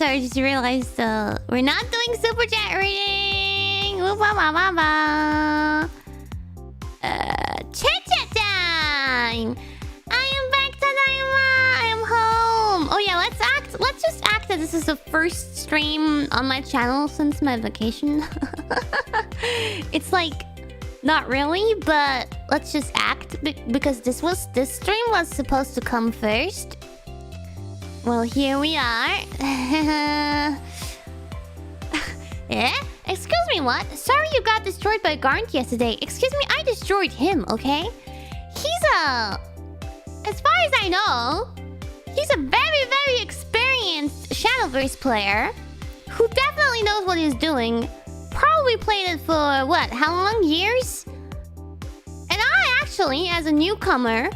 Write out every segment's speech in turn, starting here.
sorry. I just realized we're not doing super chat reading. Chat chat time. I am back, Tadaima. I am home. Oh yeah, let's just act that this is the first stream on my channel since my vacation. It's like not really, but let's just act because this stream was supposed to come first. Well, here we are. Eh? Excuse me, what? Sorry you got destroyed by Garnt yesterday. Excuse me, I destroyed him, okay? He's as far as I know, he's a very, very experienced Shadowverse player who definitely knows what he's doing. Probably played it for, what, how long? Years? And I actually, as a newcomer,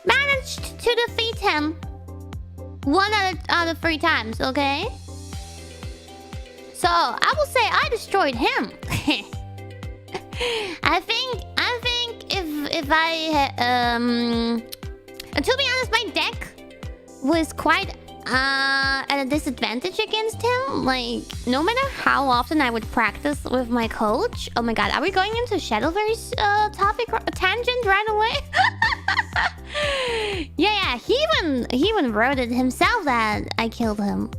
managed to defeat him 1 out of 3 times, okay? So, I will say I destroyed him. I think if I to be honest, my deck was quite at a disadvantage against him. Like, no matter how often I would practice with my coach. Oh my god, are we going into Shadowverse topic tangent right away? yeah, he even wrote it himself that I killed him.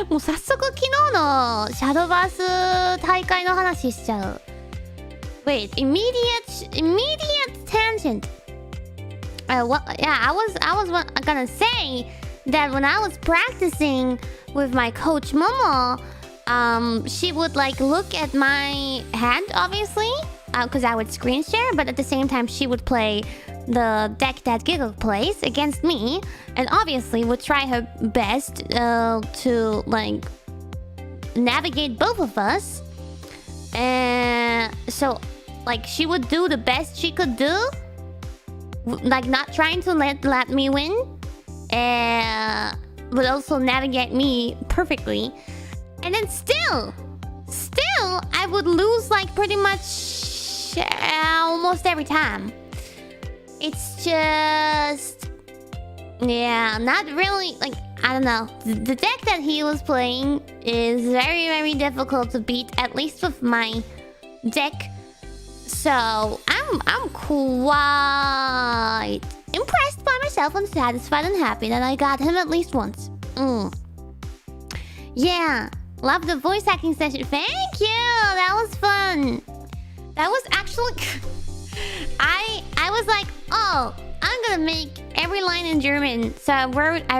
もう早速昨日のシャドーバース大会の話しちゃう。Wait, immediate tangent. Well, yeah, I was gonna say that when I was practicing with my coach Momo, she would like look at my hand, obviously, because I would screen share, but at the same time she would play the deck that Giggle plays against me, and obviously would try her best to like navigate both of us. And so like she would do the best she could do, like not trying to let me win, but also navigate me perfectly. And then still I would lose like pretty much almost every time. It's just, yeah, not really, like, I don't know. The deck that he was playing is very, very difficult to beat, at least with my deck. So I'm quite impressed by myself and satisfied and happy that I got him at least once. Yeah, love the voice hacking session. Thank you, that was fun. That was actually I was like, oh, I'm gonna make every line in German. So I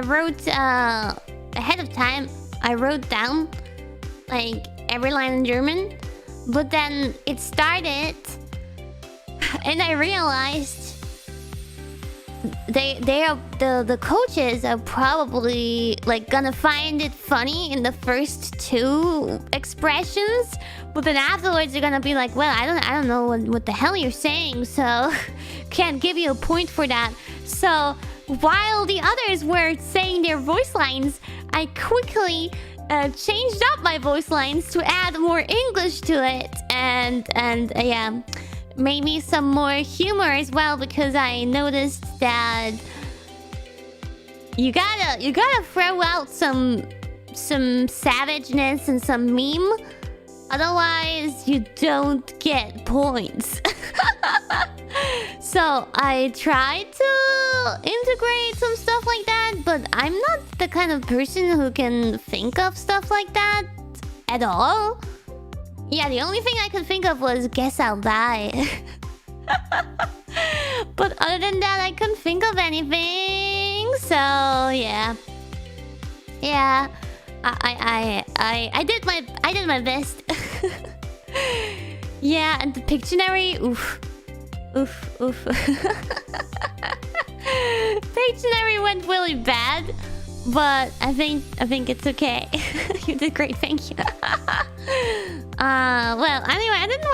wrote ahead of time. I wrote down like every line in German, but then it started, and I realized the coaches are probably like gonna find it funny in the first 2 expressions, but then afterwards they're gonna be like, well, I don't know what the hell you're saying, so can't give you a point for that. So while the others were saying their voice lines, I quickly changed up my voice lines to add more English to it, and yeah, maybe some more humor as well, because I noticed that you gotta throw out some savageness and some meme, otherwise you don't get points. So I tried to integrate some stuff like that, but I'm not the kind of person who can think of stuff like that at all. Yeah, the only thing I could think of was guess I'll die. But other than that, I couldn't think of anything. So yeah, I did my best. Yeah, and the Pictionary, oof. Pictionary went really bad, but I think it's okay. You did great, thank you. Well, anyway, I didn't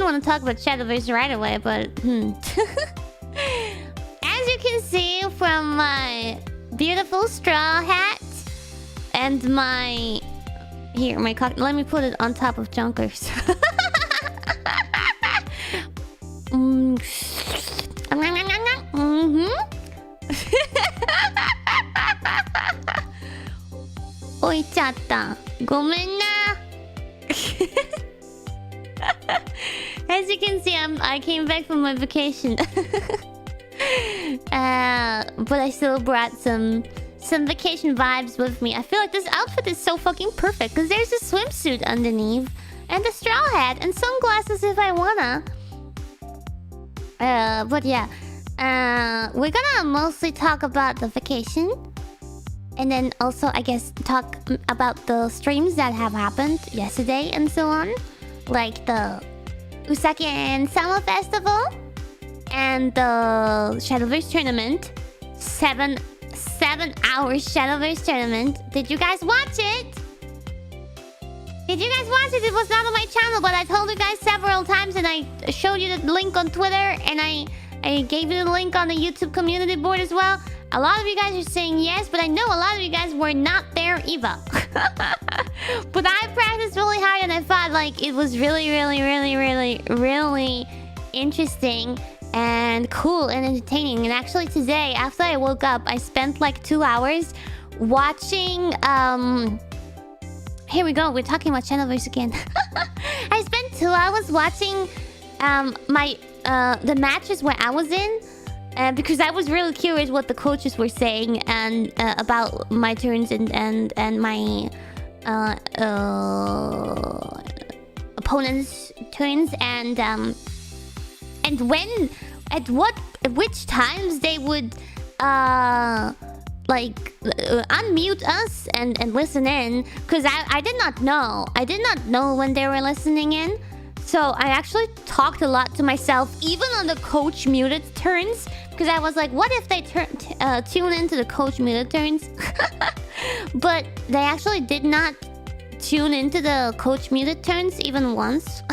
want to talk about Shadowverse right away, but as you can see from my beautiful straw hat and my let me put it on top of Junkers. ちゃった。ごめんな。As you can see, I came back from my vacation. But I still brought some vacation vibes with me. I feel like this outfit is so fucking perfect because there's a swimsuit underneath and a straw hat and sunglasses if I wanna. But yeah, we're gonna mostly talk about the vacation. And then also, I guess, talk about the streams that have happened yesterday and so on. Like the Usaken Summer Festival and the Shadowverse tournament. 7 hour Shadowverse tournament. Did you guys watch it? Did you guys watch it? It was not on my channel, but I told you guys several times and I showed you the link on Twitter and I gave you the link on the YouTube community board as well. A lot of you guys are saying yes, but I know a lot of you guys were not there either. But I practiced really hard and I thought like it was really interesting and cool and entertaining. And actually today, after I woke up, I spent like 2 hours watching... Here we go, we're talking about Shadowverse again. I spent 2 hours watching the matches where I was in. Because I was really curious what the coaches were saying and about my turns and my opponents' turns and which times they would unmute us and listen in, because I did not know when they were listening in. So I actually talked a lot to myself, even on the coach muted turns, because I was like, what if they tune into the coach muted turns? But they actually did not tune into the coach muted turns even once.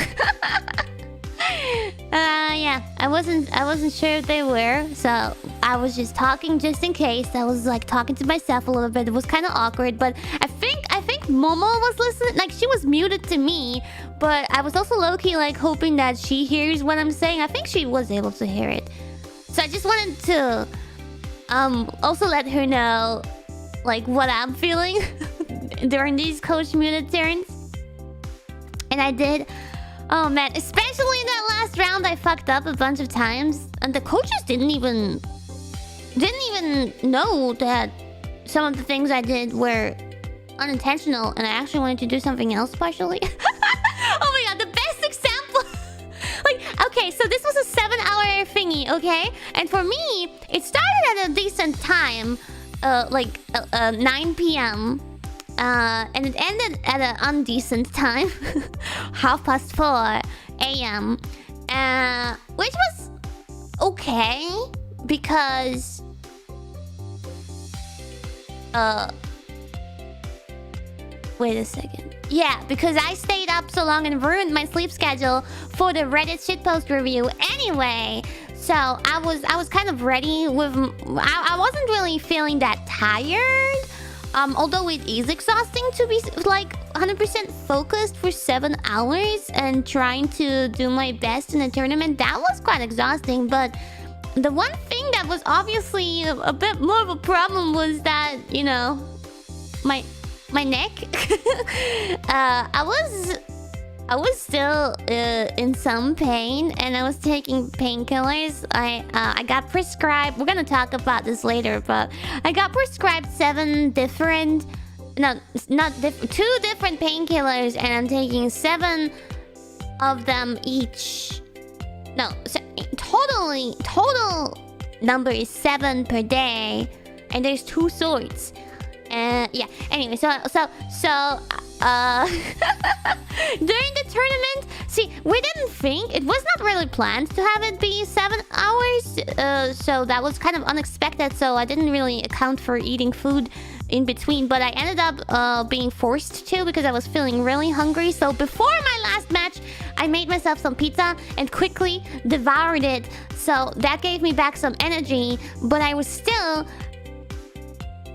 Yeah, I wasn't sure if they were, so I was just talking just in case. I was like talking to myself a little bit. It was kind of awkward, but I think Momo was listening. Like, she was muted to me, but I was also low-key like hoping that she hears what I'm saying. I think she was able to hear it, so I just wanted to also let her know like what I'm feeling during these coach muted turns. And I did. Oh man, especially in that last round, I fucked up a bunch of times, and the coaches didn't even know that some of the things I did were unintentional, and I actually wanted to do something else partially. Oh my god, the best example. Like, okay, so this was a 7-hour thingy, okay? And for me, it started at a decent time, 9 p.m. And it ended at an undecent time, 4:30 a.m. Which was okay because wait a second. Yeah, because I stayed up so long and ruined my sleep schedule for the Reddit shitpost review anyway. So I was kind of ready with... I wasn't really feeling that tired. Although it is exhausting to be like 100% focused for 7 hours and trying to do my best in a tournament. That was quite exhausting, but the one thing that was obviously a bit more of a problem was that, you know, my neck. I was still in some pain, and I was taking painkillers. I got prescribed... We're gonna talk about this later, but I got prescribed 2 different painkillers, and I'm taking 7 of them each. No, so total number is 7 per day, and there's 2 sorts. Yeah. Anyway, so during the tournament, see, we didn't think... It was not really planned to have it be 7 hours. So that was kind of unexpected. So I didn't really account for eating food in between. But I ended up being forced to because I was feeling really hungry. So before my last match, I made myself some pizza and quickly devoured it. So that gave me back some energy. But I was still...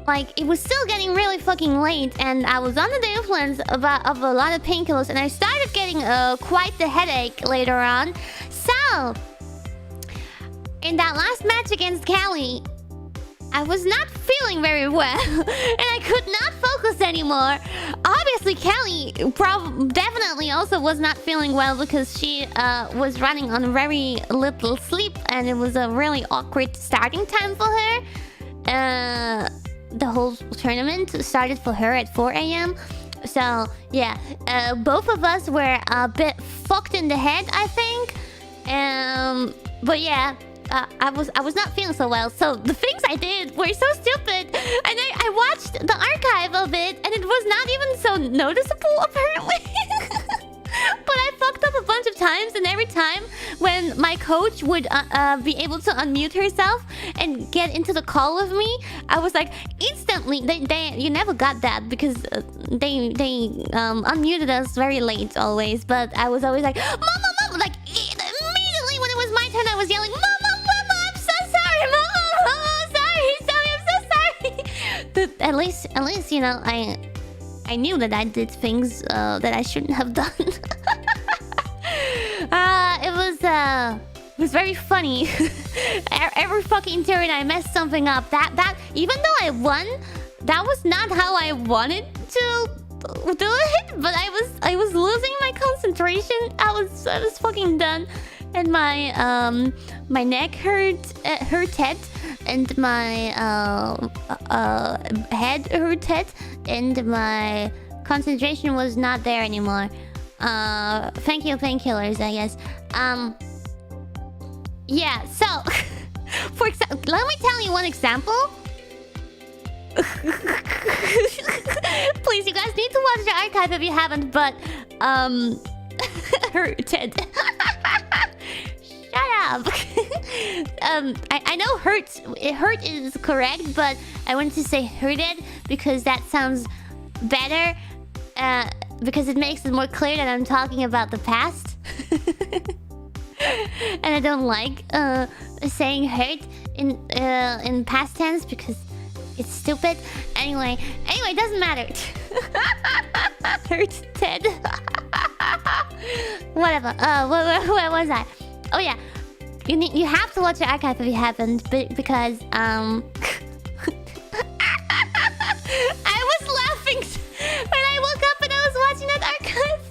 Like, it was still getting really fucking late, and I was under the influence of a lot of painkillers, and I started getting quite the headache later on. So, in that last match against Callie, I was not feeling very well, and I could not focus anymore. Obviously, Kelly definitely also was not feeling well because she was running on very little sleep, and it was a really awkward starting time for her. The whole tournament started for her at 4 a.m. So yeah, both of us were a bit fucked in the head, I think. But yeah. I was not feeling so well, so the things I did were so stupid, and I watched the archive of it, and it was not even so noticeable apparently. But I fucked up a bunch of times, and every time when my coach would be able to unmute herself and get into the call with me, I was like instantly. You never got that because they unmuted us very late always. But I was always like, Mama, like immediately when it was my turn, I was yelling, Mama. At least you know I knew that I did things that I shouldn't have done. It was very funny. Every fucking turn I messed something up. That even though I won, that was not how I wanted to do it. But I was losing my concentration. I was fucking done, and my neck hurted, and my head hurted, and my concentration was not there anymore. Thank you, painkillers, I guess. Yeah, so for example, let me tell you one example. Please, you guys need to watch the archive if you haven't, but hurted. Shut up. I know hurt is correct, but I wanted to say hurted because that sounds better, because it makes it more clear that I'm talking about the past. And I don't like saying hurt in past tense because it's stupid. Anyway, it doesn't matter. Hurt Ted. Whatever. Where was I? Oh yeah, you have to watch the archive if you haven't, because I was laughing when I woke up and I was watching that archive.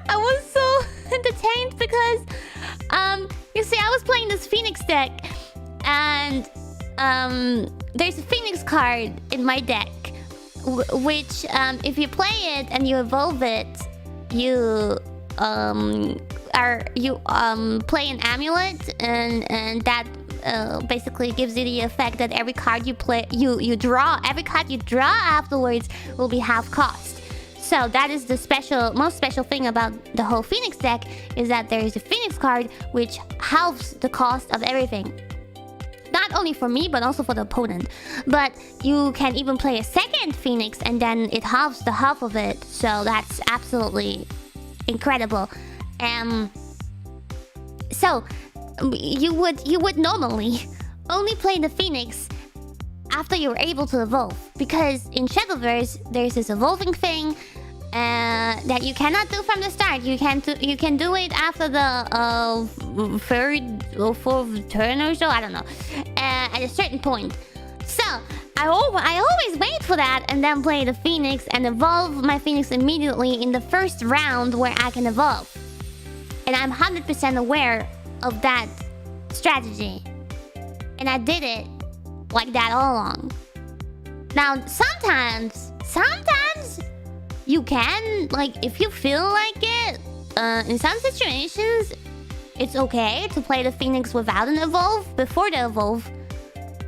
I was so entertained because you see, I was playing this Phoenix deck, and there's a Phoenix card in my deck, which if you play it and you evolve it, you play an amulet, and that basically gives you the effect that every card you play, you draw, every card you draw afterwards will be half cost. So that is the most special thing about the whole Phoenix deck, is that there is a Phoenix card which halves the cost of everything. Not only for me, but also for the opponent. But you can even play a second Phoenix, and then it halves the half of it. So that's absolutely incredible. So you would normally only play the Phoenix after you're able to evolve, because in Shadowverse there's this evolving thing that you cannot do from the start. You can do it after the third or fourth turn or so. I don't know. At a certain point. So I always wait for that and then play the Phoenix and evolve my Phoenix immediately in the first round where I can evolve. And I'm 100% aware of that strategy. And I did it like that all along. Now, sometimes you can, like, if you feel like it, in some situations, it's okay to play the Phoenix without an evolve before the evolve.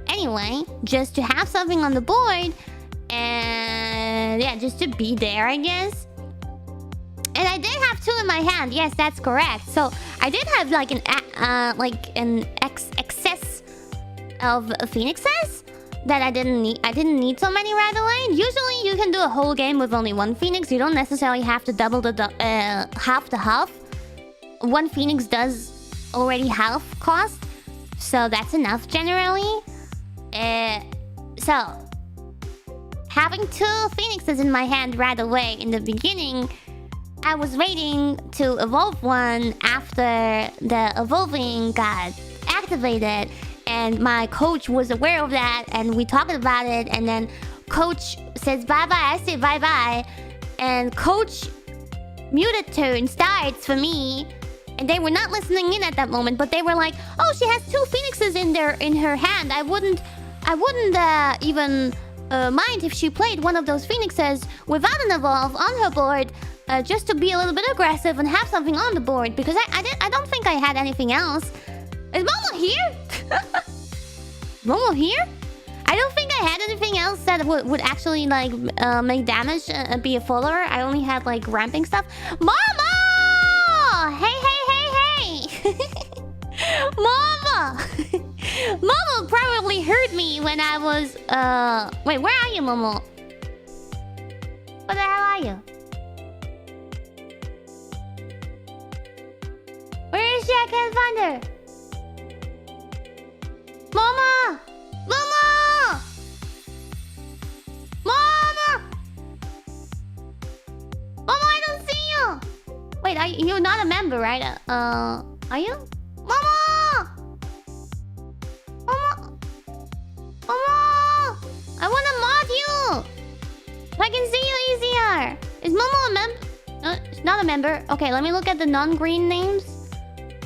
Anyway, just to have something on the board, and yeah, just to be there, I guess. And I did have two in my hand. Yes, that's correct. So I did have like an excess of Phoenixes that I didn't need. I didn't need so many right away. Usually, you can do a whole game with only one Phoenix. You don't necessarily have to double the half the half. One Phoenix does already half cost, so that's enough generally. So having two Phoenixes in my hand right away in the beginning, I was waiting to evolve one after the evolving got activated, And my coach was aware of that, and we talked about it, and then coach says bye-bye, I say bye-bye, and coach muted turn starts for me, and they were not listening in at that moment, but they were like, oh, she has 2 phoenixes in her hand. I wouldn't even mind if she played one of those phoenixes without an evolve on her board, just to be a little bit aggressive and have something on the board, because I don't think I had anything else. Is Momo here? Momo here? I don't think I had anything else that would actually like make damage and be a fuller. I only had like ramping stuff. Momo! Hey! Momo! Momo probably heard me when I was wait, where are you, Momo? Where the hell are you? Where is she? I can't find her. Momo! Momo! Momo! Momo, I don't see you! Wait, you're not a member, right? Are you? Momo! Momo! Momo! I wanna mod you! I can see you easier! Is Momo a member? No, she's not a member. Okay, let me look at the non-green names.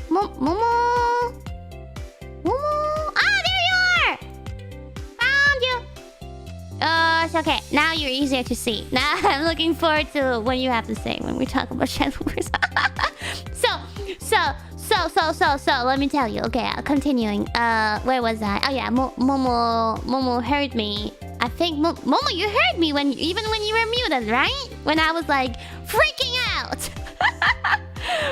Momo... Momo... Ah, there you are! Found you! It's okay. Now you're easier to see. Now I'm looking forward to what you have to say when we talk about shadowverse. So, let me tell you. Okay, continuing. Where was I? Oh yeah, Momo heard me. I think Momo, you heard me even when you were muted, right? When I was like freaking out.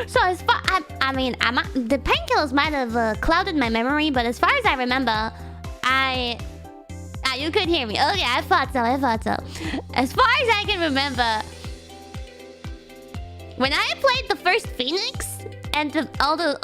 So as far I mean, the painkillers might have clouded my memory, but as far as I remember, you could hear me. Okay, I thought so. As far as I can remember, when I played the first Phoenix and all the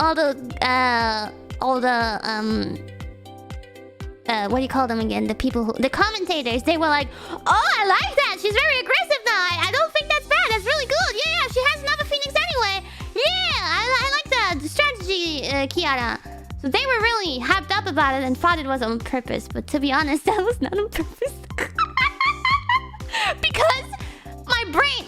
what do you call them again? The commentators, they were like, oh, I like that. She's very aggressive now. I don't think that's bad. That's really good. Yeah, she has another Phoenix anyway. Yeah, I like that strategy, Kiara. So they were really hyped up about it and thought it was on purpose. But to be honest, that was not on purpose. Because my brain,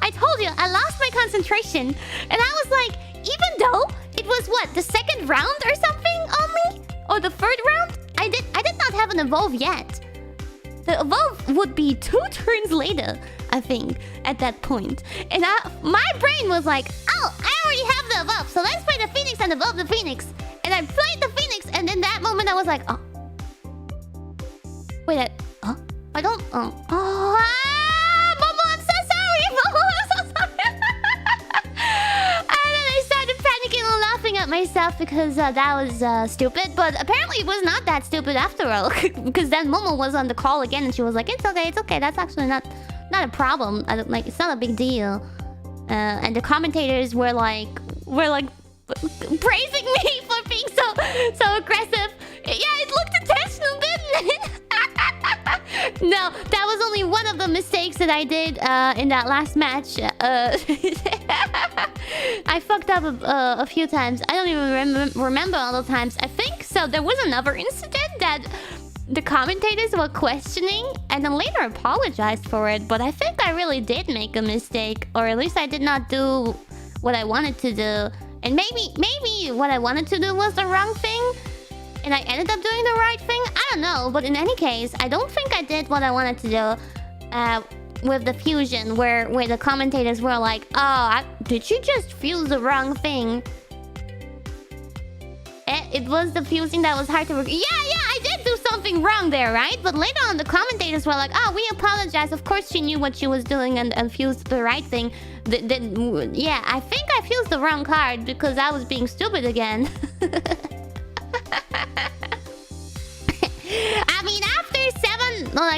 I told you, I lost my concentration. And I was like, even though it was what, the second round or something only? Or the third round? I did not have an evolve yet. The evolve would be 2 turns later, I think, at that point. And my brain was like, oh, I already have the evolve, so let's play the Phoenix and evolve the Phoenix. And I played the Phoenix, and in that moment I was like, oh. Wait, I don't... Momo, I'm so sorry! Momo, I'm so sorry! And then I started panicking and laughing at myself because that was stupid. But apparently it was not that stupid after all. Because then Momo was on the call again and she was like, it's okay. That's actually not a problem. It's not a big deal. And the commentators were like praising me for being so aggressive. Yeah, it looked intentional, didn't it? No, that was only one of the mistakes that I did in that last match. I fucked up a few times. I don't even remember all the times. I think so. There was another incident that the commentators were questioning and then later apologized for it. But I think I really did make a mistake, or at least I did not do what I wanted to do. And maybe what I wanted to do was the wrong thing, and I ended up doing the right thing. I don't know, but in any case, I don't think I did what I wanted to do with the fusion, where the commentators were like, "Oh, did you just fuse the wrong thing?" It was the fusing that was hard to work. Yeah, I did do something wrong there, right? But later on, the commentators were like, "Oh, we apologize. Of course, she knew what she was doing and fused the right thing." Yeah, I think I fused the wrong card because I was being stupid again. I mean, after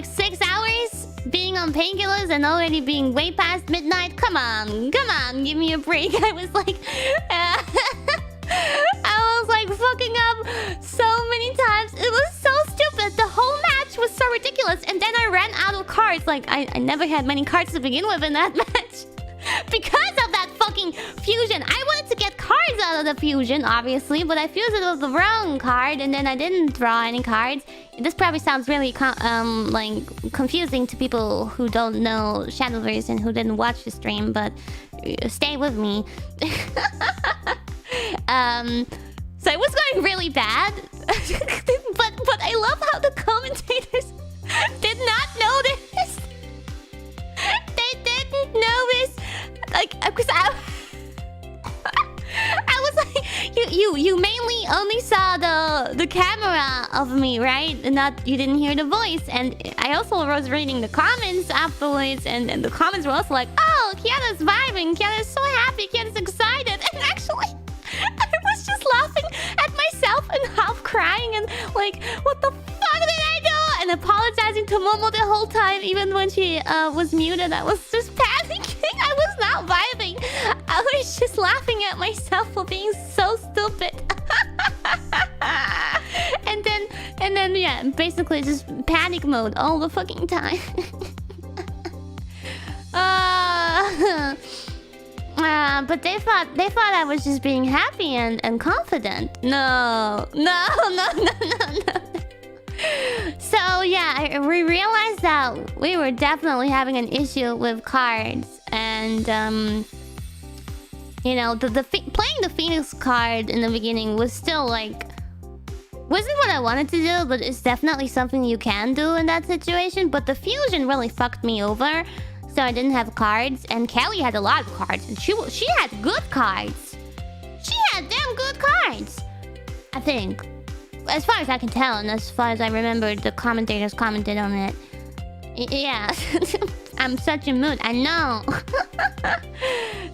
6 hours being on painkillers and already being way past midnight, come on, give me a break. I was like, fucking up so many times. It was so stupid. The whole match was so ridiculous, and then I ran out of cards. Like I never had many cards to begin with in that match because of that fucking fusion. I wanted to get cards out of the fusion, obviously, but I fused it with the wrong card, and then I didn't draw any cards. This probably sounds really like confusing to people who don't know Shadowverse and who didn't watch the stream, but stay with me. So it was going really bad, but I love how the commentators did not notice. They didn't notice, like, because I was like, you mainly only saw the camera of me, right? And not, you didn't hear the voice. And I also was reading the comments afterwards, and the comments were also like, oh, Kiara's vibing, Kiara's so happy, Kiara's excited. And actually, I was just laughing at myself and half crying and like, what the fuck did I do? And apologizing to Momo the whole time, even when she was muted. I was just panicking. I was not vibing. I was just laughing at myself for being so stupid. and then yeah, basically just panic mode all the fucking time. But they thought I was just being happy and confident. No. So yeah, we realized that we were definitely having an issue with cards, and you know, playing the Phoenix card in the beginning was still like, wasn't what I wanted to do, but it's definitely something you can do in that situation. But the fusion really fucked me over. So I didn't have cards, and Kelly had a lot of cards, and she had good cards. She had damn good cards, I think, as far as I can tell, and as far as I remember, the commentators commented on it. Yeah, I'm such a mood. I know.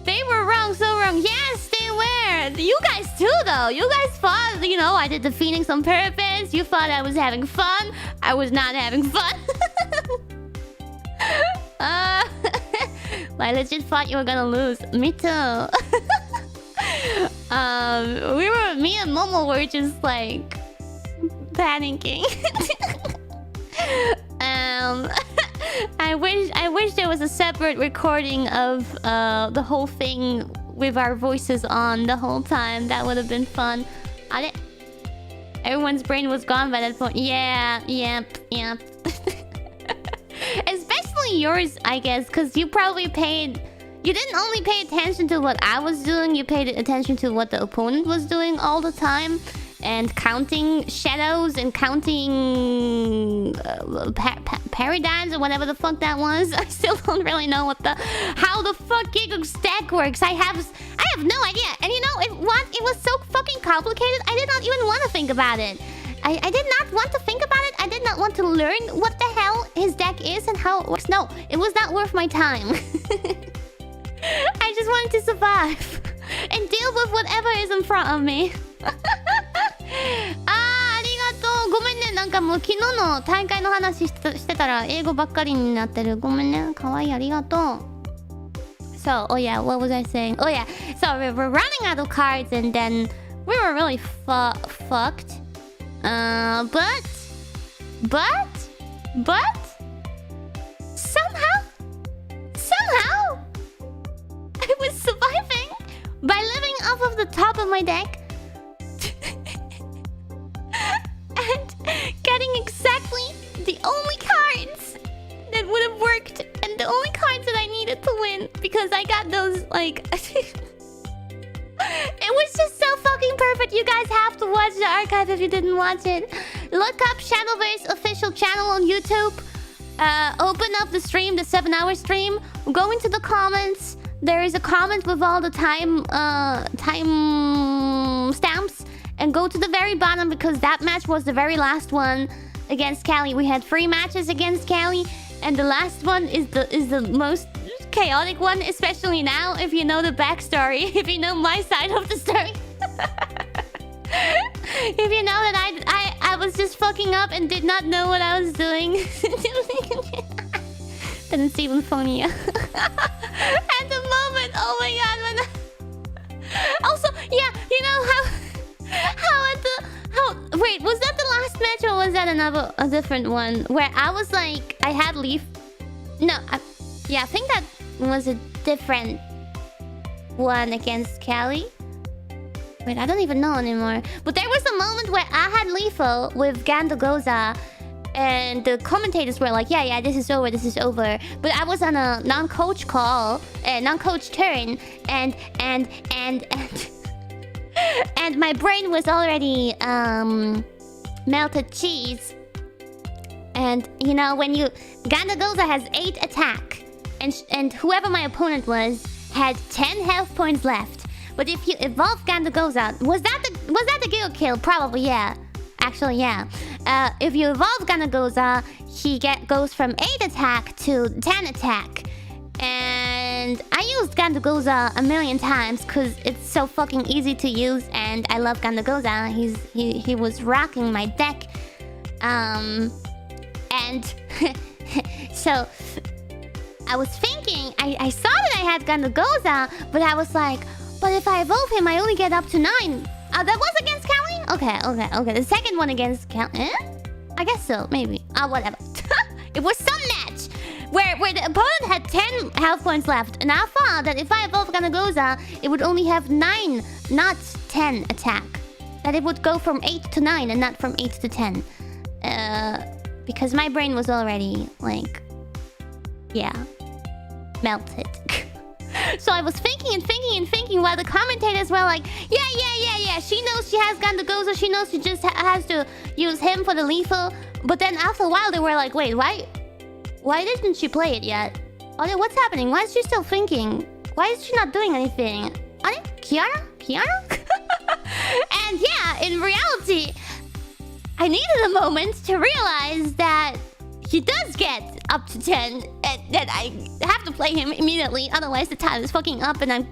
They were wrong, so wrong. Yes, they were. You guys too, though. You guys thought, you know, I did the Phoenix on purpose. You thought I was having fun. I was not having fun. I legit thought you were gonna lose. Me too. Me and Momo were just like panicking. I wish there was a separate recording of the whole thing with our voices on the whole time. That would have been fun. Everyone's brain was gone by that point. Yeah, yep. Especially yours, I guess, because you probably paid... You didn't only pay attention to what I was doing, you paid attention to what the opponent was doing all the time. And counting shadows and counting paradigms or whatever the fuck that was. I still don't really know how the fuck Giga stack works. I have no idea. And you know, it was so fucking complicated, I did not even want to think about it. I did not want to think about it. I did not want to learn what the hell his deck is and how it works. No, it was not worth my time. I just wanted to survive and deal with whatever is in front of me. ありがとう。ごめんね。なんかもう昨日の大会の話してたら英語ばっかりになってる。ごめんね。かわいい。ありがとう。So, oh yeah, what was I saying? Oh yeah, so we were running out of cards and then we were really fucked. But somehow I was surviving by living off of the top of my deck and getting exactly the only cards that would have worked and the only cards that I needed to win, because I got those like it was just so fucking perfect. You guys have to watch the archive if you didn't watch it. Look up Shadowverse official channel on YouTube. Open up the stream, the 7-hour stream. Go into the comments. There is a comment with all the time stamps. And go to the very bottom, because that match was the very last one against Callie. We had 3 matches against Callie, and the last one is the most chaotic one, especially now, if you know the backstory, if you know my side of the story. If you know that I was just fucking up and did not know what I was doing. Then it's even funnier. At the moment, oh my god. Also, yeah, you know wait, was that the last match or was that a different one? Where I was like, I had leaf... No, yeah, I think that was a different one against Callie. Wait, I don't even know anymore. But there was a moment where I had lethal with Gandagoza, and the commentators were like, yeah, this is over, this is over. But I was on a non-coach call, non-coach turn, and and my brain was already melted cheese. And you know, when you Gandagoza has 8 attack, and whoever my opponent was had 10 health points left. But if you evolve Gandagoza, was that the guild kill? Probably, yeah. Actually, yeah. If you evolve Gandagoza, he goes from 8 attack to 10 attack. And I used Gandagoza a million times because it's so fucking easy to use, and I love Gandagoza. He was rocking my deck. And so I was thinking, I saw that I had Gandagoza, but I was like, but if I evolve him, I only get up to 9. That was against Callie? Okay. The second one against Callie. I guess so, maybe. Whatever. It was some match where the opponent had 10 health points left, and I thought that if I evolve Gandagoza, it would only have 9, not 10 attack. That it would go from 8 to 9 and not from 8 to 10. Because my brain was already, like, yeah, melted. So I was thinking while the commentators were like, yeah. She knows she has Gandagoza. She knows she just has to use him for the lethal. But then after a while, they were like, wait, why didn't she play it yet? What's happening? Why is she still thinking? Why is she not doing anything? Kiara? And yeah, in reality, I needed a moment to realize that he does get up to 10, and that I have to play him immediately, otherwise the time is fucking up and I'm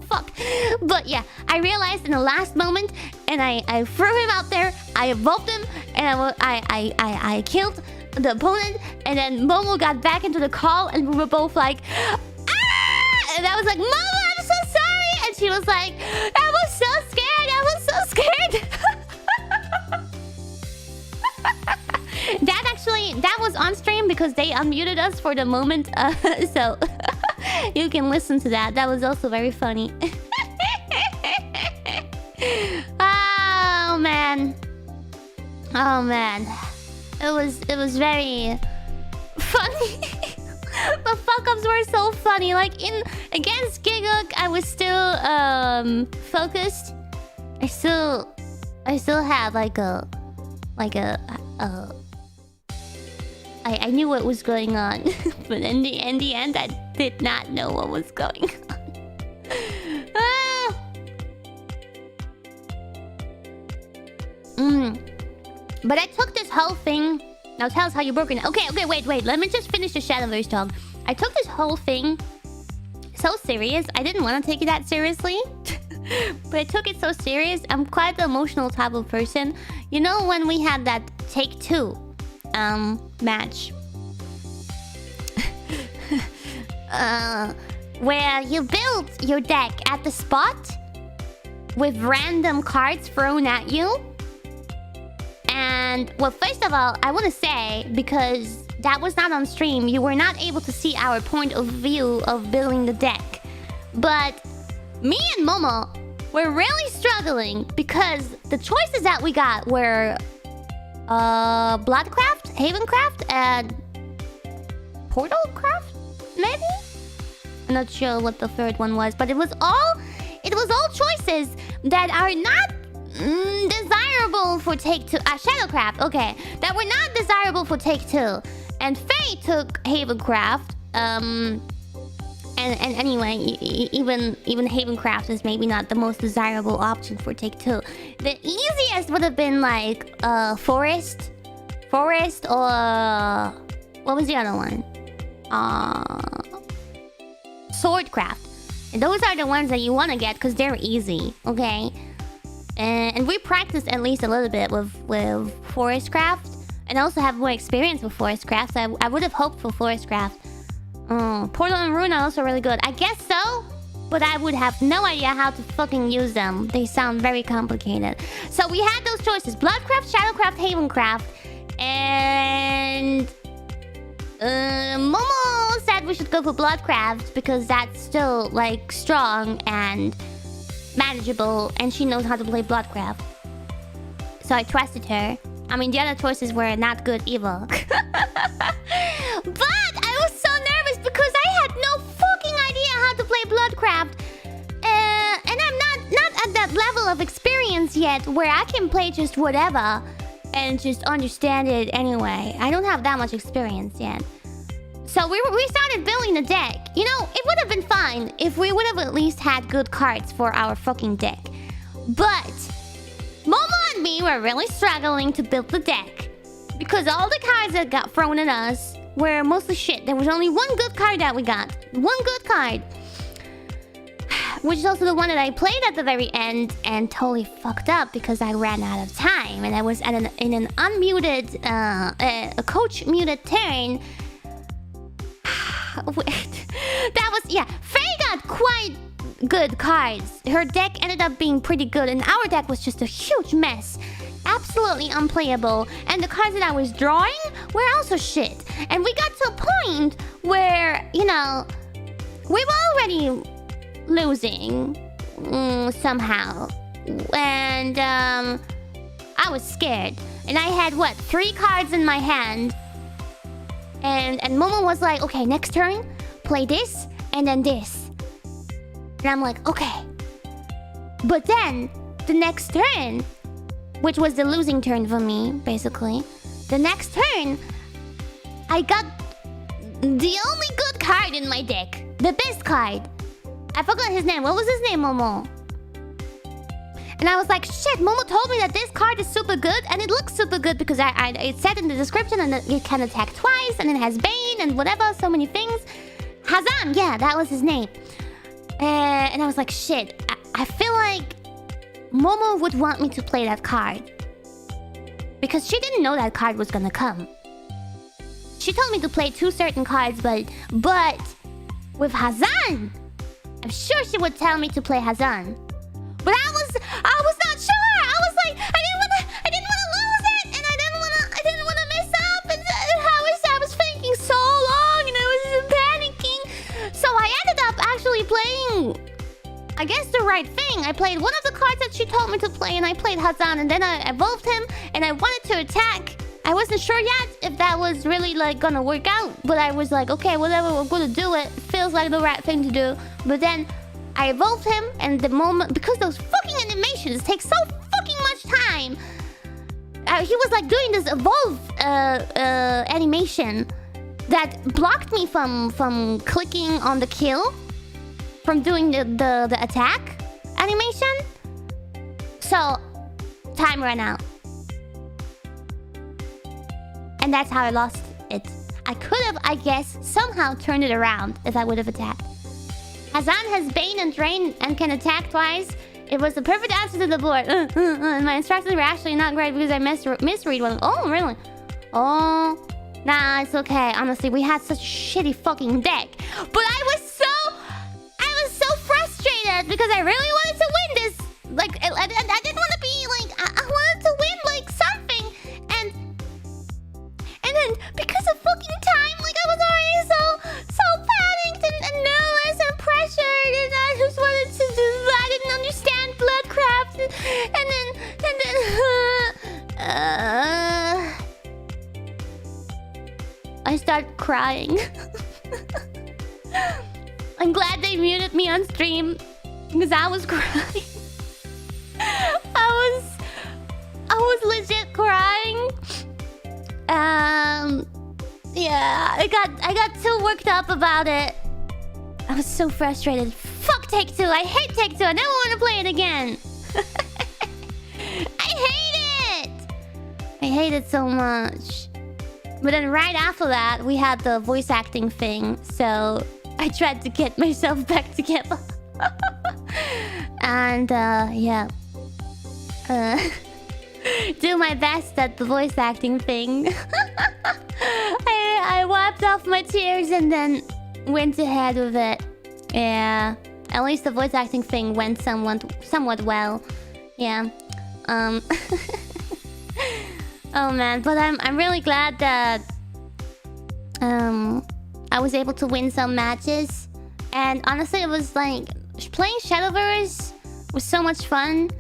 fucked. But yeah, I realized in the last moment, and I threw him out there, I evolved him, and I killed the opponent, and then Momo got back into the call, and we were both like, ah! And I was like, Momo, I'm so sorry! And she was like, I was so scared! That was on stream because they unmuted us for the moment, so you can listen to that. That was also very funny. Oh man, it was very funny. The fuck-ups were so funny. Like against Giguk, I was still focused. I still had I knew what was going on, but in the end, I did not know what was going on. But I took this whole thing. Now tell us how you broke it. Okay, wait. Let me just finish the shadowverse talk. I took this whole thing so serious. I didn't want to take it that seriously, but I took it so serious. I'm quite the emotional type of person. You know when we had that take 2 match where you build your deck at the spot with random cards thrown at you. And well, first of all, I want to say, because that was not on stream, you were not able to see our point of view of building the deck. But me and Momo were really struggling because the choices that we got were Bloodcraft, Havencraft, and Portalcraft, maybe? I'm not sure what the third one was, but it was all choices that are not desirable for take 2. Shadowcraft, okay, that were not desirable for take 2. And Faye took Havencraft, and anyway, even Havencraft is maybe not the most desirable option for take 2. The easiest would have been like Forest, or what was the other one? Swordcraft. And those are the ones that you want to get because they're easy, okay? And we practiced at least a little bit with Forestcraft, and also have more experience with Forestcraft. So I would have hoped for Forestcraft. Portal and Rune are also really good. I guess so, but I would have no idea how to fucking use them. They sound very complicated. So we had those choices: Bloodcraft, Shadowcraft, Havencraft, and Momo said we should go for Bloodcraft because that's still like strong and manageable, and she knows how to play Bloodcraft. So I trusted her. I mean, the other choices were not good either. But I was so nervous because I had no fucking idea how to play Bloodcraft. And I'm not at that level of experience yet where I can play just whatever and just understand it anyway. I don't have that much experience yet. So we started building the deck. You know, it would have been fine if we would have at least had good cards for our fucking deck. But Momo and me were really struggling to build the deck because all the cards that got thrown at us were mostly shit. There was only one good card that we got. One good card. Which is also the one that I played at the very end and totally fucked up because I ran out of time. And I was in an unmuted, a coach muted turn. That was, yeah. Faye got quite good cards. Her deck ended up being pretty good, and our deck was just a huge mess. Absolutely unplayable. And the cards that I was drawing were also shit. And we got to a point where, you know, we were already losing somehow. And I was scared. And I had, what, 3 cards in my hand. And Momo was like, okay, next turn, play this, and then this. And I'm like, okay. But then, the next turn, which was the losing turn for me, basically. The next turn, I got the only good card in my deck. The best card. I forgot his name. What was his name, Momo? And I was like, shit, Momo told me that this card is super good, and it looks super good because it said in the description and it can attack twice, and it has Bane and whatever, so many things. Hazan, yeah, that was his name. And I was like, shit, I feel like Momo would want me to play that card. Because she didn't know that card was gonna come. She told me to play 2 certain cards, but with Hazan, I'm sure she would tell me to play Hazan. But I was not sure. I was like, I didn't wanna lose it, and I didn't wanna mess up, and I was thinking so long, and I was panicking. So I ended up actually playing, I guess, the right thing. I played one of the cards that she told me to play, and I played Hazan, and then I evolved him, and I wanted to attack. I wasn't sure yet if that was really like gonna work out, but I was like, okay, whatever, we're gonna do it. Feels like the right thing to do. But then I evolved him, and the moment, because those fucking animations take so fucking much time, he was like doing this evolve animation that blocked me from clicking on the kill, from doing the attack animation. So time ran out, and that's how I lost it. I could have, I guess, somehow turned it around if I would have attacked. Hazan has Bane and Drain and can attack twice. It was the perfect answer to the board. My instructions were actually not great because I misread one. Oh, really? Oh, nah, it's okay. Honestly, we had such a shitty fucking deck. But I was so frustrated because I really wanted to win this. Like, I didn't want to be like, I wanted to win like something. And then because of fucking time, like I was already so panicked and nervous and pressured, and I just wanted to do. I didn't understand Bloodcraft, and then I started crying. I'm glad they muted me on stream because I was crying. I was legit crying. Yeah, I got so worked up about it. I was so frustrated. Fuck Take-Two. I hate Take-Two. I never want to play it again. I hate it. I hate it so much. But then right after that, we had the voice acting thing. So I tried to get myself back together. And yeah. Do my best at the voice acting thing. I wiped off my tears and then went ahead with it. Yeah, at least the voice acting thing went somewhat well. Yeah. Oh man, but I'm really glad that I was able to win some matches. And honestly, it was like playing shadowverse was so much fun.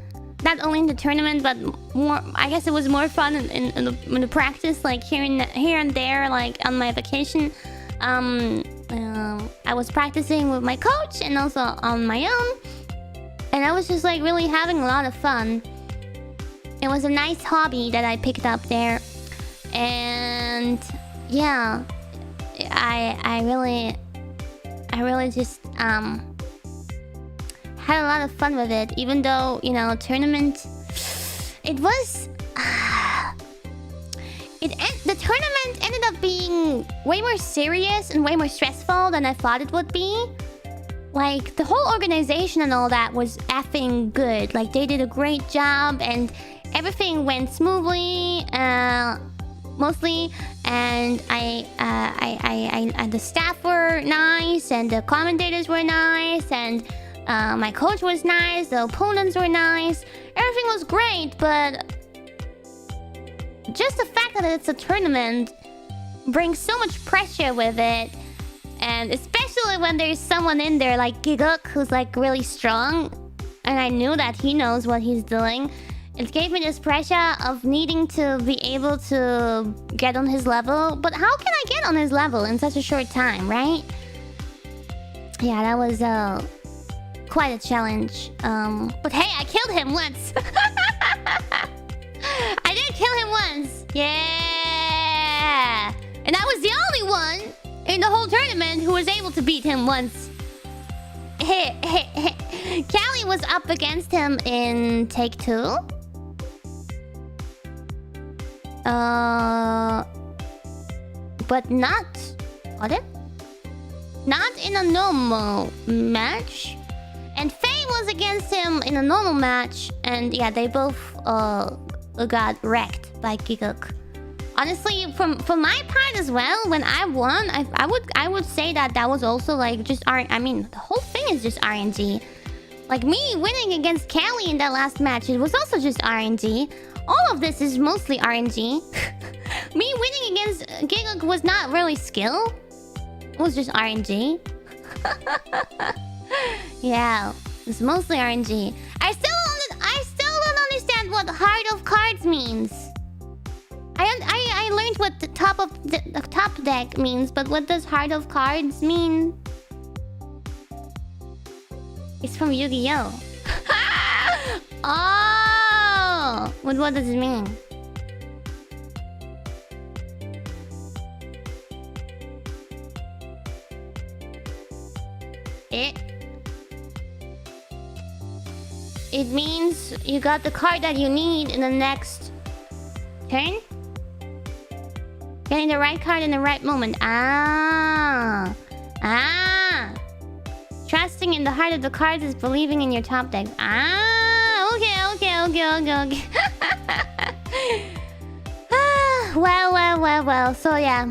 Not only in the tournament, but more. I guess it was more fun in the practice, like here and there, like on my vacation. I was practicing with my coach and also on my own, and I was just like really having a lot of fun. It was a nice hobby that I picked up there, and yeah, I really just had a lot of fun with it. Even though, you know, tournament, it was the tournament ended up being way more serious and way more stressful than I thought it would be. Like, the whole organization and all that was effing good. Like, they did a great job and everything went smoothly, mostly. And the staff were nice, and the commentators were nice, and my coach was nice, the opponents were nice. Everything was great, but just the fact that it's a tournament brings so much pressure with it. And especially when there's someone in there like Giguk, who's like really strong, and I knew that he knows what he's doing. It gave me this pressure of needing to be able to get on his level. But how can I get on his level in such a short time, right? Yeah, that was quite a challenge. But hey, I killed him once. I did kill him once. Yeah. And I was the only one in the whole tournament who was able to beat him once. Callie was up against him in take 2. But not... What it? Not in a normal match. And Faye was against him in a normal match. And yeah, they both got wrecked by Giguk. Honestly, from my part as well, when I won, I would say that was also like just I mean, the whole thing is just RNG. Like me winning against Callie in that last match, it was also just RNG. All of this is mostly RNG. Me winning against Giguk was not really skill. It was just RNG. Yeah, it's mostly RNG. I still don't understand what Heart of Cards means. I learned what the top deck means, but what does Heart of Cards mean? It's from Yu-Gi-Oh! Oh! What does it mean? It means you got the card that you need in the next turn. Getting the right card in the right moment. Ah. Trusting in the heart of the cards is believing in your top deck. Ah. Okay. Well. So yeah,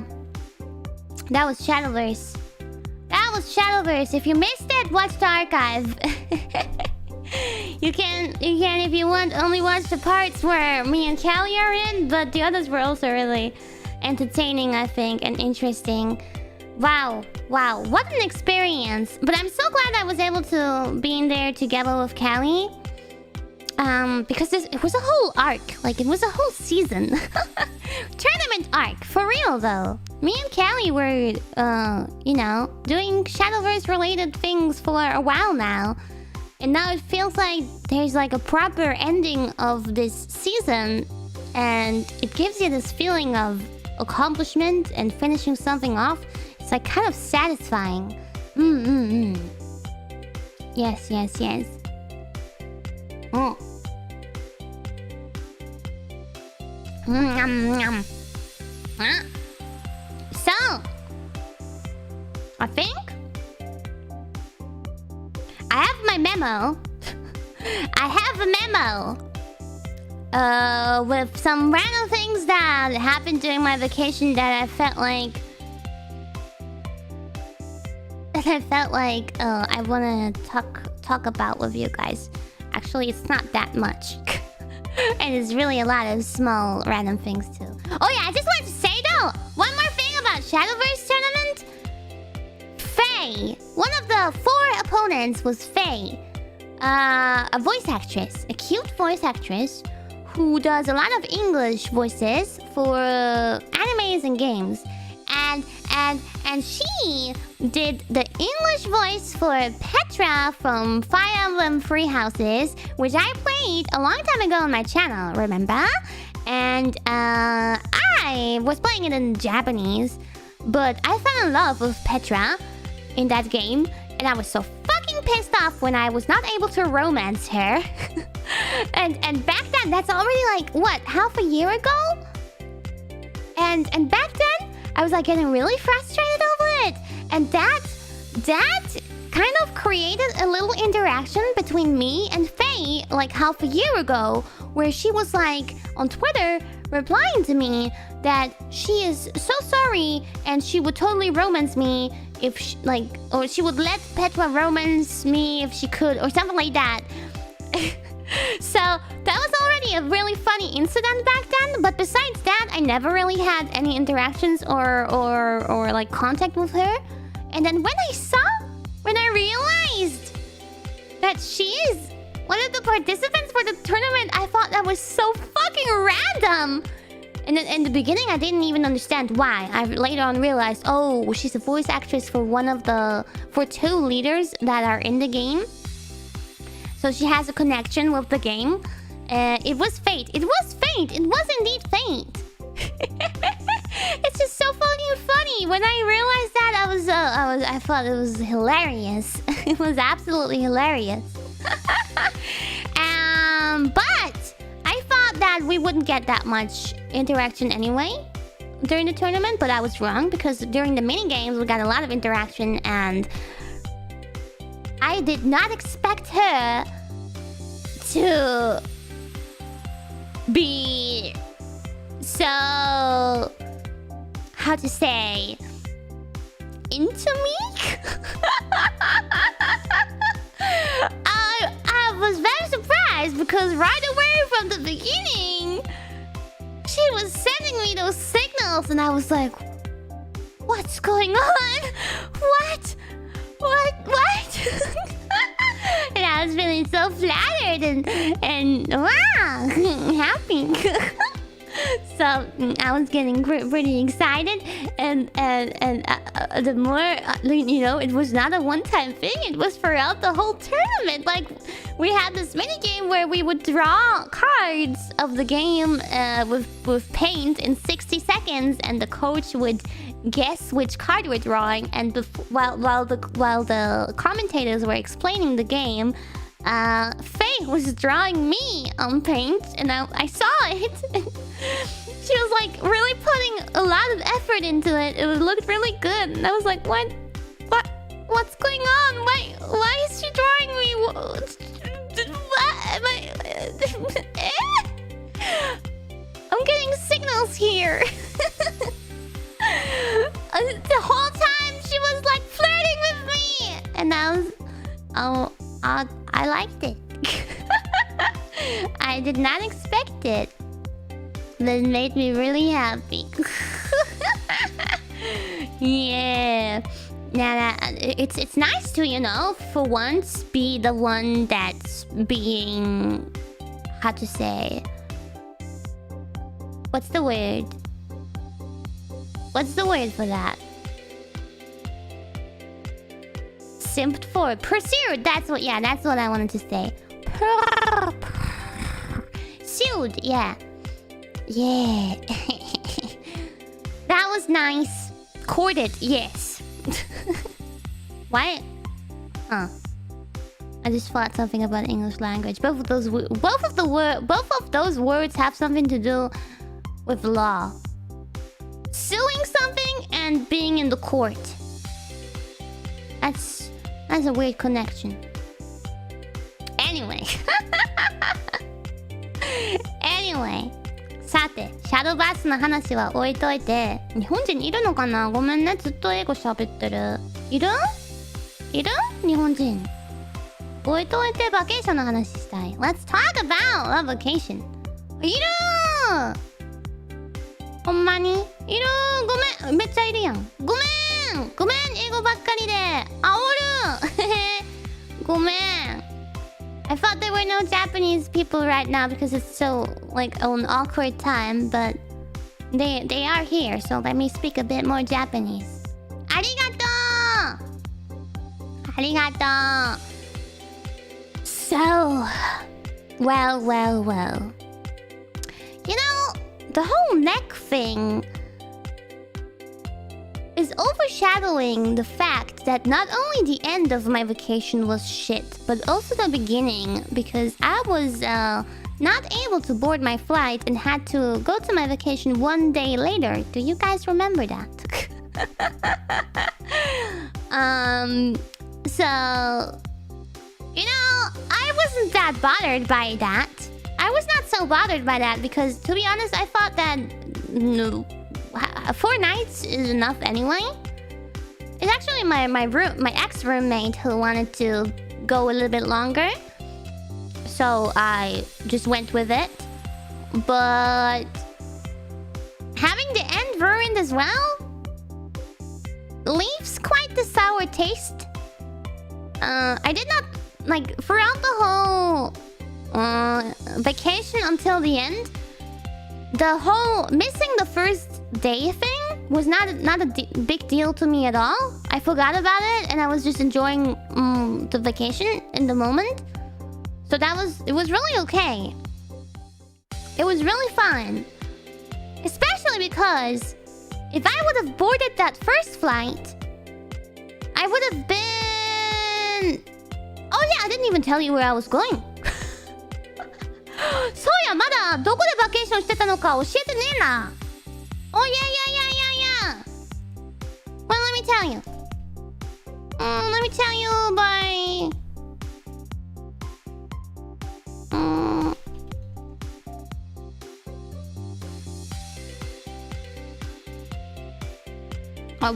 that was Shadowverse. If you missed it, watch the archive. You can, if you want, only watch the parts where me and Callie are in, but the others were also really entertaining, I think, and interesting. Wow, what an experience. But I'm so glad I was able to be in there together with Callie. Because it was a whole arc. Like, it was a whole season. Tournament arc, for real though. Me and Callie were, you know, doing Shadowverse related things for a while now. And now it feels like there's like a proper ending of this season. And it gives you this feeling of accomplishment and finishing something off. It's like kind of satisfying. Yes. So, I think I have my memo. With some random things that happened during my vacation that I felt like I want to talk about with you guys. Actually, it's not that much. And it's really a lot of small random things too. Oh yeah, I just wanted to say though, one more thing about shadowverse tournament, Faye, one of the 4 opponents was Faye, a voice actress, a cute voice actress who does a lot of English voices for animes and games. And she did the English voice for Petra from Fire Emblem Free Houses, which I played a long time ago on my channel, remember? And I was playing it in Japanese, but I fell in love with Petra in that game, and I was so fucking pissed off when I was not able to romance her. and back then, that's already like, what, half a year ago? And back then, I was like getting really frustrated over it. And that kind of created a little interaction between me and Faye like half a year ago, where she was like on Twitter replying to me that she is so sorry and she would totally romance me if she, or she would let Petra romance me if she could, or something like that. So that was already a really funny incident back then, but besides that, I never really had any interactions or like contact with her. And then when I realized that she is one of the participants for the tournament, I thought that was so fucking random. And then in the beginning, I didn't even understand why. I later on realized, oh, she's a voice actress for for 2 leaders that are in the game. So she has a connection with the game. It was fate. It was fate. It was indeed fate. It's just so fucking funny. When I realized that, I thought it was hilarious. It was absolutely hilarious. But I thought that we wouldn't get that much interaction anyway during the tournament, but I was wrong, because during the mini games we got a lot of interaction, and I did not expect her to be so, how to say, into me? I was very surprised, because right away from the beginning, she was sending me those signals, and I was like, what's going on? What? And I was feeling so flattered and wow, happy. So I was getting pretty excited, and the more it was not a one-time thing. It was throughout the whole tournament. Like, we had this mini game where we would draw cards of the game with paint in 60 seconds, and the coach would guess which card we're drawing. And while the commentators were explaining the game, Faye was drawing me on paint, and I saw it. She was like really putting a lot of effort into it. It looked really good, and I was like, what's going on? Why is she drawing me? What am I? I'm getting signals here. The whole time she was like flirting with me, and I liked it. I did not expect it. That made me really happy. Yeah. Now it's nice to, for once be the one that's being, how to say, what's the word? What's the word for that? Simped for, pursued. That's what I wanted to say. Pursued, yeah. Yeah. That was nice. Courted, yes. What? Huh. I just thought something about English language. Both of those words have something to do with law. Suing something and being in the court. That's a weird connection. Anyway. Anyway. さて、シャドーバースの話は置いといて、日本人いるのかな？ごめんね、ずっと英語喋ってる。いる日本人。置いといてバケーションの話したい。Let's talk about a vacation. いるー！ほんまにいる。ごめん、めっちゃいるやん。ごめん英語ばっかりで煽る。ごめん。I thought there were no Japanese people right now because it's so like an awkward time, but they are here, so let me speak a bit more Japanese. ありがとう。So, well. You know, the whole neck thing is overshadowing the fact that not only the end of my vacation was shit, but also the beginning, because I was not able to board my flight and had to go to my vacation one day later. Do you guys remember that? So, you know, I wasn't that bothered by that. I was not so bothered by that because, to be honest, I thought that 4 nights is enough anyway. It's actually my ex-roommate who wanted to go a little bit longer, so I just went with it. But having the end ruined as well leaves quite the sour taste. I did not like throughout the whole vacation until the end. The whole missing the first day thing was not a big deal to me at all. I forgot about it and I was just enjoying the vacation in the moment. So it was really okay. It was really fun. Especially because if I would have boarded that first flight, I would have been... Oh yeah, I didn't even tell you where I was going. そうや、まだどこでバケーションしてたのか教えてねえな。Oh yeah. Well, let me tell you. Let me tell you by... I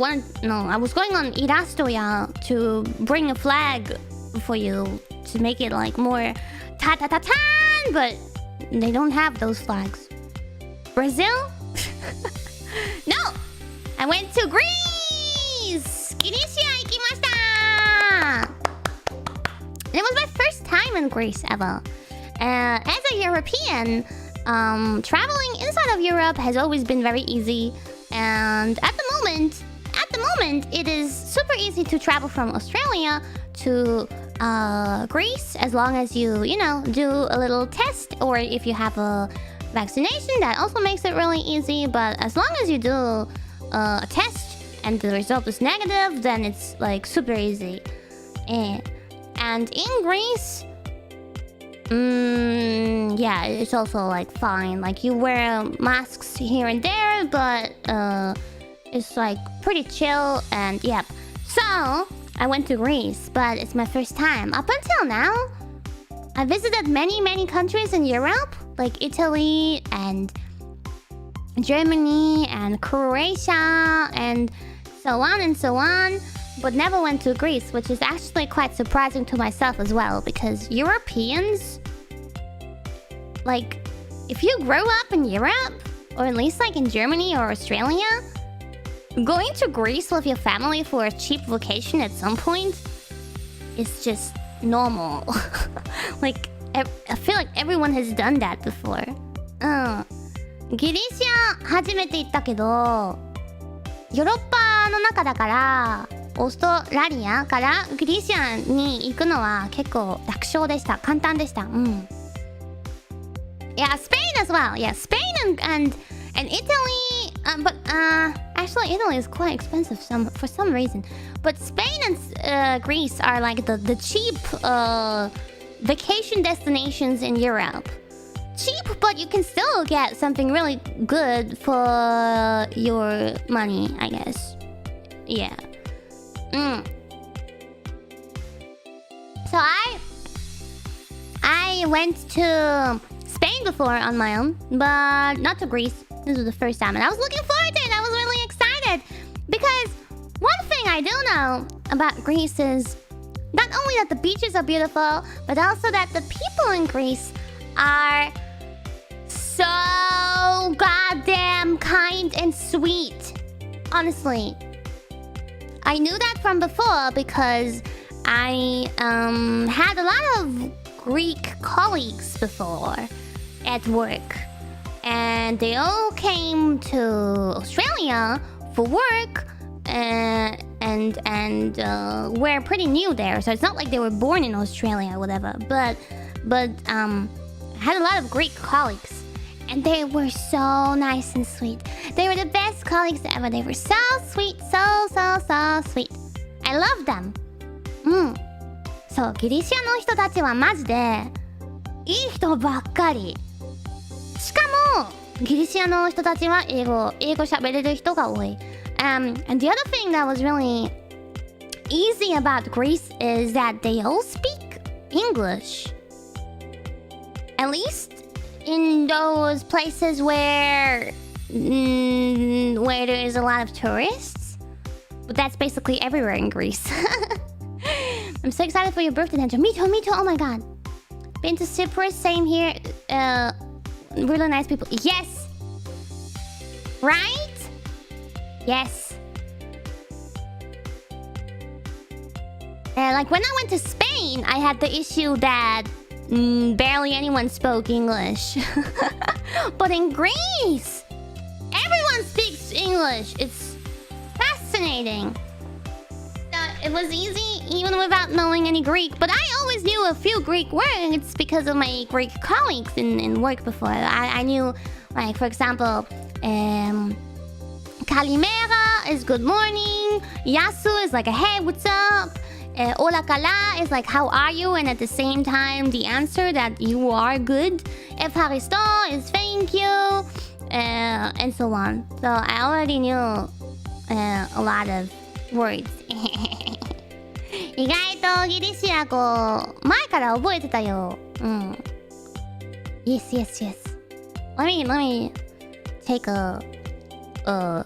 was going on Irastoya to bring a flag for you to make it like more ta-ta-ta-tan, but they don't have those flags. Brazil? No! I went to Greece! Kirishia ikimashita! It was my first time in Greece ever. As a European, traveling inside of Europe has always been very easy. And at the moment, it is super easy to travel from Australia to Greece as long as you do a little test, or if you have a vaccination, that also makes it really easy. But as long as you do a test and the result is negative, then it's like super easy. And in Greece, yeah, it's also like fine. Like you wear masks here and there, but it's like pretty chill. And yep. So I went to Greece, but it's my first time. Up until now, I visited many countries in Europe, like Italy and Germany and Croatia and so on, but never went to Greece, which is actually quite surprising to myself as well, because Europeans, like, if you grow up in Europe, or at least like in Germany or Australia, going to Greece with your family for a cheap vacation at some point is just normal. Like, I feel like everyone has done that before. ギリシア初めて行ったけど、ヨーロッパの中だから、オーストラリアからギリシアに行くのは結構楽勝でした。簡単でした。Yeah, Spain as well. Yeah, Spain and Italy. But actually, Italy is quite expensive for some reason. But Spain and Greece are like the cheap vacation destinations in Europe. Cheap, but you can still get something really good for your money, I guess. Yeah. So I went to Spain before on my own, but not to Greece. This was the first time, and I was looking forward to it. I was really excited because one thing I do know about Greece is not only that the beaches are beautiful, but also that the people in Greece are so goddamn kind and sweet. Honestly, I knew that from before because I had a lot of Greek colleagues before at work, and they all came to Australia for work, and were pretty new there. So it's not like they were born in Australia or whatever. But I had a lot of Greek colleagues. And they were so nice and sweet. They were the best colleagues ever. They were so sweet, so sweet. I love them. そう、ギリシアの人たちはマジでいい人ばっかり。しかもギリシアの人たちは英語喋れる人が多い。And the other thing that was really easy about Greece is that they all speak English. At least in those places where there is a lot of tourists. But that's basically everywhere in Greece. I'm so excited for your birthday, Dendro. Me too, oh my god. Been to Cyprus, same here. Really nice people. Yes! Right? Yes. Like when I went to Spain, I had the issue that barely anyone spoke English. But in Greece, everyone speaks English. It's fascinating. It was easy even without knowing any Greek. But I always knew a few Greek words because of my Greek colleagues in work before. I knew, like, for example, Kalimera is good morning. Yasu is like, hey, what's up? Ola kala is like, how are you? And at the same time, the answer that you are good. Efharisto is thank you. And so on. So I already knew a lot of words. 意外とギリシア語前から覚えてたよ。Yes. Let me take a cause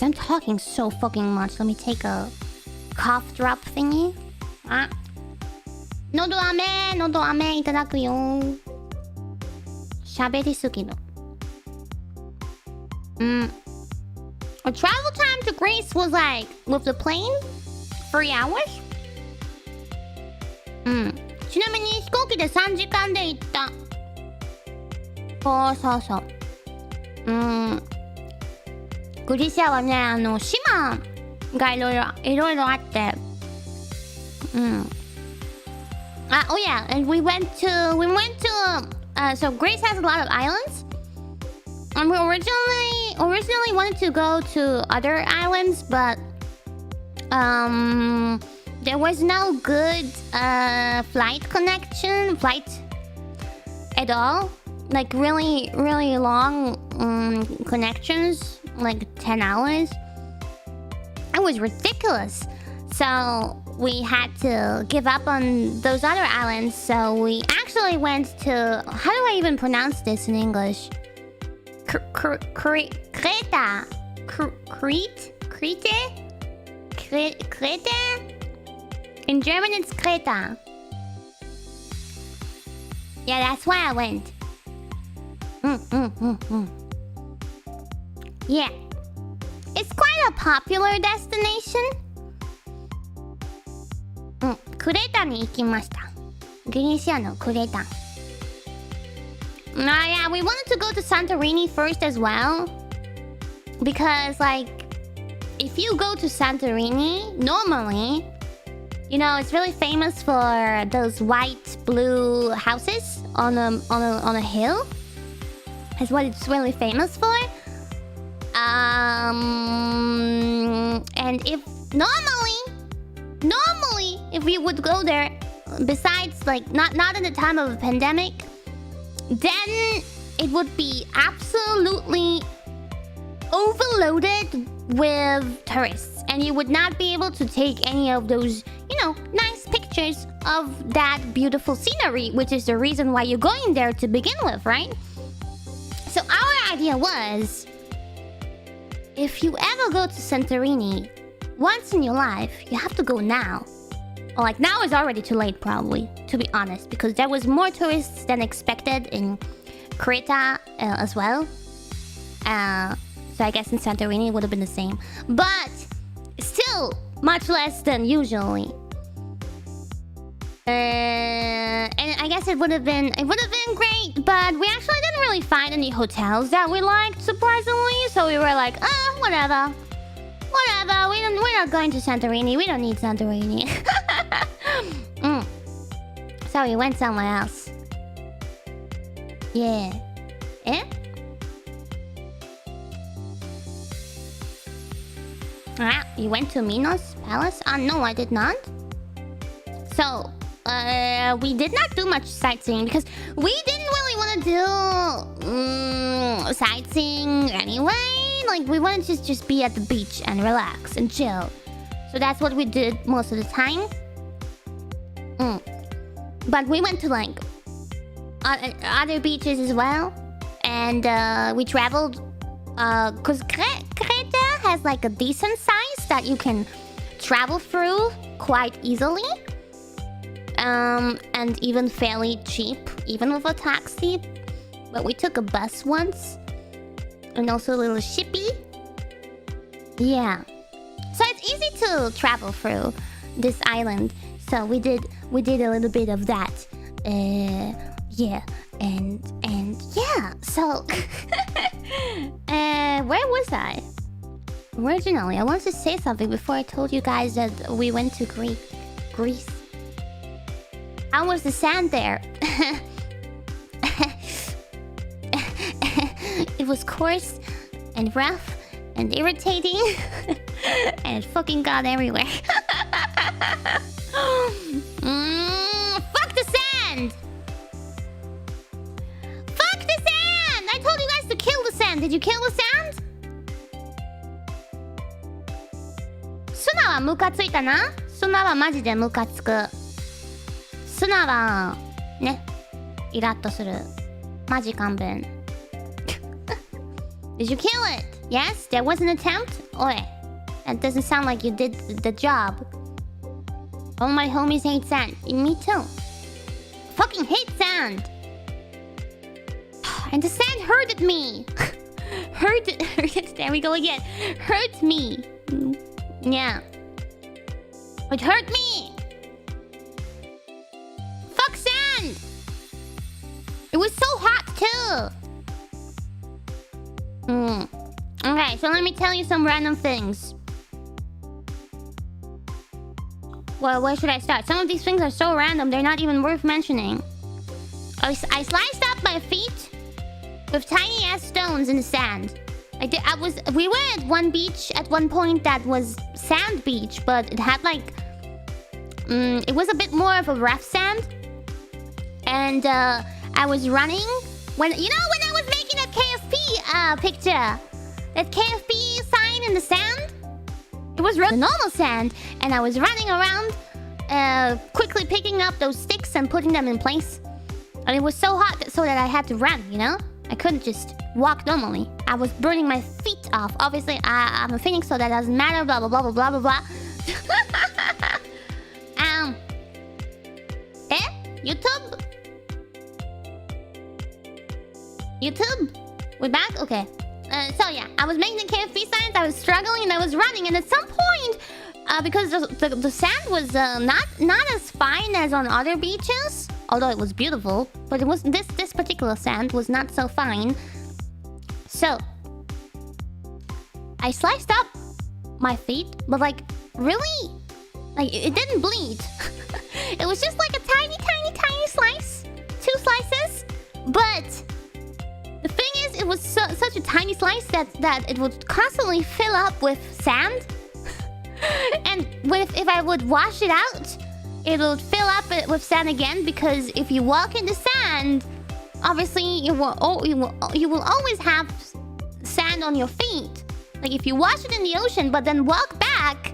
I'm talking so fucking much. Let me take a cough drop thingy. 喉飴いただくよ。喋りすぎる。Our travel time to Greece was like, with the plane, 3 hours? ちなみに飛行機で3時間で行った。そう。グリシアはね、島がいろいろあって。Oh yeah, and we went to so Greece has a lot of islands. And we originally wanted to go to other islands, but there was no good flight at all. Like really long connections, like 10 hours. It was ridiculous. So we had to give up on those other islands. So we actually went to, how do I even pronounce this in English? Crete? In German it's Kreta. Yeah, that's why I went. Yeah. It's quite a popular destination. クレタに行きました。ギリシアのクレタ。Yeah, we wanted to go to Santorini first as well. Because, like, if you go to Santorini, normally, you know, it's really famous for those white, blue houses on a hill. That's what it's really famous for. And if normally, if we would go there, besides like not in the time of a pandemic, then it would be absolutely overloaded with tourists, and you would not be able to take any of those, you know, nice pictures of that beautiful scenery, which is the reason why you're going there to begin with, right? So our idea was, if you ever go to Santorini once in your life, you have to go now. Or like now is already too late, probably, to be honest, because there was more tourists than expected in Crete as well. So I guess in Santorini it would have been the same. But still much less than usually. And I guess it would have been great, but we actually didn't really find any hotels that we liked, surprisingly. So we were like, whatever. We're not going to Santorini. We don't need Santorini. So we went somewhere else. Yeah. Eh? You went to Minos Palace? No, I did not. So, we did not do much sightseeing because we didn't really want to do sightseeing anyway. Like, we wanted to just be at the beach and relax and chill. So that's what we did most of the time. But we went to like other beaches as well. And we traveled because Creta has like a decent size that you can travel through quite easily. And even fairly cheap, even with a taxi. But we took a bus once. And also a little shippy. Yeah. So it's easy to travel through this island. So we did a little bit of that. Yeah. And yeah. So where was I? Originally, I wanted to say something before I told you guys that we went to Greece. How was the sand there? It was coarse and rough and irritating. And it fucking got everywhere. Fuck the sand! Fuck the sand! I told you guys to kill the sand. Did you kill the sand? 砂はムカついたな。砂はマジでムカつく。砂はね、イラッとする。マジ勘弁。Did you kill it? Yes, there was an attempt? Oi, that doesn't sound like you did the job. All my homies hate sand. Me too. Fucking hate sand. And the sand hurted me. Hurted. There we go again. Hurt me. Yeah. It hurt me. Fuck sand. It was so hot too. Okay, so let me tell you some random things. Well, where should I start? Some of these things are so random, they're not even worth mentioning. I sliced up my feet with tiny ass stones in the sand. We were at one beach at one point that was sand beach, but it had like... it was a bit more of a rough sand. And I was running... When I was making that KFP picture? That KFP sign in the sand? It was the normal sand. And I was running around, quickly picking up those sticks and putting them in place. And it was so hot so that I had to run, you know? I couldn't just walk normally. I was burning my feet off. Obviously, I'm a phoenix, so that doesn't matter. Blah, blah, blah, blah, blah, blah, blah. YouTube? YouTube? We're back? Okay. So yeah, I was making the KFP signs, I was struggling, and I was running. And at some point, because the sand was not as fine as on other beaches, although it was beautiful, but it was this particular sand was not so fine. So I sliced up my feet, but like really, like it didn't bleed. It was just like a tiny slice, 2 slices. But the thing is, it was such a tiny slice that it would constantly fill up with sand. And if I would wash it out, it would fill up with sand again, because if you walk in the sand, obviously you will always have sand on your feet. Like if you wash it in the ocean but then walk back,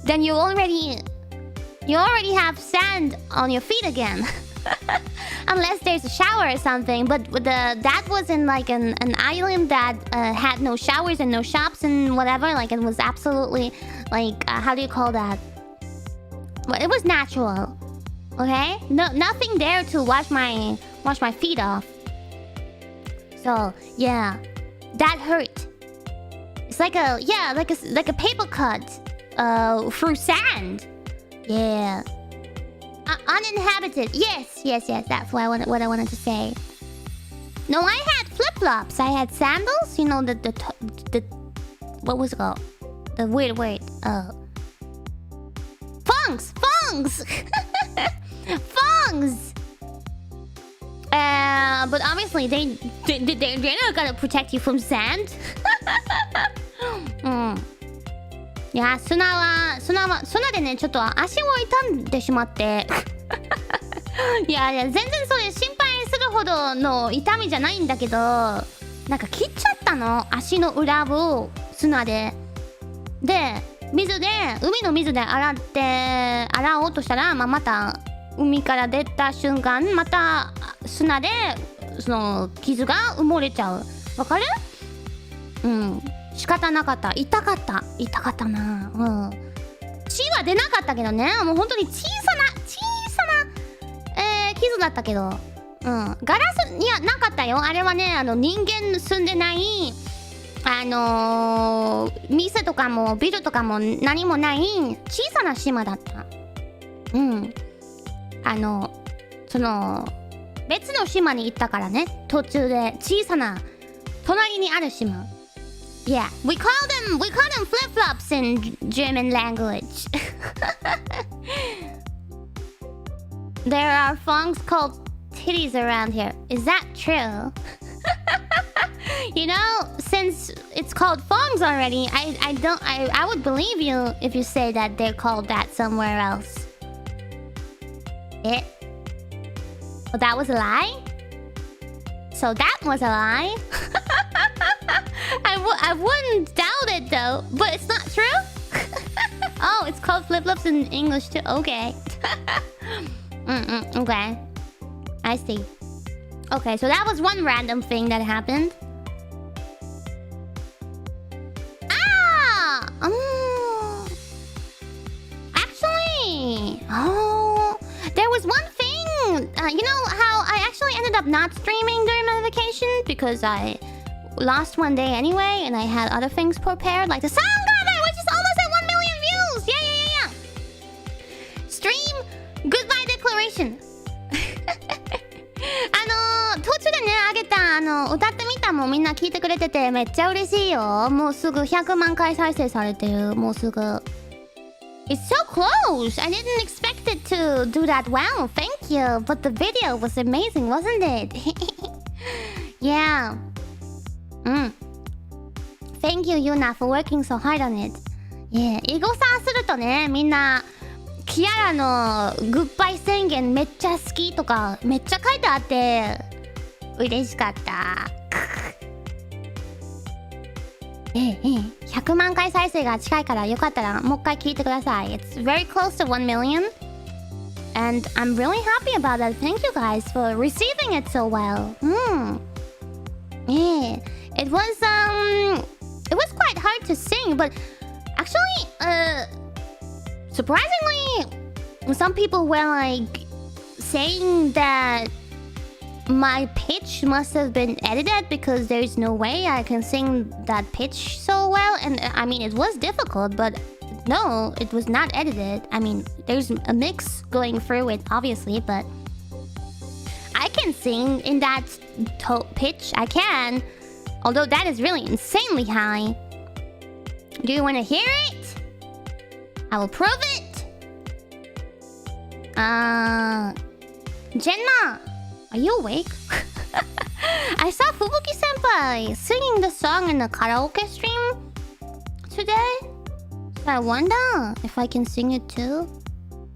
then you already have sand on your feet again. Unless there's a shower or something. But that was in like an island that had no showers and no shops and whatever. Like it was absolutely like how do you call that? Well, it was natural. Okay? Nothing there to wash my feet off. So yeah, that hurt. It's like a like a paper cut through sand. Yeah. Uninhabited. Yes. That's what I wanted to say. No, I had flip-flops. I had sandals. You know the what was it called? The weird word. Fungs. Fungs. But obviously they're not gonna protect you from sand. いや、砂でね、ちょっと足を痛んでしまって。いや、全然それ心配するほどの痛みじゃないんだけど、なんか切っちゃったの、足の裏を砂で。で、海の水で洗おうとしたら、また海から出た瞬間、また砂でその傷が埋もれちゃう。わかる？仕方なかった。痛かったな。血は出なかったけどね。もう本当に小さな、傷だったけど。ガラス、いや、なかったよ。あれはね、人間住んでない、店とかもビルとかも何もない小さな島だった。その、別の島に行ったからね。途中で小さな、隣にある島。Yeah, we call them flip-flops in German language. There are funks called titties around here. Is that true? You know, since it's called funks already, I would believe you if you say that they're called that somewhere else. Well, that was a lie? So that was a lie? I wouldn't doubt it though, but it's not true? Oh, it's called flip-flops in English too. Okay. Okay. I see. Okay, so that was one random thing that happened. Actually, there was one thing. You know how I actually ended up not streaming during my vacation because I lost one day anyway, and I had other things prepared, like the sound cover, which is almost at 1 million views. Yeah. Stream goodbye declaration. 途中でね、あげた歌ってみたもみんな聞いてくれててめっちゃ嬉しいよ。もうすぐ100万回再生されてる。もうすぐ。It's so close. I didn't expect it to do that well. Thank you. But the video was amazing, wasn't it? Yeah. Thank you, Yuna, for working so hard on it. Yeah. エゴサーするとね、みんなキアラのグッバイ宣言めっちゃ好きとかめっちゃ書いてあって嬉しかった。100万回再生が近いからよかったらもう一回聞いてください。It's very close to 1 million. And I'm really happy about that. Thank you guys for receiving it so well. Yeah. It was quite hard to sing, but actually, surprisingly, some people were like saying that my pitch must have been edited because there's no way I can sing that pitch so well. And I mean, it was difficult, but no, it was not edited. I mean, there's a mix going through it, obviously, but I can sing in that pitch. I can. Although that is really insanely high. Do you want to hear it? I will prove it. Jenma, are you awake? I saw Fubuki-senpai singing the song in the karaoke stream today. So I wonder if I can sing it too.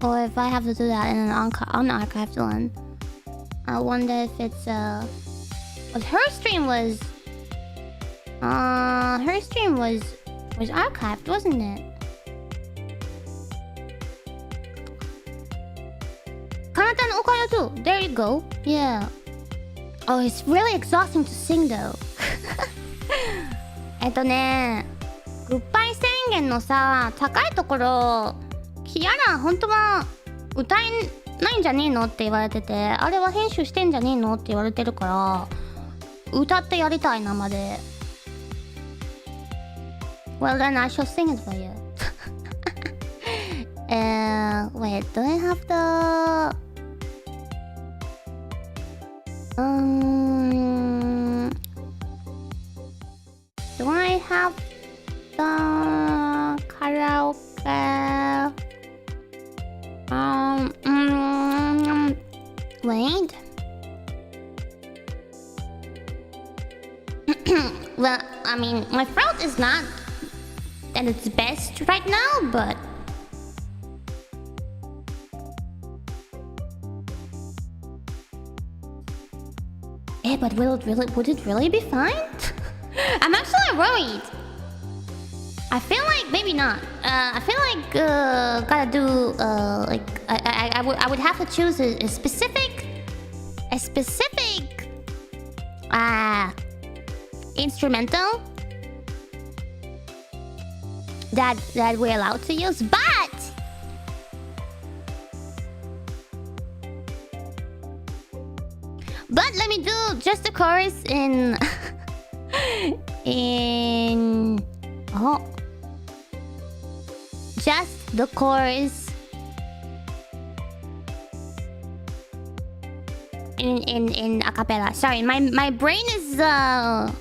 Or if I have to do that in an unarchived one. I wonder if it's but her stream was archived, wasn't it? Kanata no Okayo too. There you go. Yeah. Oh, it's really exhausting to sing though. グッバイ宣言のさ、高いところ、キアラ本当は歌えないんじゃねえのって言われてて、あれは編集してんじゃねえのって言われてるから、歌ってやりたい生で。Well, then I shall sing it for you. Wait, do I have the... Do I have the karaoke? Wait. Well, I mean, my throat is not at its best right now, but... Yeah, but would it really be fine? I'm actually worried. I feel like maybe not. I feel like gotta do like I would have to choose a specific instrumental that we're allowed to use, but let me do just the chorus in just the chorus in a cappella. Sorry, my brain is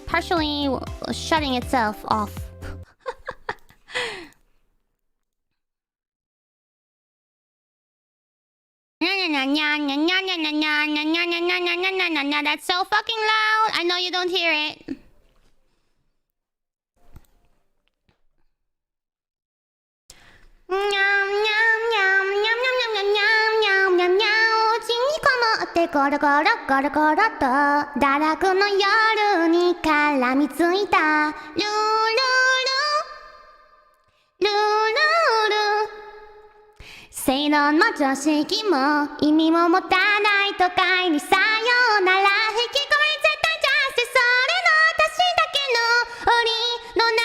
partially shutting itself off. That's so fucking loud. I know you don't hear it.正論も常識も意味も持たない都会にさようなら引きこもり絶対ジャスティスそれの私だけの檻の中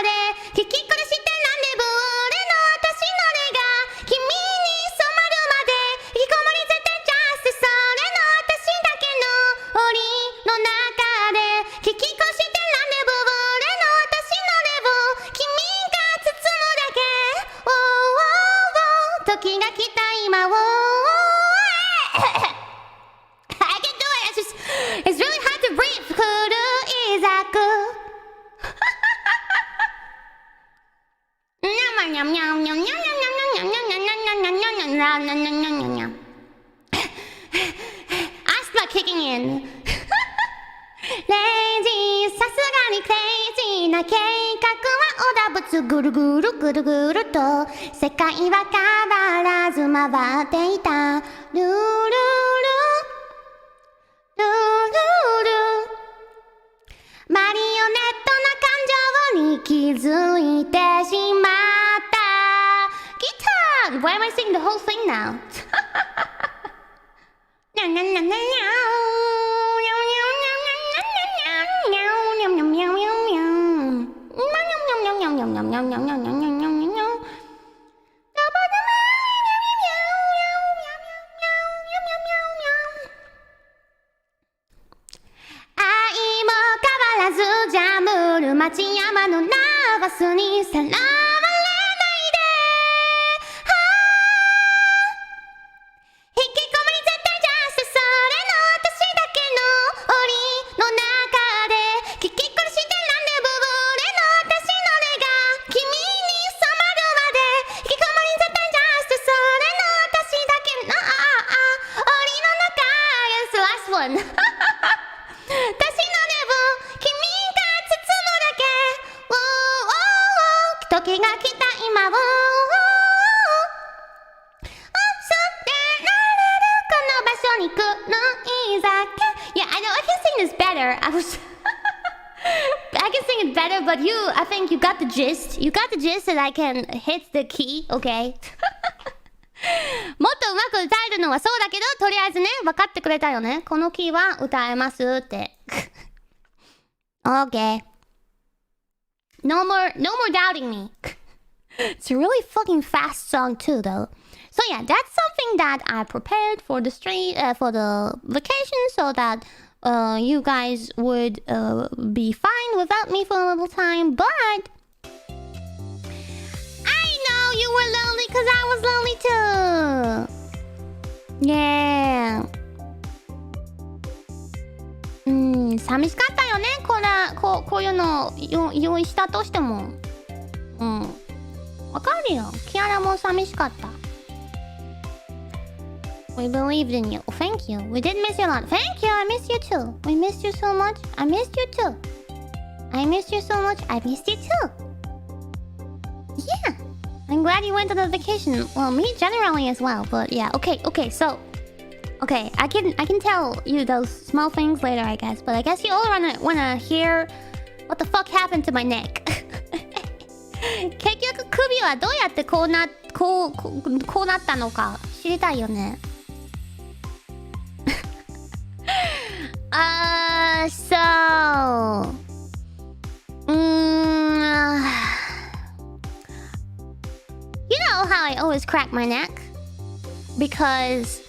で聞きこれしてランデブー俺の私の霊が君に染まるまで引きこもり絶対ジャスティスそれの私だけの檻の中で聞きこれしてランデブー俺の私のレブ君が包むだけ時が来た今を I can do it. It's really hard to breathe. 狂い咲くAsthma kicking in. Lazy さすがにクレイジーな計画はおだぶつぐるぐるぐるぐると世界は変わらず回っていたルールルルルルマリオネットな感情に気づいてしまったギター Why am I singing the whole thing now? ななななな町山のナーバスにさらわれないで引きこもり絶対ジャスティスそれの私だけの檻の中で聞き殺してランデブー俺の私の霊が君に染まるまで引きこもり絶対ジャスティスそれの私だけの檻の中 Yes, last one 私のレブ君時が来た今を捨てられるこの場所に狂い咲け Yeah, I know I can sing this better. I can sing it better, but I think you got the gist. You got the gist that I can hit the key, okay? もっと上手く歌えるのはそうだけど、とりあえずね、分かってくれたよね。このキーは歌えますって。Okay. No more doubting me. It's a really fucking fast song too, though. So yeah, that's something that I prepared for the for the vacation, so that you guys would be fine without me for a little time. But were lonely because I was lonely too. Yeah. 寂しかったよね。こういうの用意したとしても。わかるよ。キアラも寂しかった。We believed in you. Thank you. We did miss you a lot. Thank you. I miss you too. We missed you so much. I missed you too. I missed you so much. I missed you too. Yeah. I'm glad you went on a vacation. Well, me generally as well. But yeah. Okay. So, okay. I can tell you those small things later, I guess. But I guess you all wanna hear what the fuck happened to my neck. 結局首はどうやってこうなったのか知りたいよね。So, you know how I always crack my neck? Because,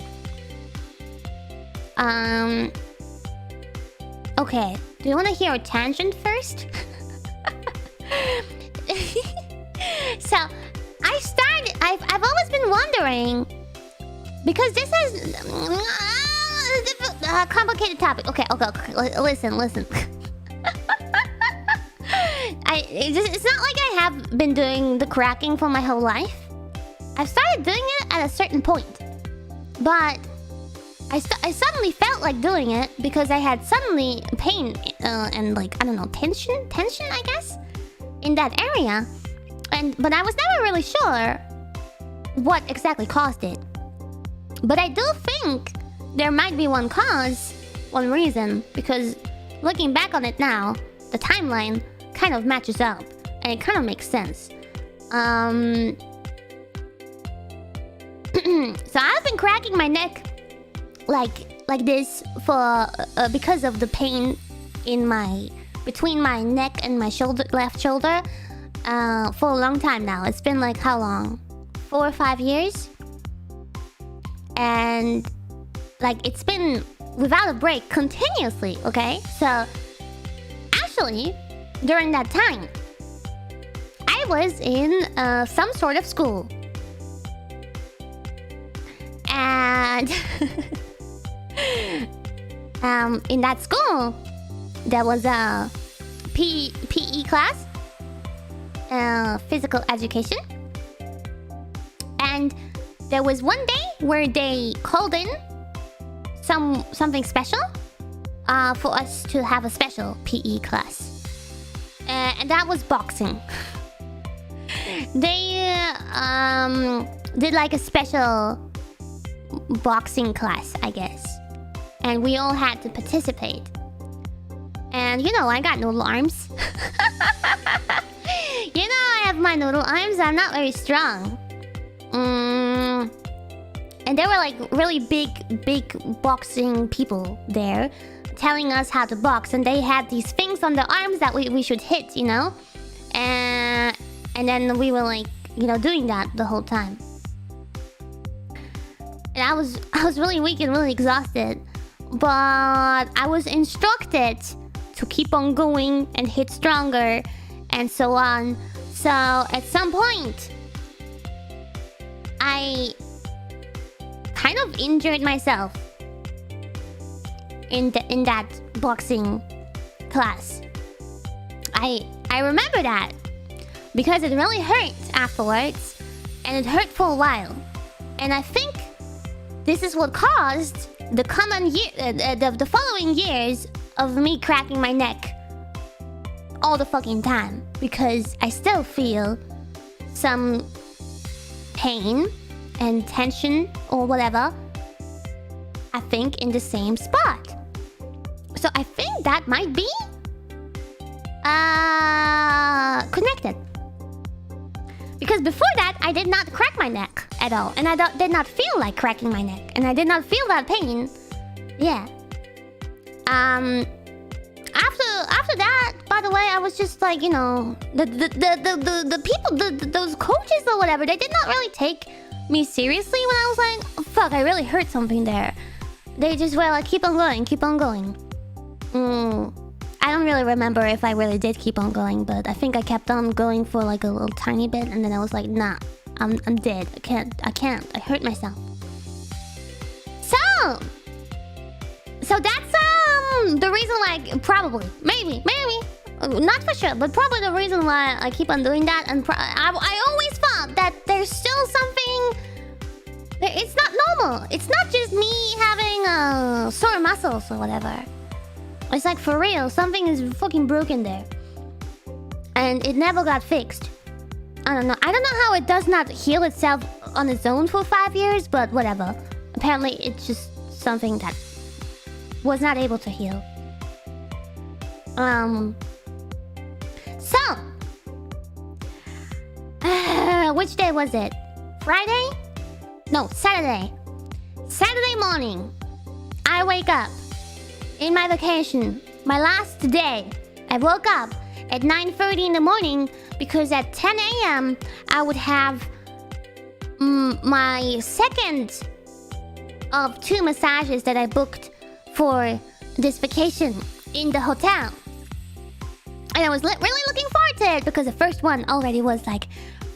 okay, do you want to hear a tangent first? So, I've always been wondering, because this is a complicated topic. Okay, listen. It's not like I have been doing the cracking for my whole life. I've started doing it at a certain point, but I suddenly felt like doing it because I had suddenly pain and like, I don't know, tension, I guess, in that area. But I was never really sure what exactly caused it. But I do think there might be one reason, because looking back on it now, the timeline kind of matches up and it kind of makes sense. So I've been cracking my neck like this for because of the pain in between my neck and my left shoulder for a long time now. It's been like how long? 4 or 5 years? And like it's been without a break continuously, okay? So actually during that time I was in some sort of school, and in that school there was a PE class, physical education, and there was one day where they called in something special for us to have a special PE class, and that was boxing. They did like a special boxing class, I guess, and we all had to participate. And you know, I got noodle arms. You know, I have my noodle arms. I'm not very strong. And there were like really big boxing people there telling us how to box, and they had these things on the arms that we should hit, you know, and then we were like, you know, doing that the whole time. And I was really weak and really exhausted, but I was instructed to keep on going and hit stronger and so on. So at some point I kind of injured myself in that boxing class. I remember that because it really hurt afterwards, and it hurt for a while. And I think this is what caused the following years of me cracking my neck all the fucking time, because I still feel some pain and tension or whatever, I think, in the same spot. So I think that might be connected. Because before that, I did not crack my neck at all. And I did not feel like cracking my neck. And I did not feel that pain. Yeah. After that, by the way, I was just like, you know, the people, those coaches or whatever, they did not really take me seriously when I was like, oh, fuck, I really hurt something there. They just were like, keep on going. I don't really remember if I really did keep on going, but I think I kept on going for like a little tiny bit, and then I was like, nah, I'm dead. I can't. I hurt myself. So that's the reason, like, probably, maybe, not for sure, but probably the reason why I keep on doing that. And I always thought that there's still something. It's not normal. It's not just me having sore muscles or whatever. It's like for real, something is fucking broken there, and it never got fixed. I don't know how it does not heal itself on its own for 5 years, but whatever. Apparently, it's just something that was not able to heal. So, which day was it? Friday? No, Saturday. Saturday morning, I wake up in my vacation, my last day. I woke up at 9:30 in the morning because at 10 a.m. I would have my second of 2 massages that I booked for this vacation in the hotel. And I was really looking forward to it because the first one already was like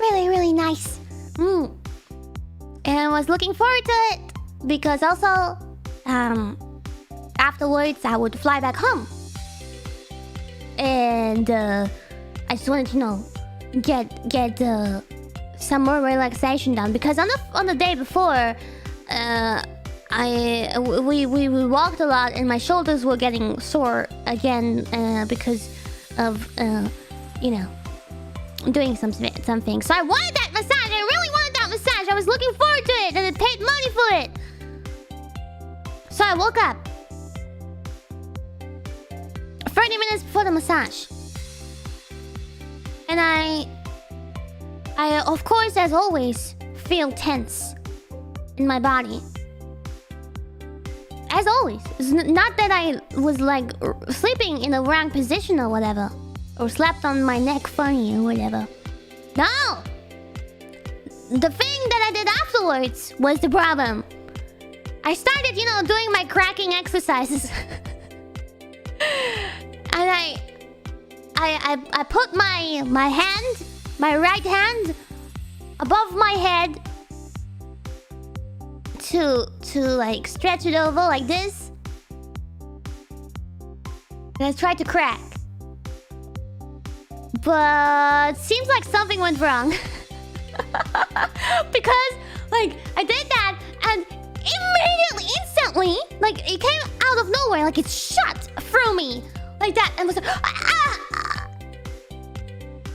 really nice. And I was looking forward to it because also afterwards I would fly back home. And I just wanted to, get some more relaxation done because on the day before, we walked a lot and my shoulders were getting sore again because of doing something. So I wanted that massage. I really wanted that massage. I was looking forward to it and I paid money for it. So I woke up 30 minutes before the massage. And I of course, as always, feel tense in my body. As always. It's not that I was like sleeping in the wrong position or whatever. Or slept on my neck funny or whatever. No! The thing that I did afterwards was the problem. I started, doing my cracking exercises. And I put my right hand above my head to like stretch it over like this. And I tried to crack. But seems like something went wrong. Because like I did that and instantly, like it came out of nowhere, like it shot through me like that and was like,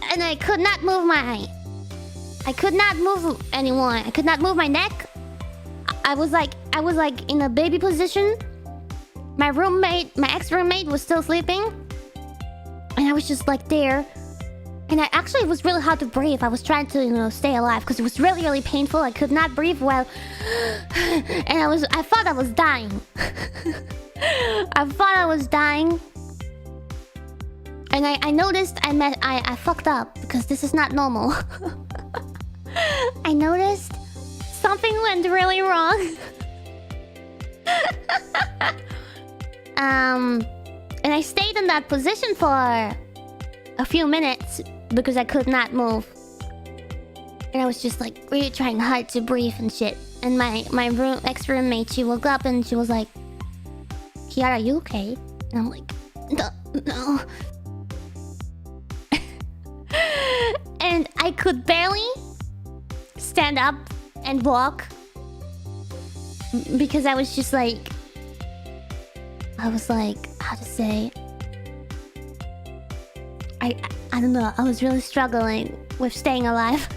and I could not move anymore. I could not move my neck. I was like in a baby position. My ex-roommate was still sleeping. And I was just like there. And it was really hard to breathe. I was trying to, stay alive because it was really painful. I could not breathe well. And I thought I was dying. And I noticed I fucked up because this is not normal. I noticed something went really wrong. And I stayed in that position for a few minutes because I could not move. And I was just like really trying hard to breathe and shit. And my ex-roommate, she woke up and she was like, Kiara, are you okay? And I'm like, no. And I could barely stand up and walk because I was just like, how to say, I don't know, I was really struggling with staying alive.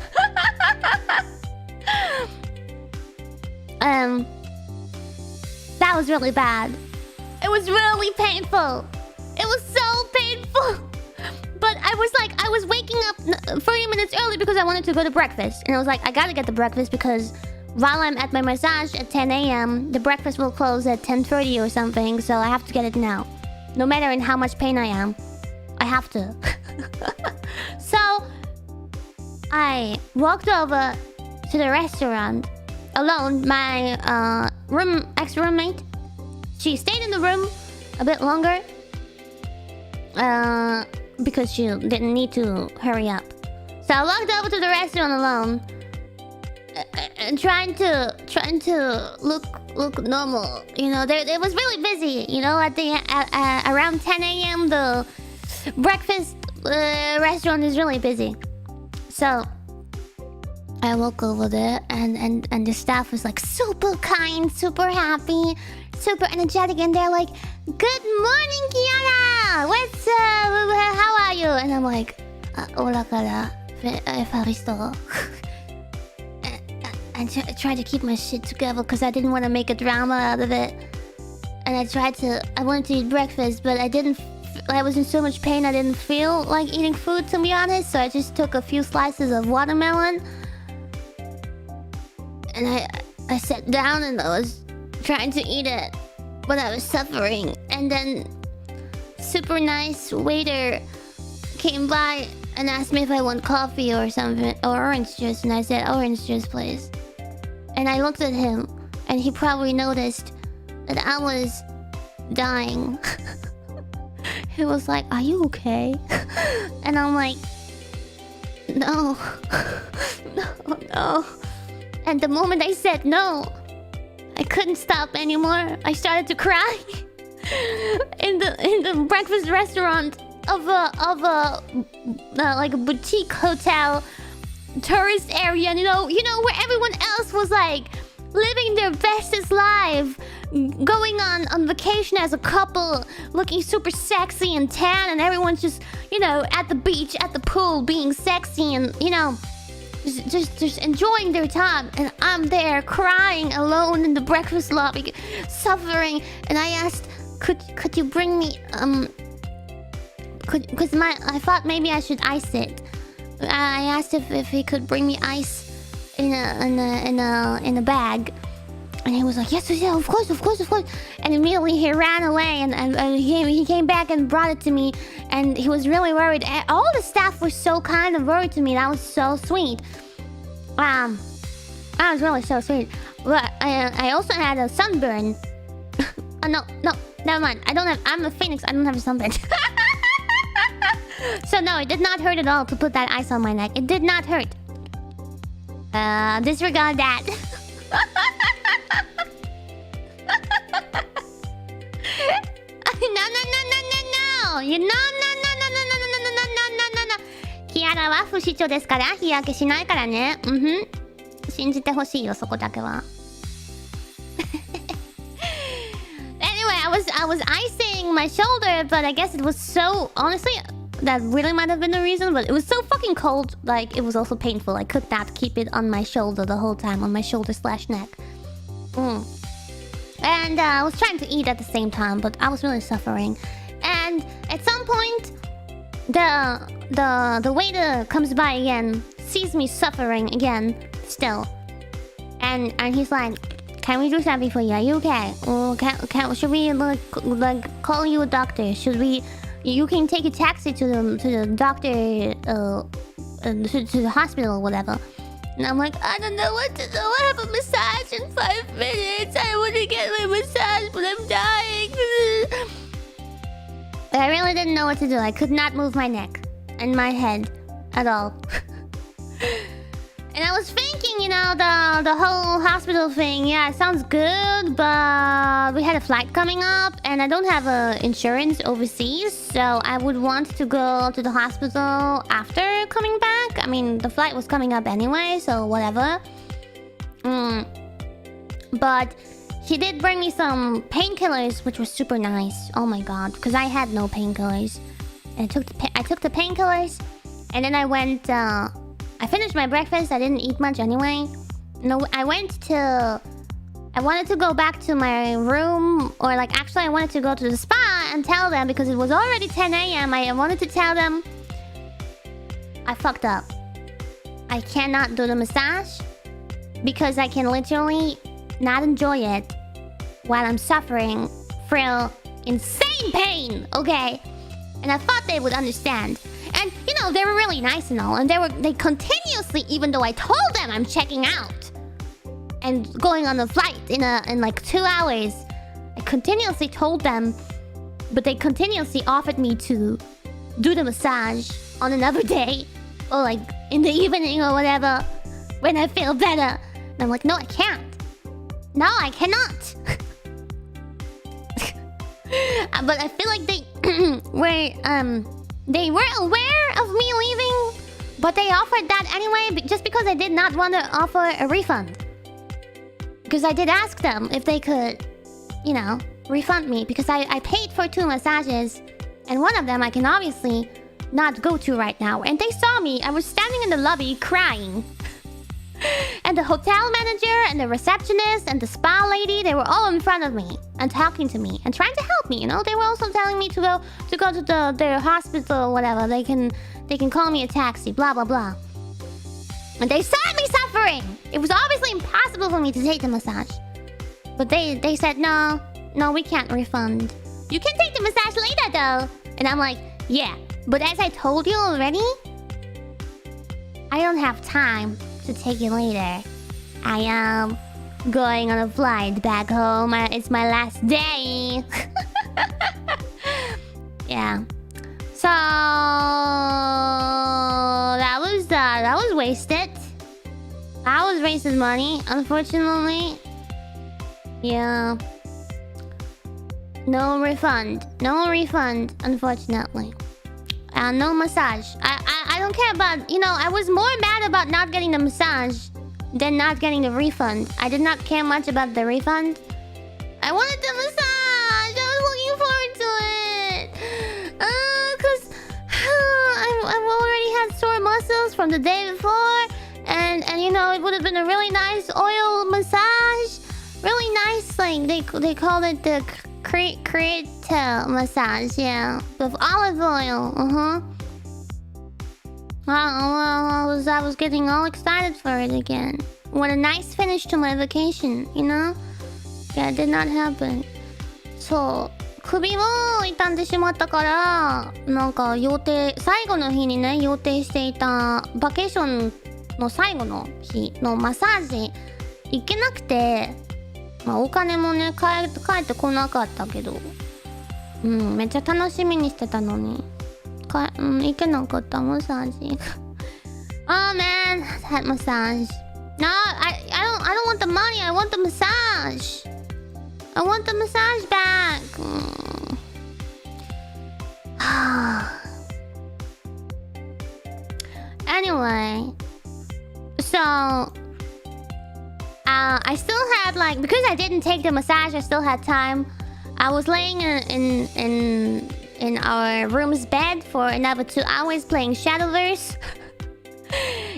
That was really bad. It was really painful. It was so painful. But I was waking up 30 minutes early because I wanted to go to breakfast. And I was like, I gotta get the breakfast because while I'm at my massage at 10 a.m., the breakfast will close at 10:30 or something. So I have to get it now. No matter in how much pain I am, I have to. So I walked over to the restaurant alone. My ex-roommate, she stayed in the room a bit longer because she didn't need to hurry up. So I walked over to the restaurant alone and trying to look normal. You know, it was really busy. You know, at the around 10 a.m. the breakfast restaurant is really busy. So I walk over there, and the staff was like super kind, super happy, super energetic, and they're like, "Good morning, Kiara. What's how are you?" And I'm like, "Hola, Cara. Faristo." I tried to keep my shit together because I didn't want to make a drama out of it. And I wanted to eat breakfast, but I was in so much pain I didn't feel like eating food, to be honest. So I just took a few slices of watermelon. And I sat down and I was trying to eat it, but I was suffering. And then super nice waiter came by and asked me if I want coffee or something, or orange juice. And I said, "Orange juice, please." And I looked at him, and he probably noticed that I was dying. He was like, "Are you okay?" And I'm like, "No." No. And the moment I said no, I couldn't stop anymore. I started to cry in the breakfast restaurant of a like a boutique hotel tourist area, you know where everyone else was like living their bestest life, going on vacation as a couple, looking super sexy and tan, and everyone's just, at the beach, at the pool, being sexy and, just enjoying their time. And I'm there crying alone in the breakfast lobby, suffering. And I asked, could you bring me because I thought maybe I should ice it. I asked if he could bring me ice in a bag, and he was like, yes, of course. And immediately he ran away, and he came back and brought it to me, and he was really worried. All the staff were so kind and worried to me. That was so sweet. That was really so sweet. But I also had a sunburn. No, never mind. I'm a phoenix. I don't have a sunburn. So no, it did not hurt at all to put that ice on my neck. It did not hurt. Disregard that. No. Kiara は不死鳥ですから日焼けしないからね。信じてほしいよ、そこだけは。Anyway, I was icing my shoulder, but I guess it was so, honestly, that really might have been the reason, but it was so fucking cold, like, it was also painful. I could not keep it on my shoulder the whole time, on my shoulder/neck. And I was trying to eat at the same time, but I was really suffering. And at some point, the waiter comes by again, sees me suffering again, still. And he's like, "Can we do something for you? Are you okay? Should we like call you a doctor? You can take a taxi to the doctor, to the hospital or whatever." And I'm like, "I don't know what to do. I have a massage in 5 minutes. I want to get my massage, but I'm dying." I really didn't know what to do. I could not move my neck and my head at all. And I was thinking, the whole hospital thing, yeah, it sounds good, but we had a flight coming up, and I don't have insurance overseas, so I would want to go to the hospital after coming back. I mean, the flight was coming up anyway, so whatever. But she did bring me some painkillers, which was super nice. Oh my god, because I had no painkillers. And I took the painkillers, and then I went, I finished my breakfast. I didn't eat much anyway. No, I wanted to go back to my room, or actually I wanted to go to the spa and tell them, because it was already 10 a.m. I wanted to tell them I fucked up. I cannot do the massage because I can literally not enjoy it while I'm suffering from insane pain, okay? And I thought they would understand. And, they were really nice and all. And they continuously, even though I told them I'm checking out and going on a flight in 2 hours, I continuously told them, but they continuously offered me to do the massage on another day, or in the evening or whatever. when I feel better. And I'm like, no, I can't. No, I cannot. But I feel like they were aware of me leaving, but they offered that anyway just because I did not want to offer a refund. Because I did ask them if they could, you know, refund me, because I paid for 2 massages, and one of them I can obviously not go to right now. And they saw me. I was standing in the lobby crying. And the hotel manager and the receptionist and the spa lady, they were all in front of me and talking to me and trying to help me, you know. They were also telling me to go to the hospital or whatever. They can call me a taxi, blah blah blah. And they saw me suffering. It was obviously impossible for me to take the massage. But they said, no, we can't refund. You can take the massage later though. And I'm like, yeah, but as I told you already, I don't have time to take it later. I am going on a flight back home. It's my last day. Yeah. So that was wasted. That was wasted money, unfortunately. Yeah. No refund, unfortunately. No massage. I don't care about, you know, I was more mad about not getting the massage than not getting the refund. I did not care much about the refund. I wanted the massage. I was looking forward to it. Cause I've already had sore muscles from the day before, and you know, it would have been a really nice oil massage. Really nice, like they called it the Krita massage, yeah, with olive oil. I was getting all excited for it again. What a nice finish to my vacation, you know? Yeah, it did not happen. So, 首も痛んでしまったから、なんか最後の日にね、予定していたバケーションの最後の日のマッサージ行けなくて、まあお金もね帰ってこなかったけど、めっちゃ楽しみにしてたのに行けなかったマッサージ。Oh man, that massage. No, I don't want the money. I want the massage. I want the massage back. Anyway, so I still had, like, because I didn't take the massage, I still had time. I was laying in our room's bed for another 2 hours playing Shadowverse.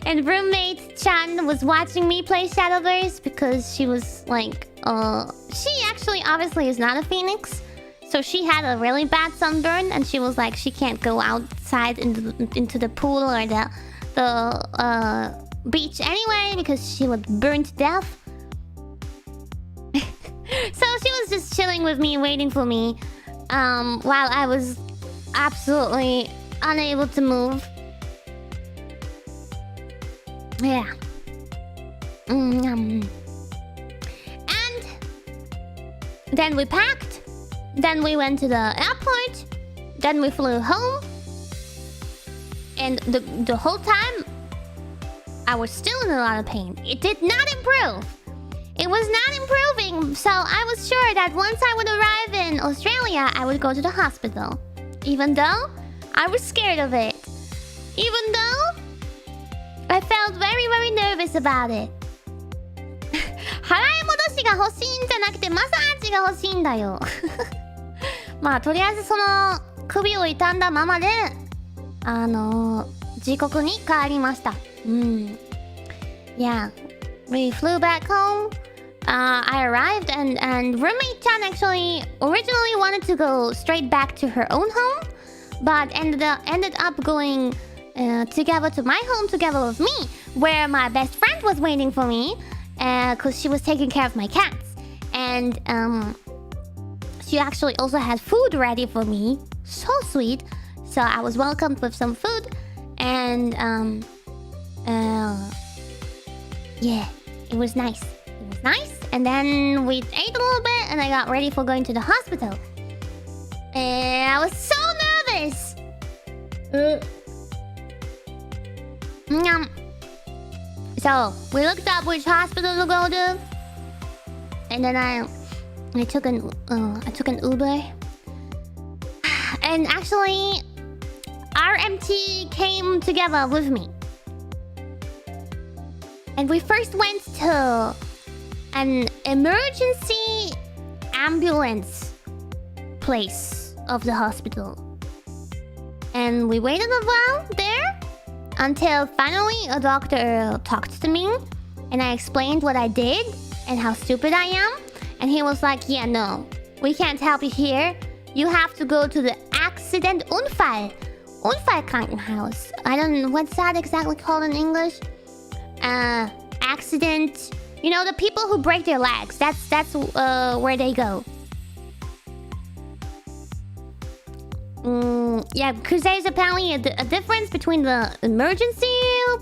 And roommate Chan was watching me play Shadowverse because she was like, she actually obviously is not a phoenix. So she had a really bad sunburn, and she was like, she can't go outside into the pool or the beach anyway because she would burn to death. So she was just chilling with me, waiting for me, while I was absolutely unable to move. Yeah. And then we packed. Then we went to the airport. Then we flew home. And the whole time, I was still in a lot of pain. It did not improve. It was not improving. So I was sure that once I would arrive in Australia, I would go to the hospital. Even though I was scared of it. Even though I felt very, very nervous about it. 払い戻しが欲しいんじゃなくてマッサージが欲しいんだよ。まあとりあえずその首を痛んだままで自国に帰りました。Yeah, we flew back home. I arrived and roommate Chan actually originally wanted to go straight back to her own home, but ended up going together to my home together with me, where my best friend was waiting for me, because she was taking care of my cats, and she actually also had food ready for me. So sweet. So I was welcomed with some food, and yeah, it was nice. It was nice, and then we ate a little bit, and I got ready for going to the hospital. And I was so nervous. So we looked up which hospital to go to, and then I took an Uber, and actually RMT came together with me, and we first went to an emergency ambulance place of the hospital, and we waited a while there until finally a doctor talked to me, and I explained what I did and how stupid I am, and he was like, yeah, no, we can't help you here. You have to go to the accident Unfallkrankenhaus. I don't know what's that exactly called in English. Accident, you know, the people who break their legs. That's where they go. Yeah, because there's apparently a difference between the emergency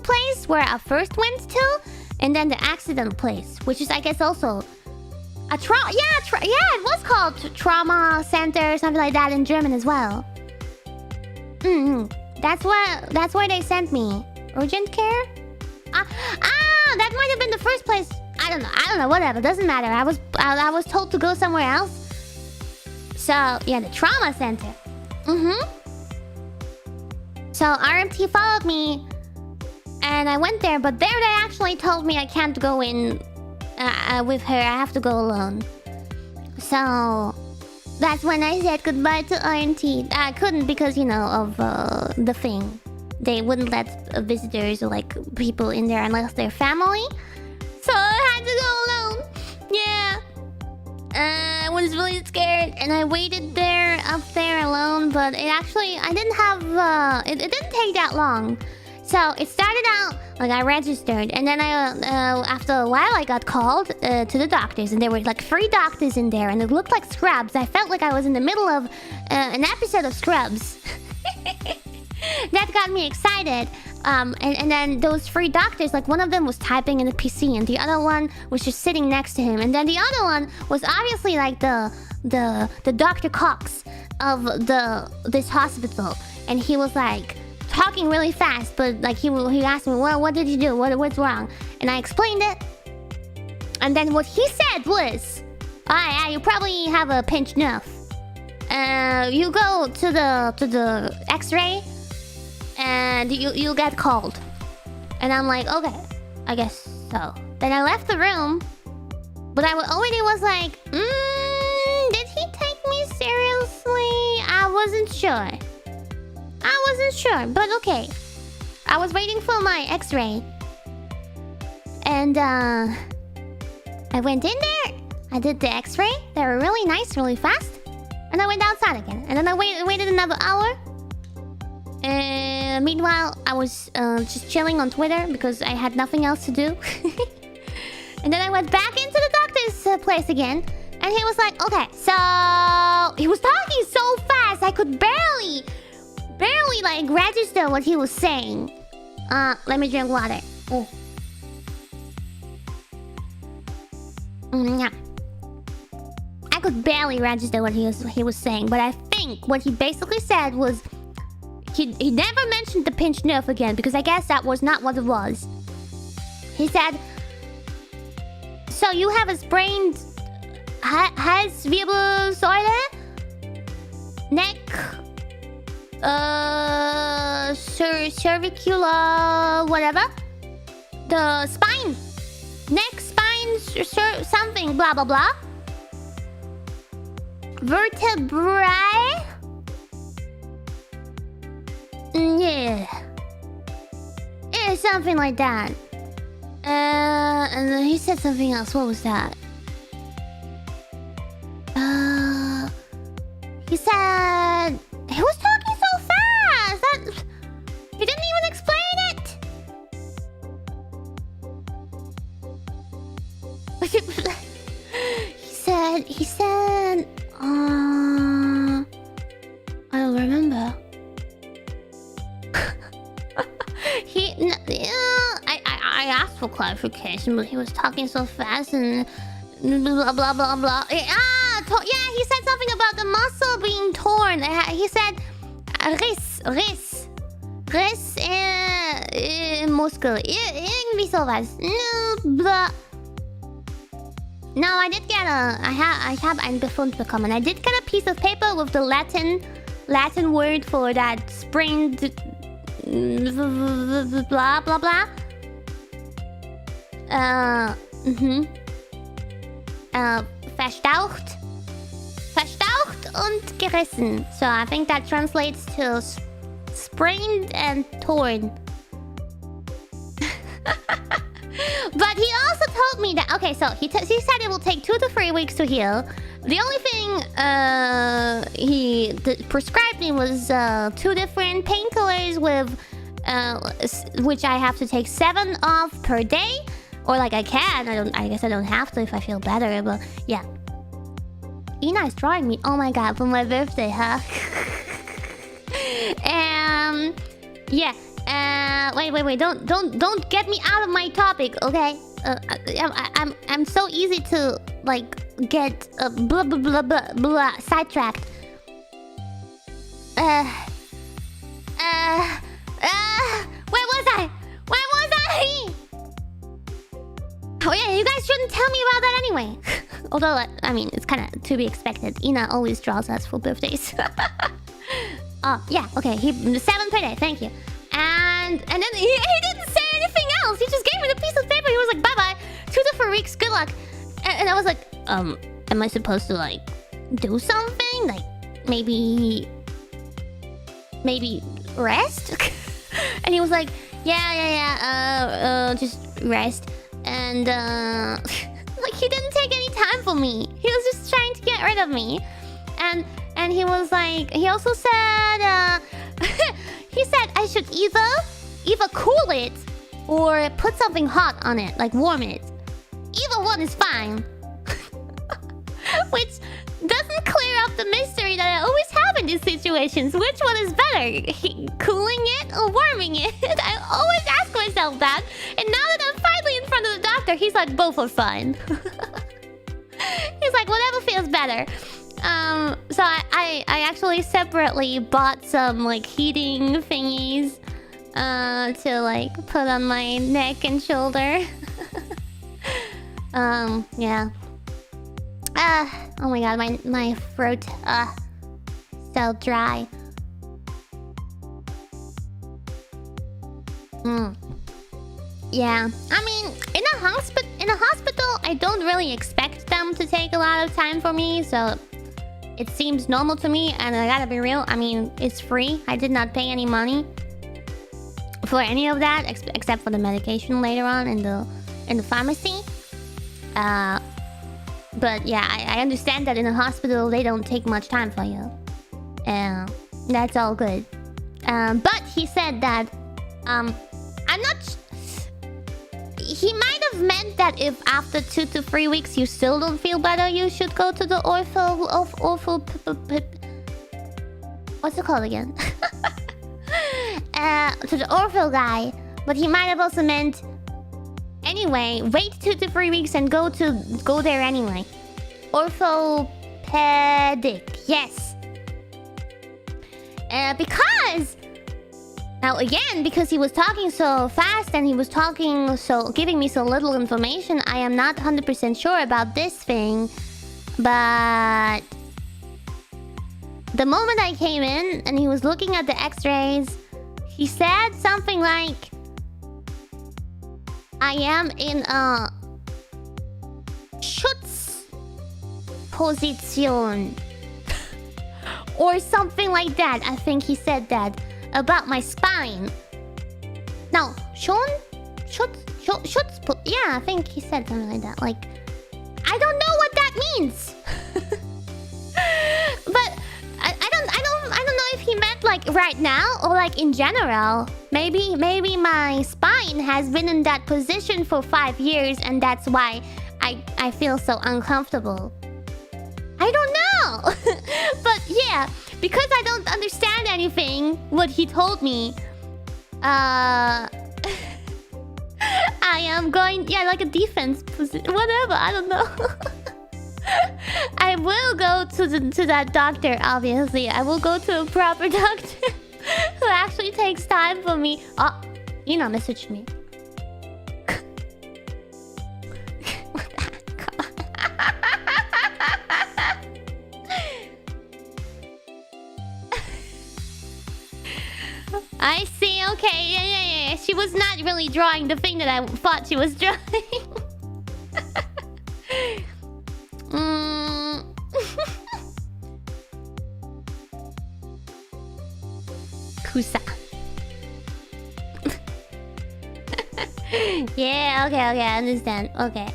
place where I first went to, and then the accident place, which is, I guess, also a it was called trauma center or something like that in German as well. That's where they sent me. Urgent care? That might have been the first place. I don't know. Whatever. Doesn't matter. I was told to go somewhere else. So yeah, the trauma center. So RMT followed me, and I went there. But there they actually told me I can't go in with her. I have to go alone. So that's when I said goodbye to RMT. I couldn't because, you know, of the thing. They wouldn't let visitors or like people in there unless they're family. So I had to go alone. Yeah. I was really scared, and I waited up there alone. But I didn't have. It didn't take that long. So it started out like I registered, and then after a while I got called to the doctors, and there were like 3 doctors in there, and it looked like Scrubs. I felt like I was in the middle of an episode of Scrubs. That got me excited. And then those 3 doctors, like one of them was typing in the PC, and the other one was just sitting next to him, and then the other one was obviously like the Dr. Cox of this hospital, and he was like talking really fast, but like he asked me, well, what did you do? What's wrong? And I explained it, and then what he said was, yeah, you probably have a pinched nerve. You go to the X-ray, and you'll get called. And I'm like, okay, I guess so. Then I left the room, but I already was like, did he take me seriously? I wasn't sure, but okay. I was waiting for my X-ray, and I went in there. I did the X-ray. They were really nice, really fast. And I went outside again. And then I waited another hour. Meanwhile, I was just chilling on Twitter because I had nothing else to do. And then I went back into the doctor's place again. And he was like, okay, so... He was talking so fast, I could barely like register what he was saying. Let me drink water. Oh. Yeah. I could barely register what he was saying, but I think what he basically said was he never mentioned the pinched nerve again, because I guess that was not what it was. He said, so you have a sprained Halswirbelsäule, neck, cervicular, whatever, the spine, neck, spine, something, blah blah blah, vertebrae. Yeah, something like that. And then he said something else. What was that? He said he was talking so fast that he didn't even explain it. He said, I don't remember. I asked for clarification, but he was talking so fast and blah blah blah blah. Yeah, he said something about the muscle being torn. He said riss muskel. be so fast. No, but no, I did get I have ein Befund bekommen. I did get a piece of paper with the Latin word for that spring. Blah blah blah. Verstaucht und gerissen. So I think that translates to sprained and torn. But he also told me that, okay, so he said it will take 2 to 3 weeks to heal. The only thing he prescribed me was 2 different painkillers with which I have to take 7 of per day, or like I can. I guess I don't have to if I feel better, but yeah. Ina is drawing me. Oh my god, for my birthday, huh? Yeah. Wait. Don't get me out of my topic, okay? I'm so easy to like get blah blah blah blah blah sidetracked. Where was I? Oh yeah, you guys shouldn't tell me about that anyway. Although I mean, it's kind of to be expected. Ina always draws us for birthdays. Oh yeah, okay. 7 per day. Thank you. And then he didn't say anything else. He just gave me the piece of paper. He was like, bye-bye. 2 to 4 weeks. Good luck. And I was like, am I supposed to like do something? Like maybe rest? And he was like, yeah. Just rest. And like he didn't take any time for me. He was just trying to get rid of me. And he was like, he also said he said I should either cool it or put something hot on it, like warm it. Either one is fine. Which doesn't clear up the mystery that I always have in these situations. Which one is better? Cooling it or warming it? I always ask myself that. And now that I'm finally in front of the doctor, he's like, both are fine. He's like, whatever feels better. So I actually separately bought some like heating thingies to like put on my neck and shoulder. Yeah. Oh my god, my throat so dry. Yeah. I mean, in a hospital, I don't really expect them to take a lot of time for me, so it seems normal to me, and I gotta be real, I mean, it's free. I did not pay any money for any of that, except for the medication later on in the pharmacy. But yeah, I understand that in a hospital they don't take much time for you. That's all good. But he said that I'm not. He might have meant that if after 2 to 3 weeks you still don't feel better, you should go to the what's it called again? To the ortho guy. But he might have also meant, anyway, wait 2 to 3 weeks and go there anyway. Orthopedic, yes. Because now again, because he was talking so fast and he was giving me so little information, I am not 100% sure about this thing. But the moment I came in and he was looking at the x-rays, he said something like, I am in a Schutzposition. Or something like that. I think he said that about my spine. No, yeah, I think he said something like that. Like, I don't know what that means. But I don't know if he meant like right now or like in general. Maybe my spine has been in that position for 5 years and that's why I feel so uncomfortable. I don't know. But yeah, because I don't understand anything what he told me, I am going, yeah, like a defense position, whatever, I don't know. I will go to that doctor, obviously. I will go to a proper doctor who actually takes time for me. Oh, Ina messaged me. I see. Okay, yeah. She was not really drawing the thing that I thought she was drawing. Kusa. Yeah, okay, I understand. Okay.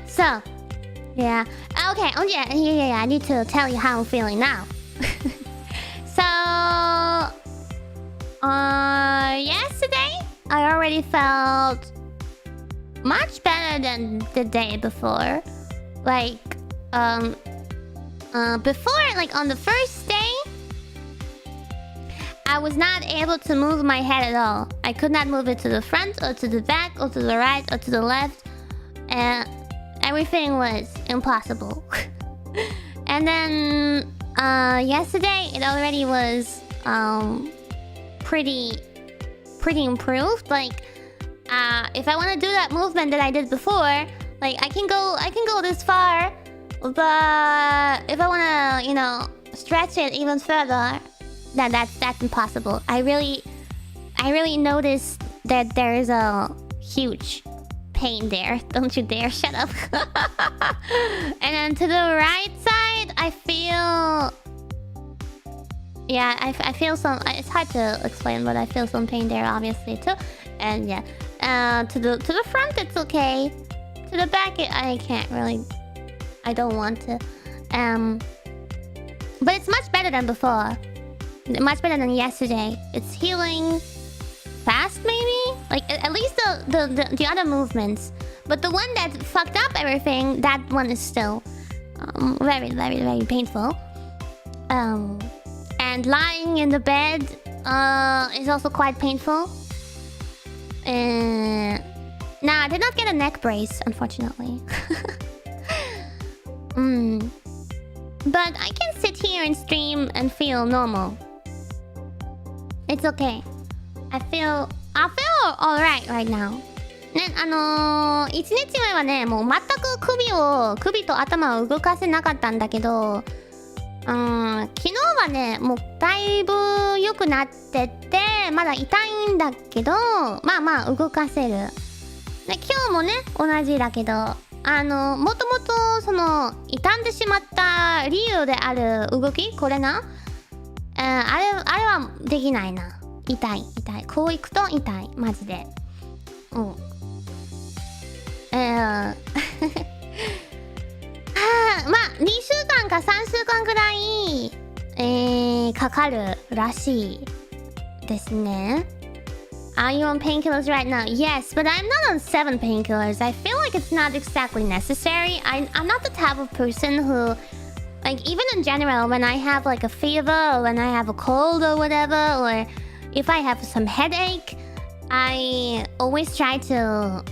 So, yeah. Okay, oh yeah, I need to tell you how I'm feeling now. So, yesterday, I already felt much better than the day before. Like, before, like on the first day, I was not able to move my head at all. I could not move it to the front or to the back or to the right or to the left. And everything was impossible. And then yesterday it already was pretty improved. Like if I want to do that movement that I did before, like I can go this far, but if I want to, stretch it even further, that's impossible. I really noticed that there is a huge pain there. Don't you dare shut up. And then to the right side, I feel, yeah, I feel some, it's hard to explain, but I feel some pain there obviously too. And yeah, to the front it's okay. To the back I can't really, I don't want to. But it's much better than before. Much better than yesterday. It's healing fast, maybe? Like, at least the other movements. But the one that fucked up everything, that one is still very painful. And lying in the bed is also quite painful. Nah, I did not get a neck brace, unfortunately. But I can sit here and stream and feel normal. It's okay. I feel alright right now. ね、1日目はね、もう全く首と頭を動かせなかったんだけど、昨日はね、もうだいぶ良くなってて、まだ痛いんだけど、まあ動かせる。で、今日もね、同じだけど、もともとその傷んでしまった理由である動き、これな、あれはできないな。痛い。こういくと痛い、マジで。まあ2週間か3週間くらい、かかるらしいですね。Are you on painkillers right now? Yes, but I'm not on 7 painkillers. I feel like it's not exactly necessary. I'm not the type of person who, like, even in general, when I have like a fever or when I have a cold or whatever, or if I have some headache, I always try to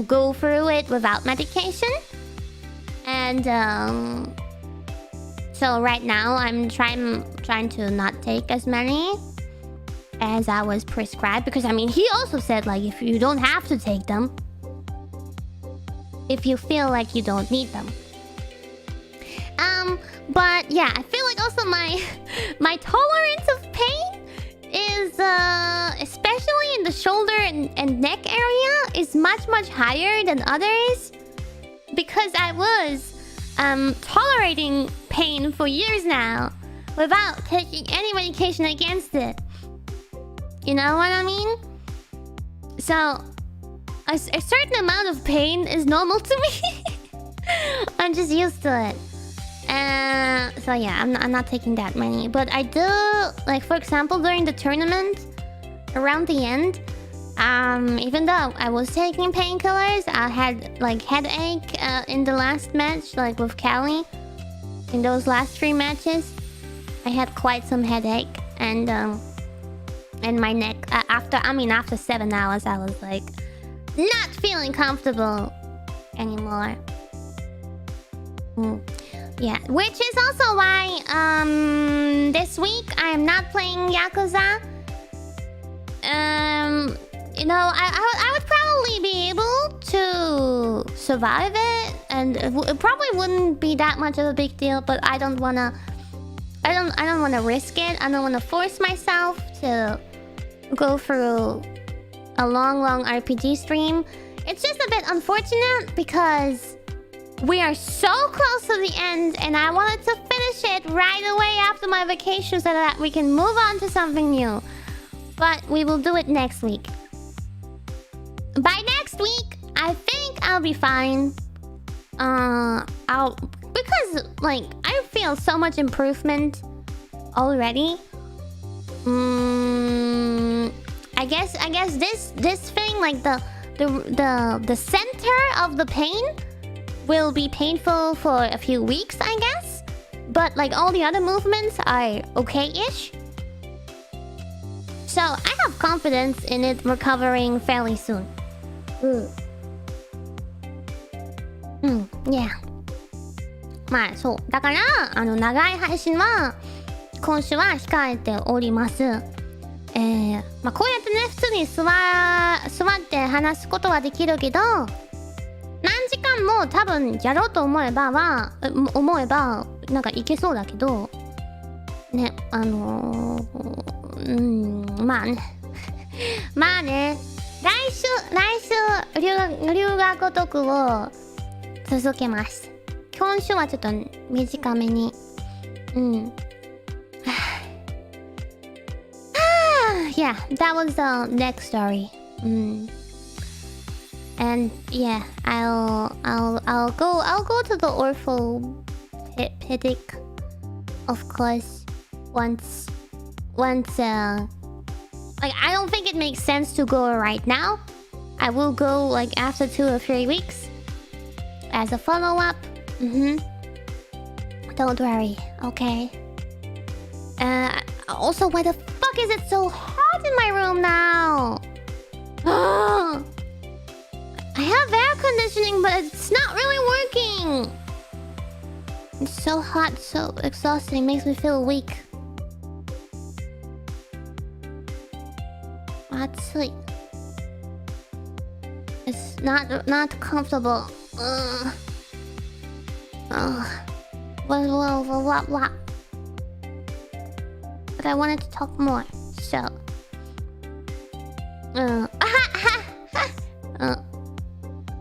go through it without medication. And so right now I'm trying to not take as many as I was prescribed, because I mean he also said, like, if you don't have to take them if you feel like you don't need them. But yeah, I feel like also my tolerance of pain is especially in the shoulder and neck area is much higher than others, because I was tolerating pain for years now without taking any medication against it. You know what I mean? So a certain amount of pain is normal to me. I'm just used to it. So yeah, I'm not taking that many, but I do, like, for example, during the tournament around the end, even though I was taking painkillers, I had like headache in the last match, like with Callie. In those last 3 matches, I had quite some headache, and my neck, after 7 hours, I was like not feeling comfortable anymore. Yeah, which is also why this week I am not playing Yakuza. You know, I would probably be able to survive it and it probably wouldn't be that much of a big deal, but I don't wanna risk it. I don't wanna force myself to go through a long RPG stream. It's just a bit unfortunate because we are so close to the end, and I wanted to finish it right away after my vacation so that we can move on to something new. But we will do it next week. By next week, I think I'll be fine. Because like I feel so much improvement already. I guess this thing, like the center of the pain will be painful for a few weeks, I guess. But like all the other movements are okay-ish. So I have confidence in it recovering fairly soon. Yeah. まあそうだから長い配信は今週は控えております。まあこうやってね普通に座って話すことはできるけど、何時間も多分やろうと思えばなんかいけそうだけどね、まあねまあね、来週留学特を続けます。今週はちょっと短めに。Yeah, that was the next story. And yeah, I'll go to the orthopedic, of course, once like I don't think it makes sense to go right now. I will go like after 2 or 3 weeks as a follow-up. Don't worry, okay. Also, why the fuck is it so hot in my room now? I have air conditioning, but it's not really working. It's so hot, so exhausting, makes me feel weak. Atsui. It's not comfortable. What? But I wanted to talk more, so.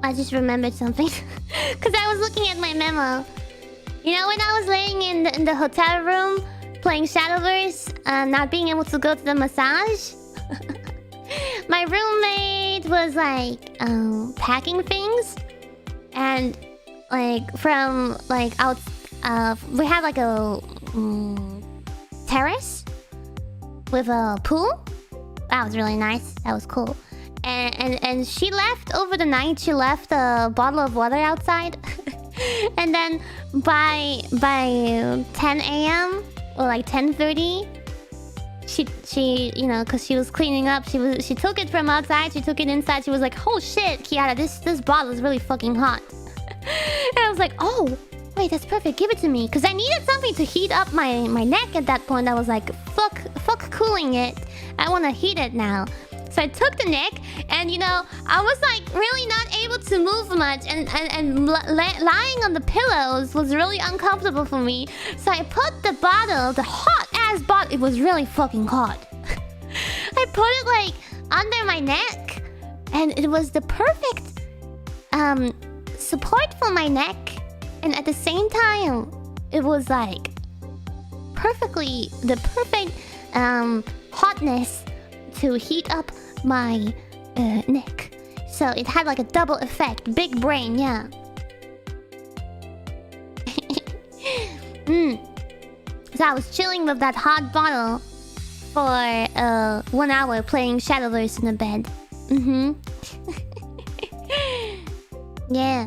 I just remembered something because I was looking at my memo. You know, when I was laying in the hotel room playing Shadowverse, not being able to go to the massage, my roommate was like packing things, and like from like out, we had like a terrace with a pool. That was really nice. That was cool. And she left over the night. She left a bottle of water outside, and then by 10 a.m. or like 10:30, she you know, because she was cleaning up, she took it from outside. She took it inside. She was like, "Oh shit, Kiara, this bottle is really fucking hot." And I was like, "Oh, wait, that's perfect. Give it to me," because I needed something to heat up my neck at that point. I was like, "Fuck cooling it. I want to heat it now." So I took the neck, and you know, I was like really not able to move much, and lying on the pillows was really uncomfortable for me. So I put the bottle, the hot ass bottle, it was really fucking hot. I put it like under my neck, and it was the perfect support for my neck, and at the same time, it was like the perfect hotness to heat up my neck. So it had like a double effect. Big brain, yeah. So I was chilling with that hot bottle for 1 hour playing Shadowverse in the bed. Yeah.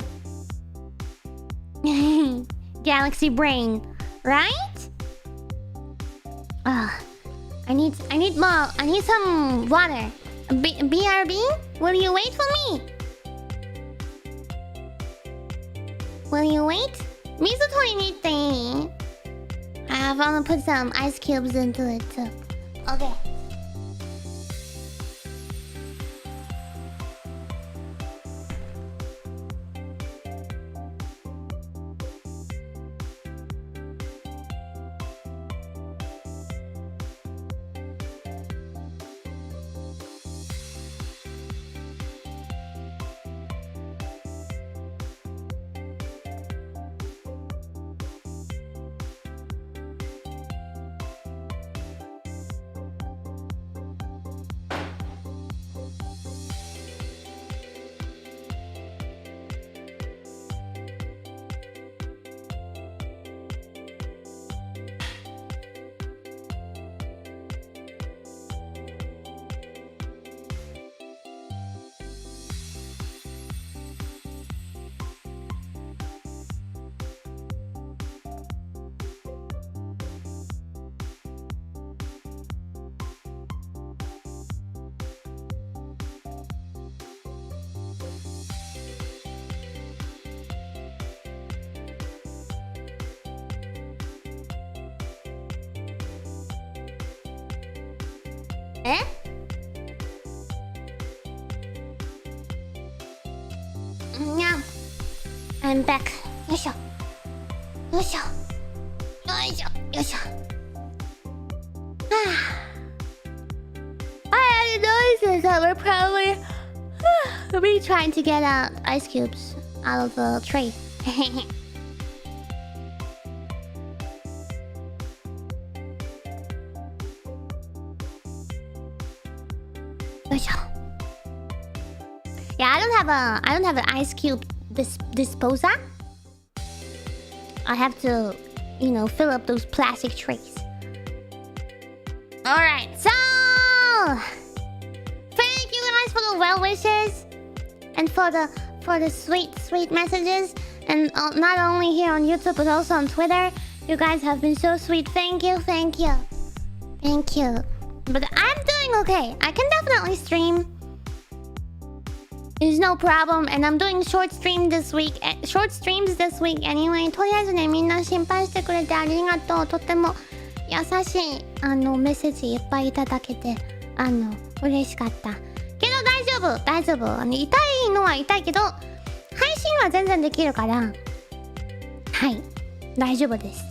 Galaxy brain, right? I need more. I need some water. BRB? Will you wait for me? Will you wait? Mizutori nitte. I'm gonna put some ice cubes into it too. Okay. え？ Yeah, I'm back. よいしょ。よいしょ。よいしょ。よいしょ。I had noises that were probably me trying to get out ice cubes out of the tray. よいしょ。Yeah, I don't have an ice cube disposer. I have to, fill up those plastic trays. Alright, so thank you guys for the well wishes and for the sweet messages, and not only here on YouTube but also on Twitter. You guys have been so sweet. Thank you. But I'm doing okay. I can definitely stream. There's no problem, and I'm doing short streams this week anyway. とりあえずね、みんな心配してくれてありがとう。とっても優しいメッセージいっぱいいただけて嬉しかった。けど大丈夫。痛いのは痛いけど配信は全然できるから、はい、大丈夫です。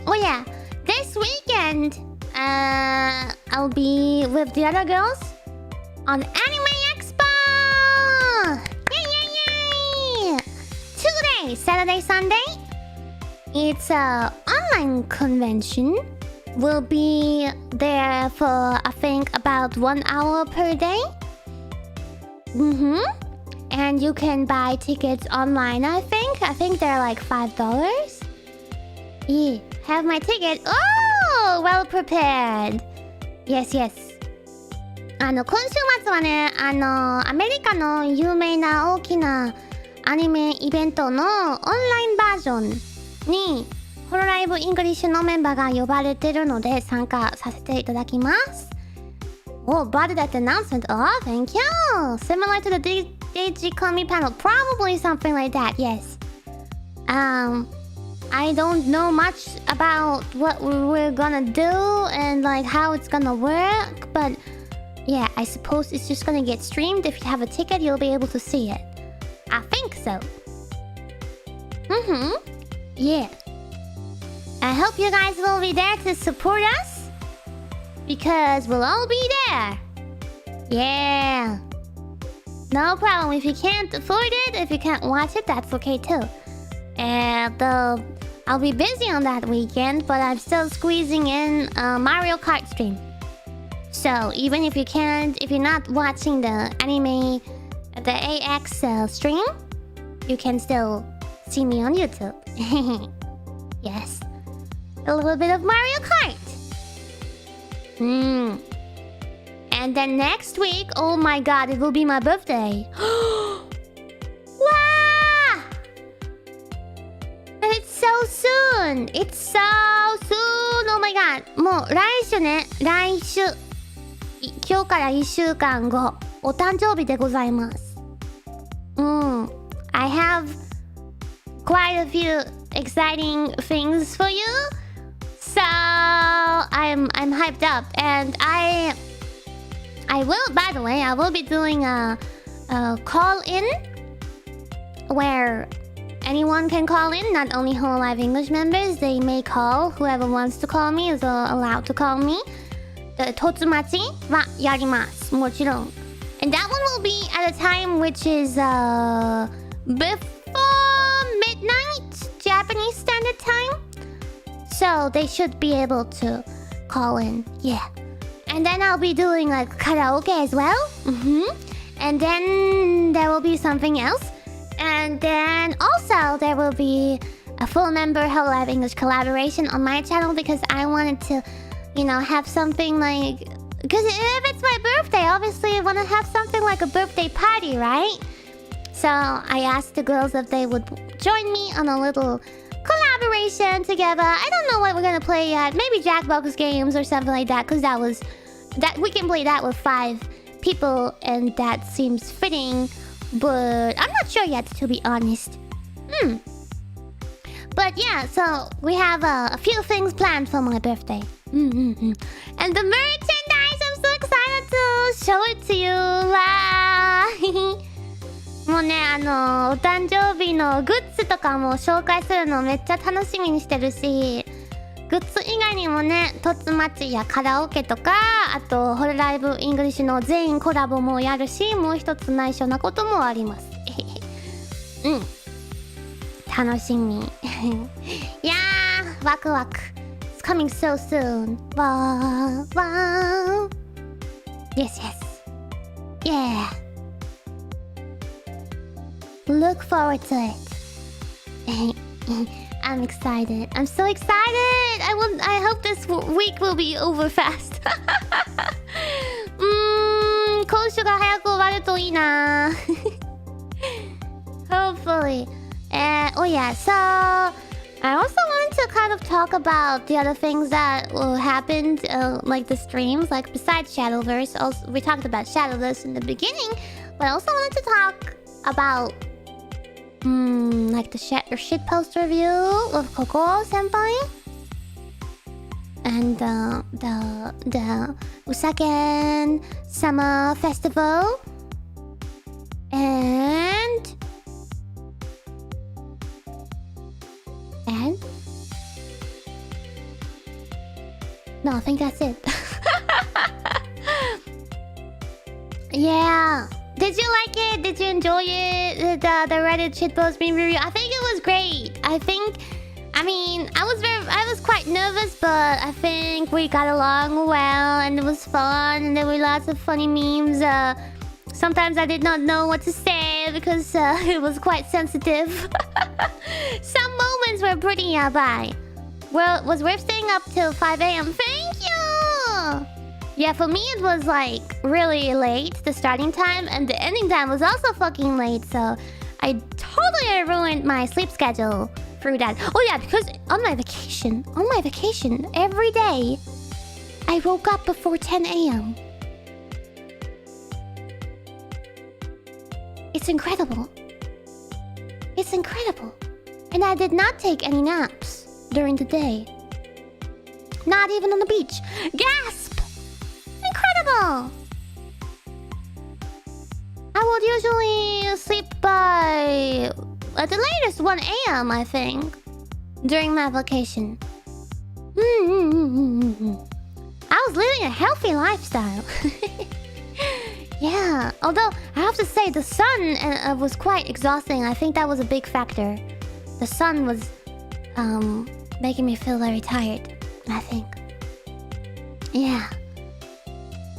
Oh yeah, this weekend I'll be with the other girls on Anime Expo! Yay! 2 days, Saturday, Sunday. It's a online convention. We'll be there for, I think, about 1 hour per day. And you can buy tickets online, I think they're like $5. Yeah, have my ticket. Oh, well prepared. Yes. 今週末はね、アメリカの有名な大きなアニメイベントのオンラインバージョンにホロライブイングリッシュのメンバーが呼ばれてるので参加させていただきます。Oh, bought that announcement. Oh, thank you. Similar to the DG Comi panel. Probably something like that, yes. I don't know much about what we're gonna do and like how it's gonna work, but yeah, I suppose it's just gonna get streamed. If you have a ticket, you'll be able to see it. I think so. Yeah. I hope you guys will be there to support us, because we'll all be there. Yeah. No problem. If you can't afford it, if you can't watch it, that's okay too. And I'll be busy on that weekend, but I'm still squeezing in a Mario Kart stream. So even if you're not watching the anime, the AX stream, you can still see me on YouTube. Yes. A little bit of Mario Kart. And then next week, oh my god, it will be my birthday. Wow! It's so soon. Oh my god. もう来週ね、今日から1週間後、お誕生日でございます。I have quite a few exciting things for you. So I'm hyped up, and I will, by the way, I will be doing a call-in where anyone can call in, not only hololive English members. They may call. Whoever wants to call me is allowed to call me. 突待ちはやります。もちろん。And that one will be at a time which is before midnight Japanese Standard Time. So they should be able to call in. Yeah. And then I'll be doing like karaoke as well. And then there will be something else. And then also there will be a full member hololive English collaboration on my channel, because I wanted to, have something like... Because if it's my birthday, obviously I want to have something like a birthday party, right? So I asked the girls if they would join me on a little collaboration together. I don't know what we're gonna play yet. Maybe Jackbox games or something like that, because we can play that with 5 people, and that seems fitting. But I'm not sure yet, to be honest. But yeah, so we have a few things planned for my birthday. And the merchandise, I'm so excited to show it to you. わーもうね、お誕生日のグッズとかも紹介するのめっちゃ楽しみにしてるし、グッズ以外にもね、トッツマッチやカラオケとか、あとホロライブイングリッシュの全員コラボもやるし、もう一つ内緒なこともあります。楽しみ。いやー、ワクワク。It's coming so soon. わーわー。Yes, yes. Yeah. Look forward to it. I'm excited. I'm so excited. I hope this week will be over fast. 今週が早く終わるといいな。Hopefully. Oh yeah, so I also wanted to kind of talk about the other things that happened, like the streams, like besides shadowverse. Also, we talked about shadowverse in the beginning, but I also wanted to talk about like the shitpost review of Koko Senpai and the Usaken Summer Festival and no, I think that's it. Yeah. Did you like it? Did you enjoy it? The Reddit shitpost meme review? I think it was great. I mean, I was quite nervous, but I think we got along well and it was fun and there were lots of funny memes. Sometimes I did not know what to say because it was quite sensitive. Some moments were pretty yabai. Well, was worth staying up till 5 a.m. Thank you! Yeah, for me it was like really late, the starting time, and the ending time was also fucking late, so I totally ruined my sleep schedule through that. Oh yeah, because on my vacation, every day, I woke up before 10 a.m. It's incredible. It's incredible. And I did not take any naps during the day. Not even on the beach. Gasp! Incredible! I would usually sleep by at the latest 1 a.m. I think during my vacation. I was living a healthy lifestyle. Yeah, although I have to say the sun was quite exhausting. I think that was a big factor. The sun was making me feel very tired, I think. Yeah.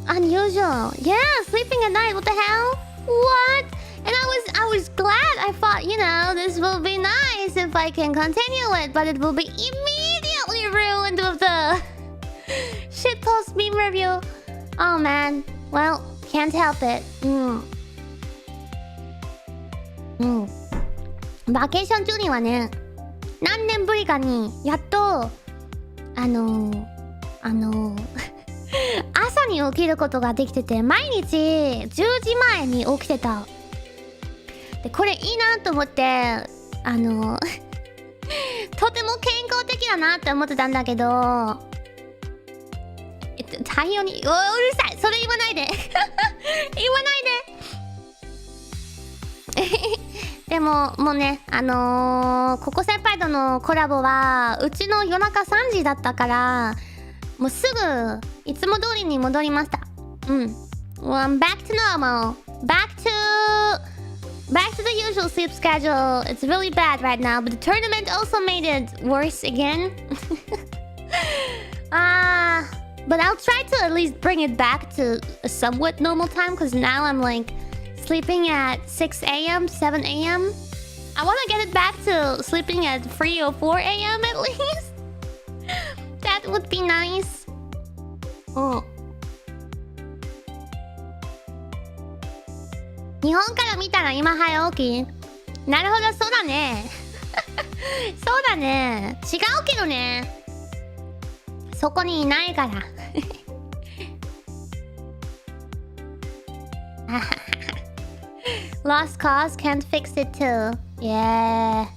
Unusual. Yeah, sleeping at night. What the hell? What? And I was glad. I thought, you know, this will be nice if I can continue it, but it will be immediately ruined with the shitpost meme review. Oh man. Well, can't help it. バケーション中にはね、何年ぶりかにやっと朝に起きることができてて、毎日10時前に起きてた。でこれいいなと思ってとても健康的だなって思ってたんだけど、太陽にうるさい、それ言わないで言わないででももうねここ先輩とのコラボはうちの夜中3時だったから、もうすぐいつも通りに戻りました。Well, I'm back to normal. Back to the usual sleep schedule. It's really bad right now, but the tournament also made it worse again. But I'll try to at least bring it back to a somewhat normal time, because now I'm like sleeping at 6 a.m., 7 a.m. I want to get it back to sleeping at 3 or 4 a.m. at least. That would be nice. Oh. 日本から見たら今早起き？なるほど、そうだね。そうだね。違うけどね。そこにいないから。Lost cause can't fix it too. Yeah.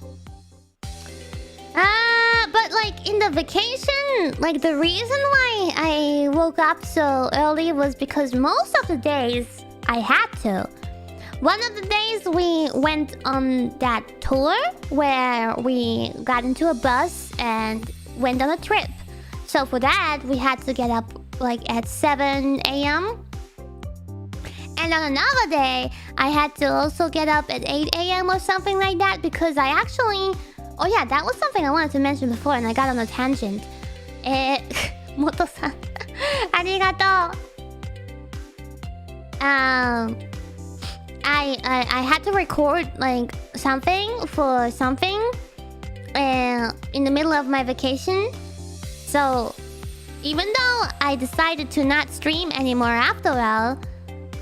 But like in the vacation, like the reason why I woke up so early was because most of the days I had to. One of the days we went on that tour where we got into a bus and went on a trip. So for that, we had to get up like at 7 a.m. And on another day, I had to also get up at 8 a.m. or something like that because I actually... Oh yeah, that was something I wanted to mention before and I got on a tangent. Moto-san, ありがとう. I had to record like something for something in the middle of my vacation. So even though I decided to not stream anymore after all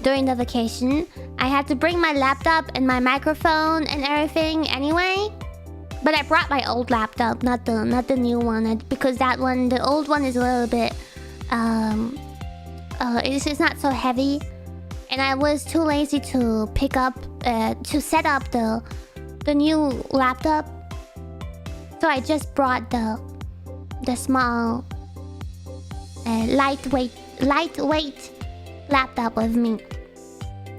during the vacation, I had to bring my laptop and my microphone and everything anyway. But I brought my old laptop, not the new one, because that one, the old one is a little bit it's not so heavy, and I was too lazy to pick up to set up the new laptop. So I just brought the small lightweight laptop with me,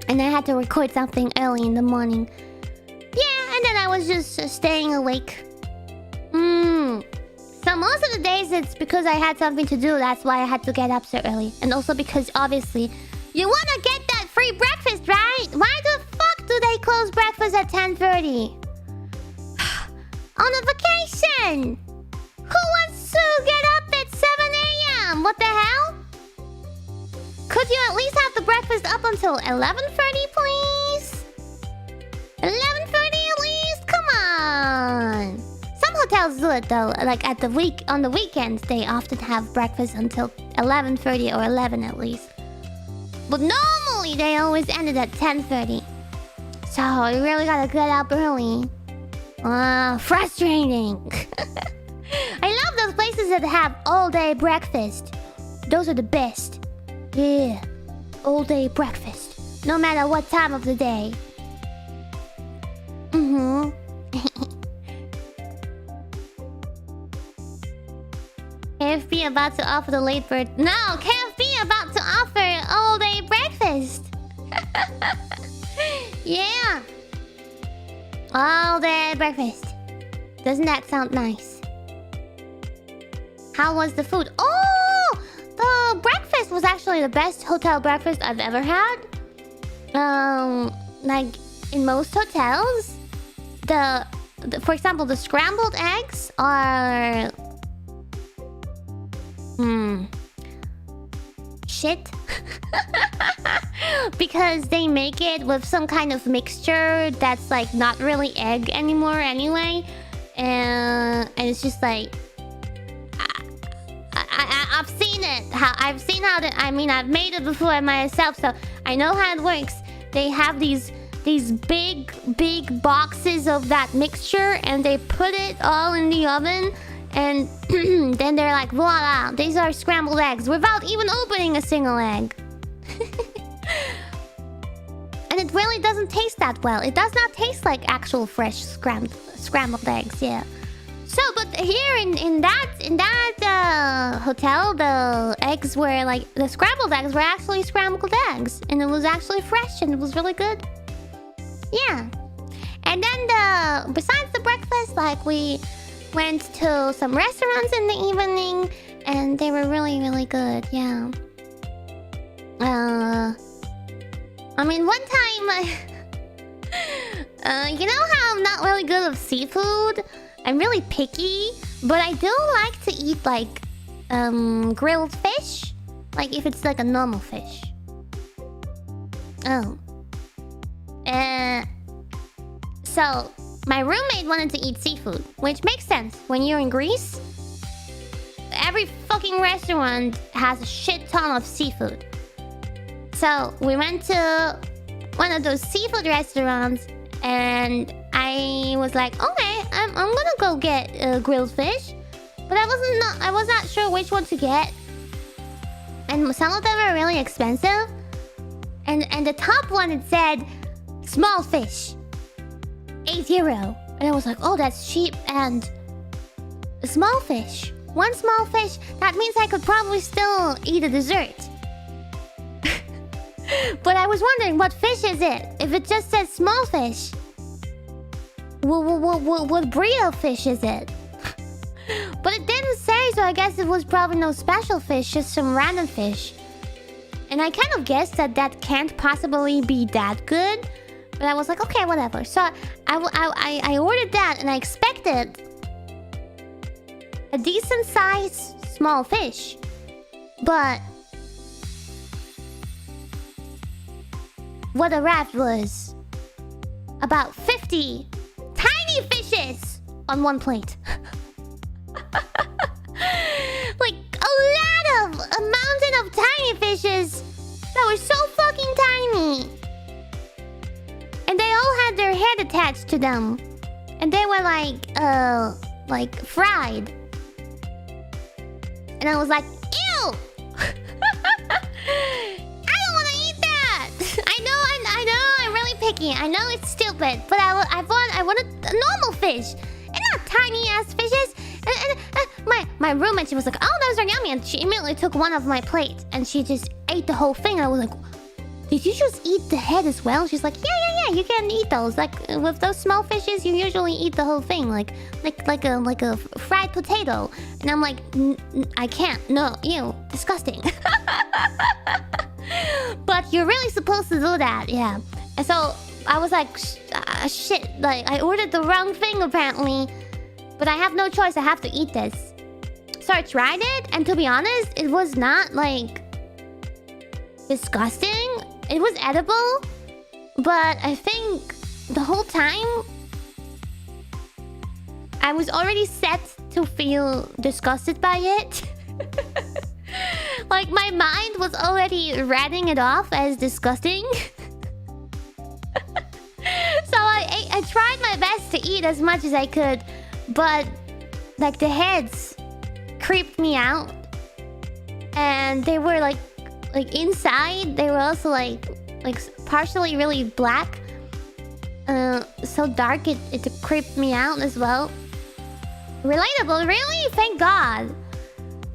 and I had to record something early in the morning. Yeah, and then I was just staying awake. So most of the days it's because I had something to do. That's why I had to get up so early. And also because obviously you want to get that free breakfast, right? Why the fuck do they close breakfast at 10:30? On a vacation! Who wants to get up at 7 a.m.? What the hell? Could you at least have the breakfast up until 11:30, please? 11:30 at least? Come on! Some hotels do it though. Like on the weekends, they often have breakfast until 11:30 or 11 at least. But normally they always end it at 10:30. So you really gotta get up early. Frustrating. I love those places that have all-day breakfast. Those are the best. Yeah, all-day breakfast. No matter what time of the day. KFB about to offer the late bird. No, KFB about to offer all-day breakfast. Yeah. All-day breakfast. Doesn't that sound nice? How was the food? Oh! The breakfast was actually the best hotel breakfast I've ever had. Like in most hotels, for example, the scrambled eggs are shit. Because they make it with some kind of mixture that's like not really egg anymore anyway. And it's just like I've seen it. I've made it before myself, so I know how it works. They have these big boxes of that mixture and they put it all in the oven, and then they're like, voila, these are scrambled eggs without even opening a single egg. And it really doesn't taste that well. It does not taste like actual fresh scrambled eggs, yeah. So, but here in that hotel, the eggs were like, the scrambled eggs were actually scrambled eggs, and it was actually fresh and it was really good. Yeah. And then besides the breakfast, like we went to some restaurants in the evening, and they were really, really good. Yeah. I mean, one time, you know how I'm not really good with seafood? I'm really picky, but I do like to eat like grilled fish, like if it's like a normal fish. Oh. So my roommate wanted to eat seafood, which makes sense. When you're in Greece, every fucking restaurant has a shit ton of seafood. So we went to one of those seafood restaurants, and I was like, okay, I'm gonna go get grilled fish, but I was not sure which one to get, and some of them are really expensive, and the top one, it said small fish, €8, and I was like, oh, that's cheap, and A small fish. One small fish. That means I could probably still eat a dessert. But I was wondering, what fish is it? If it just says small fish, what breed of fish is it? But it didn't say, so I guess it was probably no special fish, just some random fish. And I kind of guessed that that can't possibly be that good. But I was like, okay, whatever. So I ordered that, and I expected a decent size small fish. But what arrived was about 50 tiny fishes on one plate. Like a mountain of tiny fishes that were so fucking tiny. And they all had their head attached to them. And they were like fried. And I was like, ew! I don't want to eat that! I know, I'm really picky. I know it's stupid, but I wanted a normal fish. And not tiny ass fishes. And my roommate, she was like, oh, those are yummy. And she immediately took one of my plate. And she just ate the whole thing. And I was like, did you just eat the head as well? She's like, yeah, you can eat those. Like, with those small fishes, you usually eat the whole thing. Like a fried potato. And I'm like, I can't. No, ew, disgusting. But you're really supposed to do that, yeah. And so I was like, shit, like I ordered the wrong thing apparently. But I have no choice, I have to eat this. So I tried it, and to be honest, it was not like disgusting. It was edible, but I think the whole time I was already set to feel disgusted by it. Like my mind was already writing it off as disgusting. So I tried my best to eat as much as I could, but like the heads creeped me out. And they were like inside, they were also like partially really black. So dark it creeped me out as well. Relatable, really? Thank God.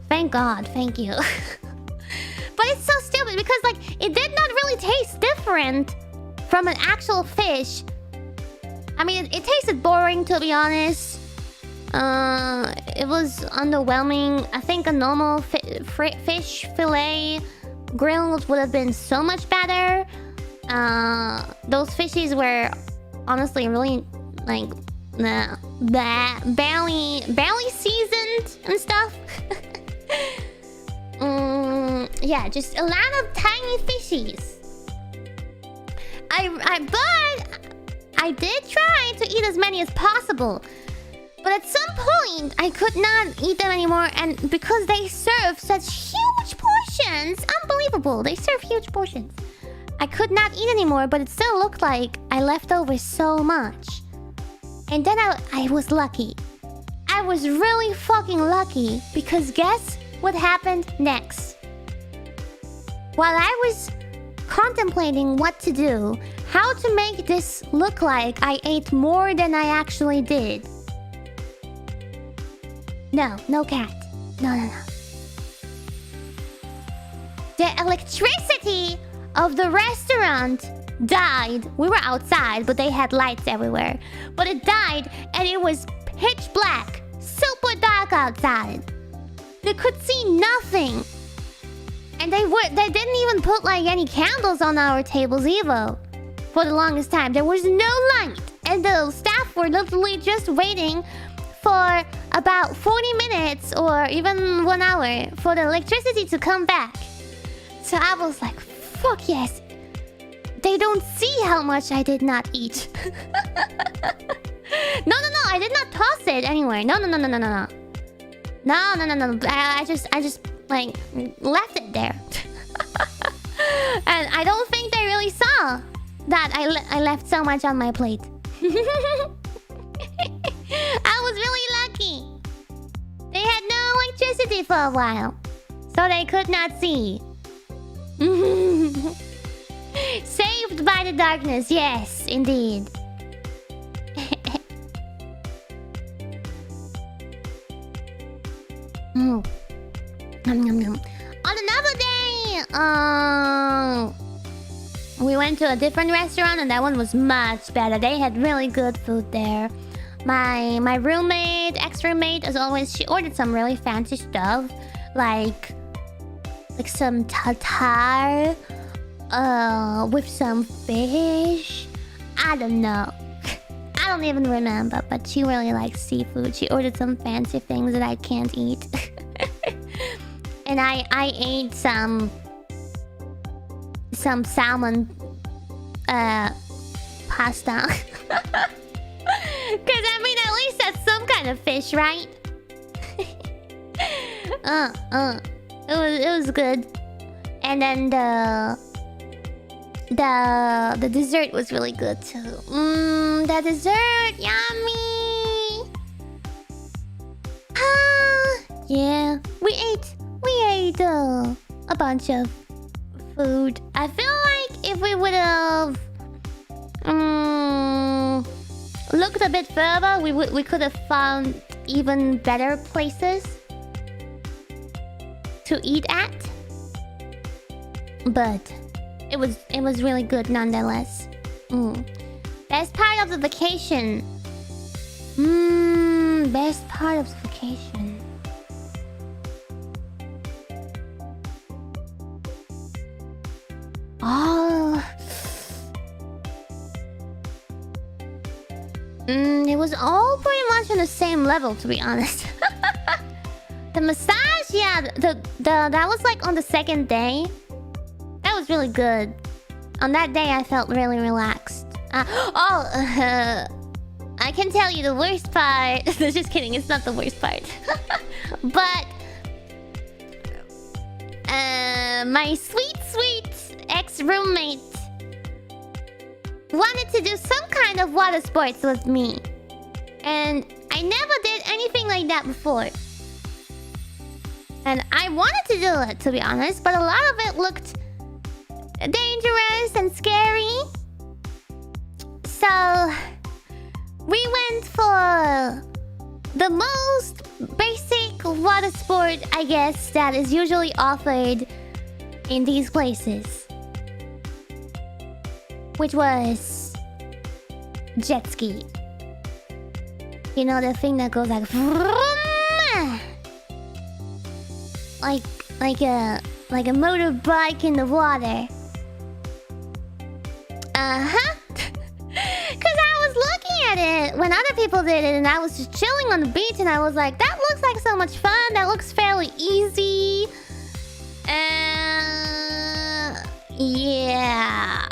Thank God, thank you. But it's so stupid because like it did not really taste different from an actual fish. I mean, it tasted boring, to be honest. It was underwhelming. I think a normal fish fillet grilled would have been so much better. Those fishies were honestly really like barely seasoned and stuff. Yeah, just a lot of tiny fishies. But I did try to eat as many as possible. But at some point, I could not eat them anymore. And because they serve such huge portions, unbelievable. They serve huge portions. I could not eat anymore, but it still looked like I left over so much. And then I was lucky. I was really fucking lucky. Because guess what happened next? While I was contemplating what to do, how to make this look like I ate more than I actually did. No cat. No. The electricity of the restaurant died. We were outside, but they had lights everywhere. But it died, and it was pitch black. Super dark outside. They could see nothing. And they didn't even put like any candles on our tables either. For the longest time, there was no light. And the staff were literally just waiting for about 40 minutes or even 1 hour for the electricity to come back. So I was like, fuck yes. They don't see how much I did not eat. No, I did not toss it anywhere. No. I just like left it there. And I don't think they really saw that I left so much on my plate. I was really lucky. They had no electricity for a while, so they could not see. Saved by the darkness, yes, indeed. Nom, nom, nom. On another day, we went to a different restaurant and that one was much better. They had really good food there. My roommate, ex-roommate, as always, she ordered some really fancy stuff, like some tartare, with some fish. I don't know. I don't even remember, but she really likes seafood. She ordered some fancy things that I can't eat. And I ate some salmon pasta. Cause I mean, at least that's some kind of fish, right? It was good. And then the dessert was really good too. The dessert, yummy. Yeah, we ate a bunch of food. I feel like if we would have looked a bit further, we could have found even better places to eat at. But it was really good nonetheless. Best part of the vacation. Best part of the vacation. Oh. It was all pretty much on the same level, to be honest. The massage, yeah, that was like on the second day. That was really good. On that day, I felt really relaxed. I can tell you the worst part. Just kidding, it's not the worst part. But my sweet ex-roommate wanted to do some kind of water sports with me. And I never did anything like that before. And I wanted to do it, to be honest, but a lot of it looked dangerous and scary. So we went for the most basic water sport, I guess, that is usually offered in these places, which was jet ski. You know, the thing that goes like like a motorbike in the water. Cause I was looking at it when other people did it, and I was just chilling on the beach, and I was like, that looks like so much fun. That looks fairly easy. Yeah.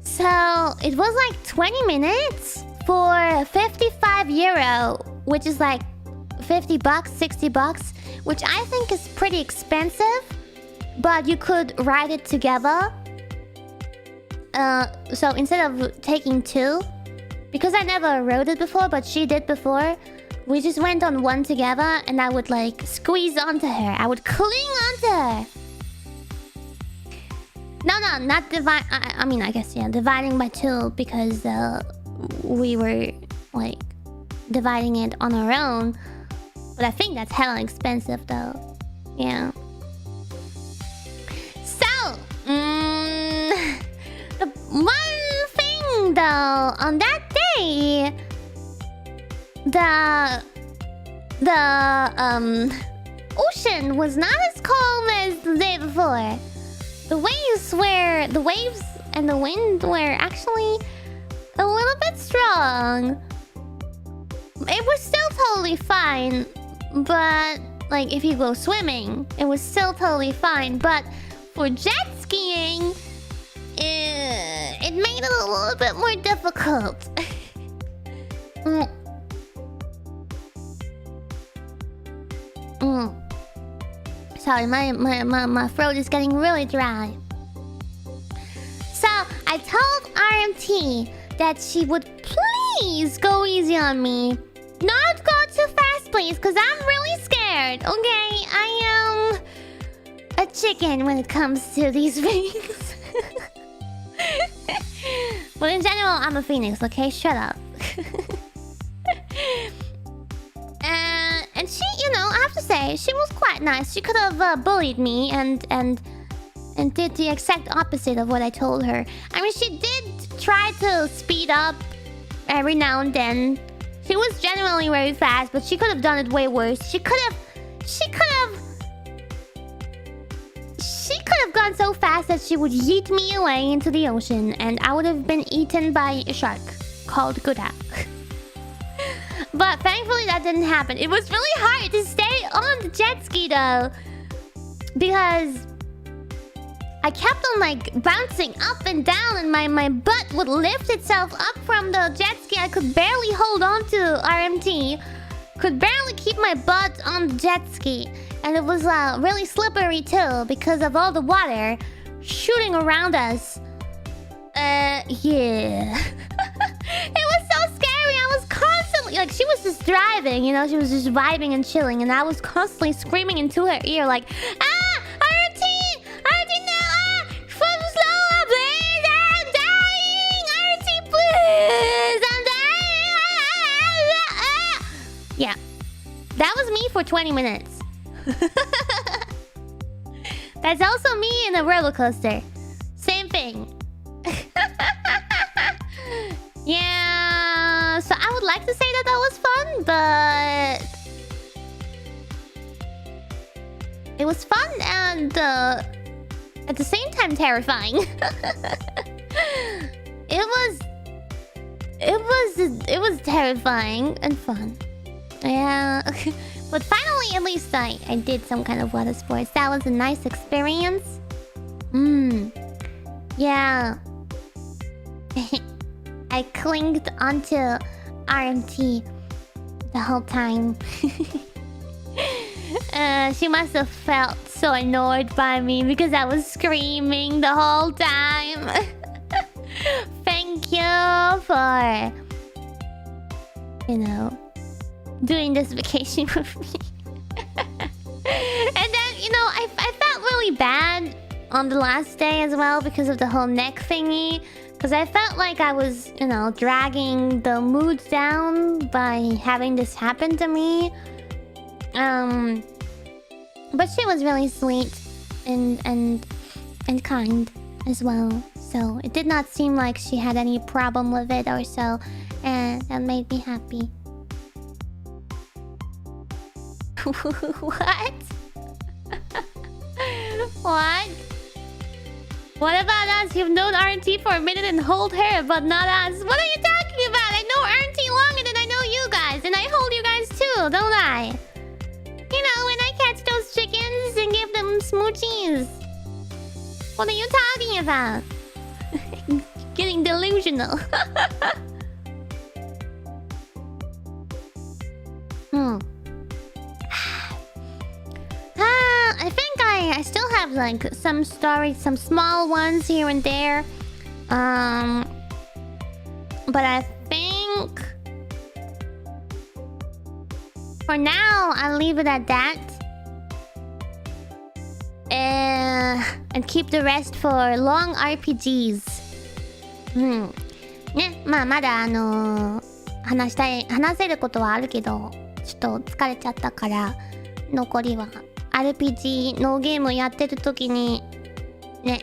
So it was like 20 minutes for 55 euro, which is like 50 bucks, 60 bucks, which I think is pretty expensive, but you could ride it together. So instead of taking two, because I never rode it before, but she did before, we just went on one together, and I would like squeeze onto her. I would cling onto her. No, not divide. I mean, I guess, yeah, dividing by two, because we were like dividing it on our own. But I think that's hella expensive though. Yeah. So, the one thing though, on that day, the ocean was not as calm as the day before. The waves and the wind were actually a little bit strong. It was still totally fine, but like if you go swimming, it was still totally fine. But for jet skiing, it made it a little bit more difficult. Sorry, my throat is getting really dry. So I told RMT that she would please go easy on me. Not go too fast, please, because I'm really scared. Okay, I am a chicken when it comes to these things. But in general, I'm a phoenix, okay? Shut up. say she was quite nice. She could have bullied me and did the exact opposite of what I told her. I mean, she did try to speed up every now and then. She was generally very fast, but she could have done it way worse. She could have gone so fast that she would yeet me away into the ocean, and I would have been eaten by a shark called Guda. But thankfully that didn't happen. It was really hard to stay on the jet ski though, because I kept on like bouncing up and down, and my butt would lift itself up from the jet ski. I could barely hold on to RMT. Could barely keep my butt on the jet ski. And it was really slippery too, because of all the water shooting around us. Yeah. It was so scary. I was constantly... Like, she was just driving, you know? She was just vibing and chilling. And I was constantly screaming into her ear like... Ah! RT! RT, no! Ah! From slow, please! I'm dying! RT, please! I'm dying! Yeah. That was me for 20 minutes. That's also me in a roller coaster. Same thing. Yeah, so I would like to say that was fun, but it was fun and at the same time terrifying. It was terrifying and fun. Yeah. But finally, at least I did some kind of water sports. That was a nice experience. Yeah. I clinged onto RMT the whole time. She must have felt so annoyed by me because I was screaming the whole time. Thank you for, you know, doing this vacation with me. And then, you know, I felt really bad on the last day as well because of the whole neck thingy. Because I felt like I was, you know, dragging the mood down by having this happen to me. But she was really sweet and kind as well. So it did not seem like she had any problem with it or so. And that made me happy. What? What? What about us? You've known RNT for a minute and hold her, but not us. What are you talking about? I know RNT longer than I know you guys, and I hold you guys too, don't I? You know, when I catch those chickens and give them smoochies. What are you talking about? Getting delusional. I think I still have like some stories, some small ones here and there. But I think for now I'll leave it at that. And keep the rest for long RPGs. ね、まあまだ話せることはあるけど、ちょっと疲れちゃったから残りは。RPG のゲームやってる時にね、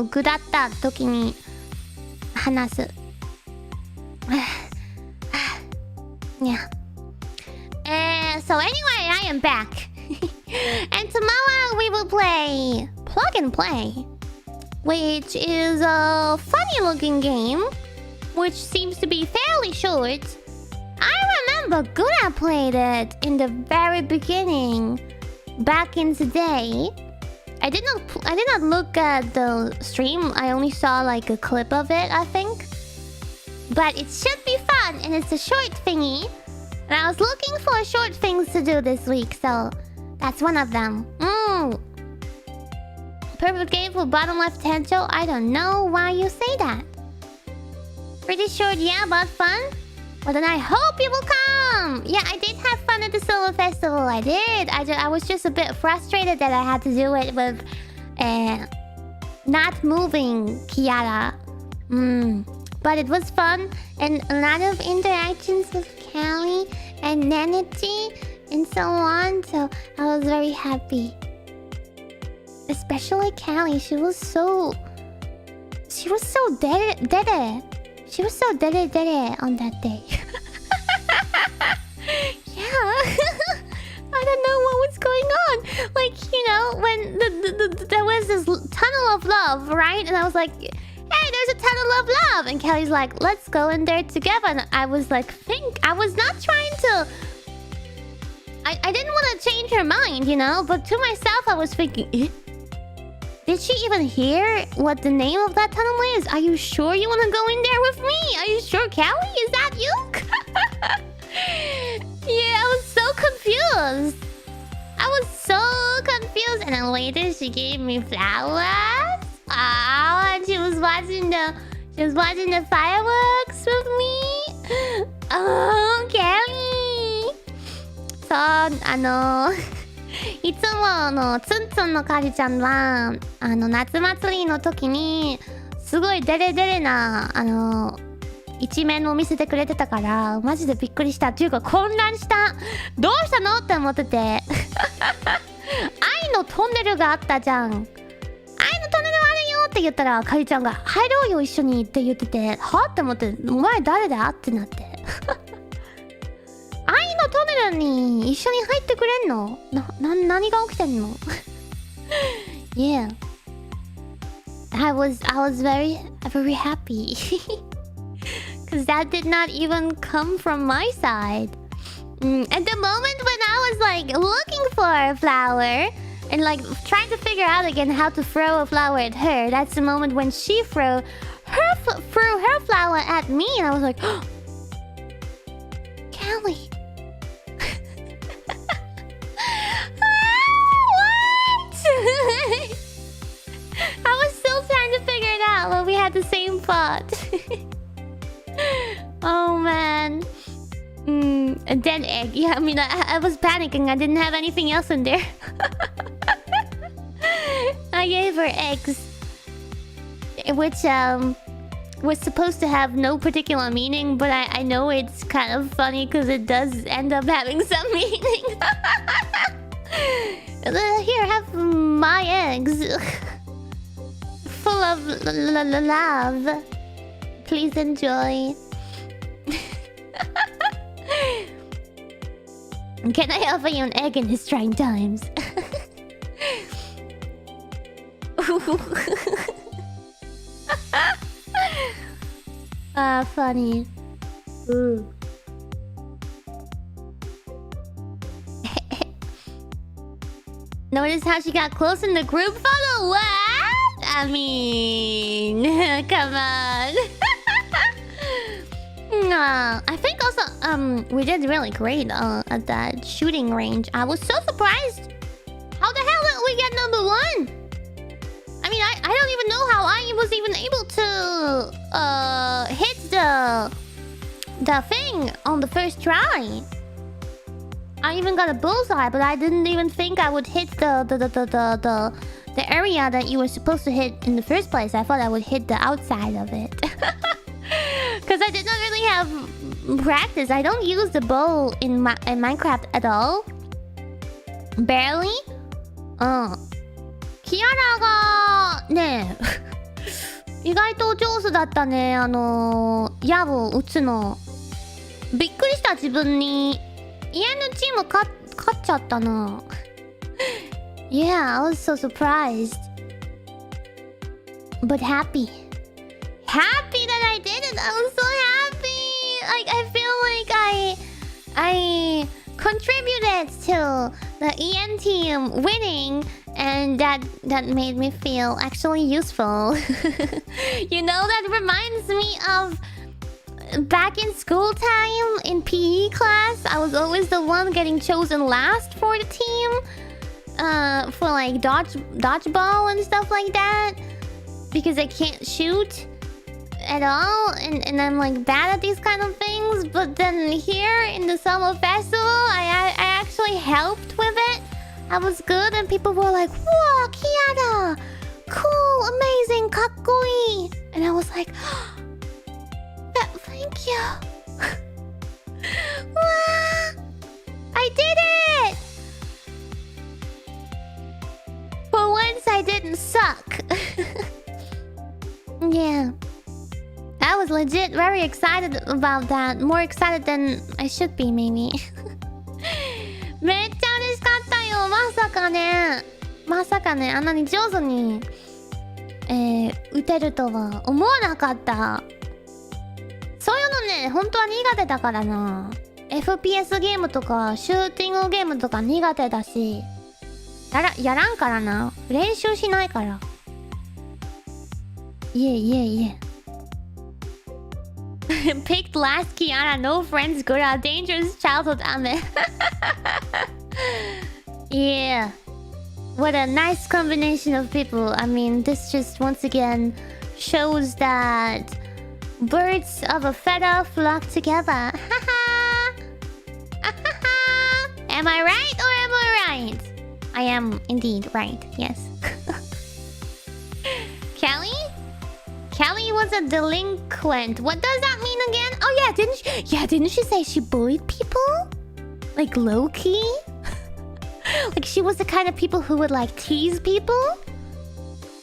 ぐだった時に話す。Yeah. So anyway, I am back. And tomorrow we will play Plug and Play, which is a funny looking game, which seems to be fairly short. I remember Guna played it in the very beginning, back in the day. I did not look at the stream. I only saw like a clip of it, I think. But it should be fun, and it's a short thingy. And I was looking for short things to do this week, so that's one of them. Perfect game for bottom left potential. I don't know why you say that. Pretty short, yeah, but fun. Well, then I hope you will come! Yeah, I did have fun at the solo festival. I did. I was just a bit frustrated that I had to do it with not moving Kiara. But it was fun and a lot of interactions with Callie and Nanity and so on. So I was very happy. Especially Callie, she was so dede. She was so dede on that day. Yeah. I don't know what was going on. Like, you know, when there was this tunnel of love, right? And I was like, hey, there's a tunnel of love. And Kelly's like, let's go in there together. And I was like, I was not trying to... I didn't want to change her mind, you know? But to myself, I was thinking, did she even hear what the name of that tunnel is? Are you sure you want to go in there with me? Are you sure, Kelly? Is that you? Yeah, I was so confused. And then later she gave me flowers. Oh, and she was watching the fireworks with me. Oh, Kelly. So, いつもツンツンのカリちゃんは夏祭りの時にすごいデレデレな一面を見せてくれてたからマジでびっくりしたっていうか混乱した。どうしたのって思ってて愛のトンネルがあったじゃん。愛のトンネルあるよって言ったらカリちゃんが入ろうよ一緒にって言っててはって思ってお前誰だってなって愛のトンネルに一緒に入ってくれんの？何が起きてんの？ Yeah, I was very happy because that did not even come from my side. At the moment when I was like looking for a flower and like trying to figure out again how to throw a flower at her, that's the moment when she threw her flower at me, and I was like, oh, Kelly. I was still trying to figure it out, but we had the same thought. Oh man. A dead egg. Yeah, I mean, I was panicking. I didn't have anything else in there. I gave her eggs, which was supposed to have no particular meaning, but I know it's kind of funny because it does end up having some meaning. Here, have my eggs. Full of love. Please enjoy. Can I offer you an egg in his trying times? Funny. Notice how she got close in the group photo? What? I mean, come on. I think also we did really great at that shooting range. I was so surprised. How the hell did we get number one? I mean, I don't even know how I was even able to hit the thing on the first try. I even got a bullseye, but I didn't even think I would hit the area that you were supposed to hit in the first place. I thought I would hit the outside of it. Because I did not really have practice. I don't use the bow in Minecraft at all. Barely. キアラがね意外と上手だったね。矢を撃つのびっくりした自分に。家のチーム勝っちゃったな。Yeah, I was so surprised. But happy. Happy that I did it. I was so happy. Like, I feel like I contributed to the EN team winning, and that made me feel actually useful. You know, that reminds me of back in school time in PE class. I was always the one getting chosen last for the team, for like dodgeball and stuff like that, because I can't shoot at all, and I'm like bad at these kind of things. But then here in the summer festival, I actually helped with it. I was good, and people were like, "Wow, Kiara, cool, amazing, かっこいい." And I was like, thank you. Wow, I did men suck. Yeah. I was legit very excited about that. More excited than I should be, maybe. めっちゃ嬉しかったよ。まさかね、あんなに上手に、打てるとは思わなかった。そういうのね、本当は苦手だからな。FPS ゲームとか、シューティングゲームとか苦手だし、やらんからな。練習しないから。いえ。Picked last Kiara, no friends, good, dangerous childhood, ame. Yeah. What a nice combination of people. I mean, this just once again shows that birds of a feather flock together. Am I right or am I right? I am indeed right, yes. Kelly was a delinquent. What does that mean again? Oh yeah, didn't she say she bullied people? Like low-key? Like she was the kind of people who would like tease people?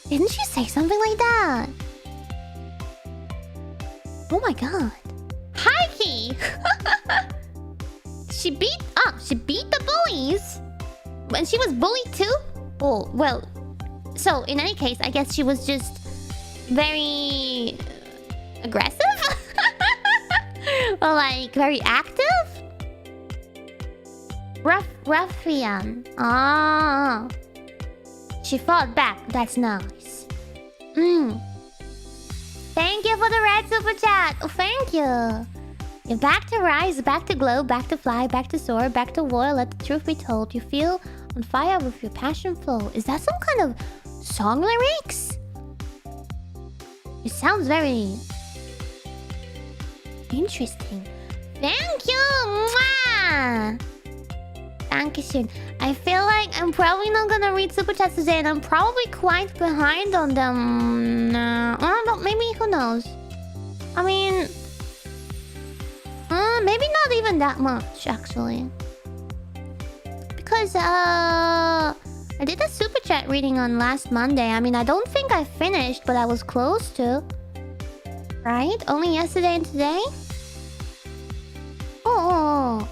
Didn't she say something like that? Oh my god. Hikey! She beat the bullies? When she was bullied too? Oh, well. So, in any case, I guess she was just very aggressive? Or like very active? Ruffian. Ah. She fought back. That's nice. Thank you for the red super chat. Oh, thank you. You're back to rise, back to glow, back to fly, back to soar, back to war. Let the truth be told. You feel on fire with your passion flow. Is that some kind of song lyrics? It sounds very interesting. Thank you! Mwah! Dankeschön. I feel like I'm probably not gonna read super chats today, and I'm probably quite behind on them. But maybe, who knows? I mean, maybe not even that much, actually. Because, I did a super chat reading on last Monday. I mean, I don't think I finished, but I was close to. Right? Only yesterday and today? Oh,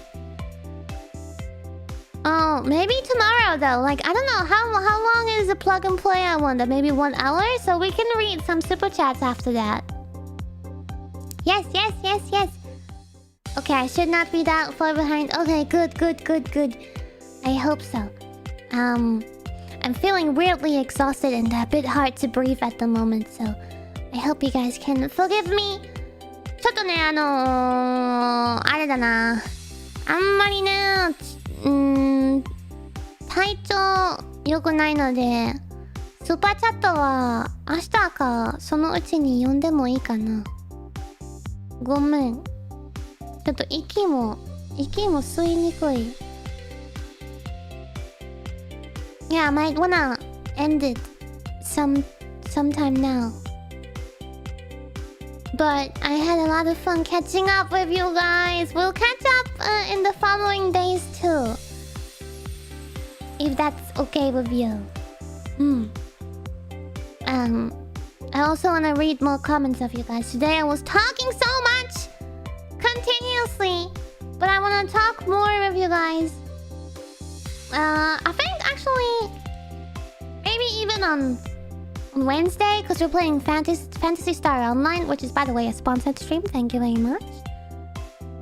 maybe tomorrow though. Like, I don't know. How long is the plug and play I wonder? Maybe 1 hour? So we can read some super chats after that. Yes. Okay, I should not be that far behind. Okay, good. I hope so. I'm feeling weirdly exhausted and a bit hard to breathe at the moment, so I hope you guys can forgive me. ちょっとね、あれだな。あんまりね、体調良くないので、スーパーチャットは明日かそのうちに読んでもいいかな。ごめん。ちょっと息も吸いにくい。Yeah, I might wanna end it sometime now. But I had a lot of fun catching up with you guys. We'll catch up in the following days too. If that's okay with you. I also wanna read more comments of you guys. Today I was talking so much continuously, but I wanna talk more with you guys. I think actually maybe even on Wednesday, because we're playing Fantasy Star Online, which is, by the way, a sponsored stream. Thank you very much.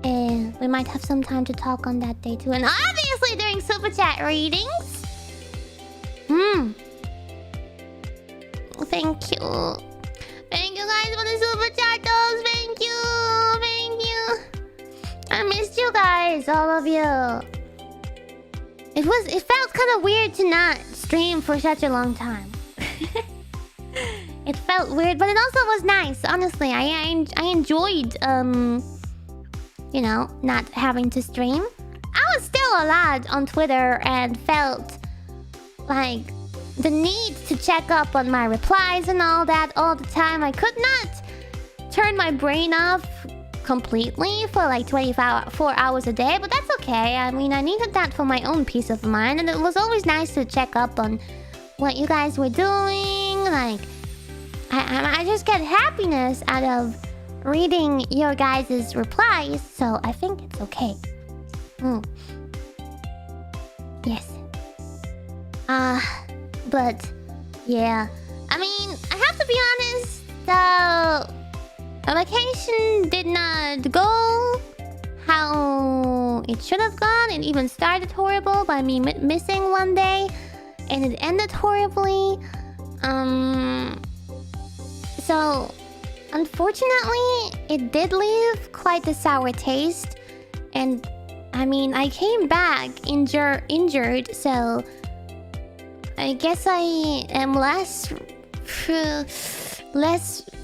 And we might have some time to talk on that day too. And obviously during super chat readings. Thank you. Thank you guys for the super chatos. Thank you. I missed you guys, all of you. It felt kind of weird to not stream for such a long time. It felt weird, but it also was nice. Honestly, I enjoyed you know, not having to stream. I was still a lot on Twitter and felt like the need to check up on my replies and all that all the time. I could not turn my brain off completely for like 24 hours a day, but that's okay. I mean, I needed that for my own peace of mind, and it was always nice to check up on what you guys were doing. Like, I just get happiness out of reading your guys' replies, so I think it's okay. Yes. But yeah. I mean, I have to be honest, the vacation did not go how it should have gone. It even started horrible by me missing one day, and it ended horribly. So unfortunately, it did leave quite a sour taste. And I mean, I came back injured, so I guess I am less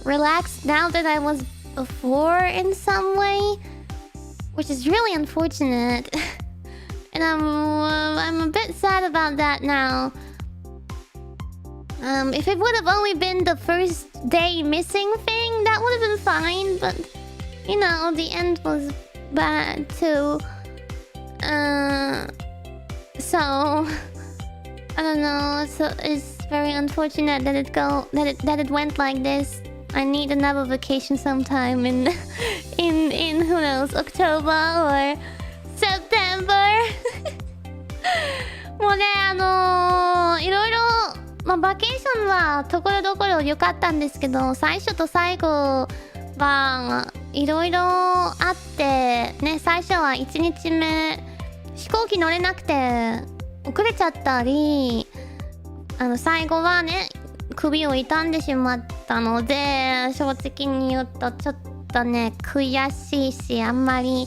relaxed now than I was before in some way, which is really unfortunate. And I'm a bit sad about that now. If it would have only been the first day missing thing, that would have been fine, but you know, the end was bad too. So I don't know. So it's very unfortunate that it went like this. I need another vacation sometime in who knows, October or September. もうね、いろいろ、バケーションはところどころ良かったんですけど、最初と最後はいろいろあってね、最初は1日目飛行機乗れなくて遅れちゃったり、最後はね首を傷んでしまったので、正直に言うとちょっとね悔しいし、あんまり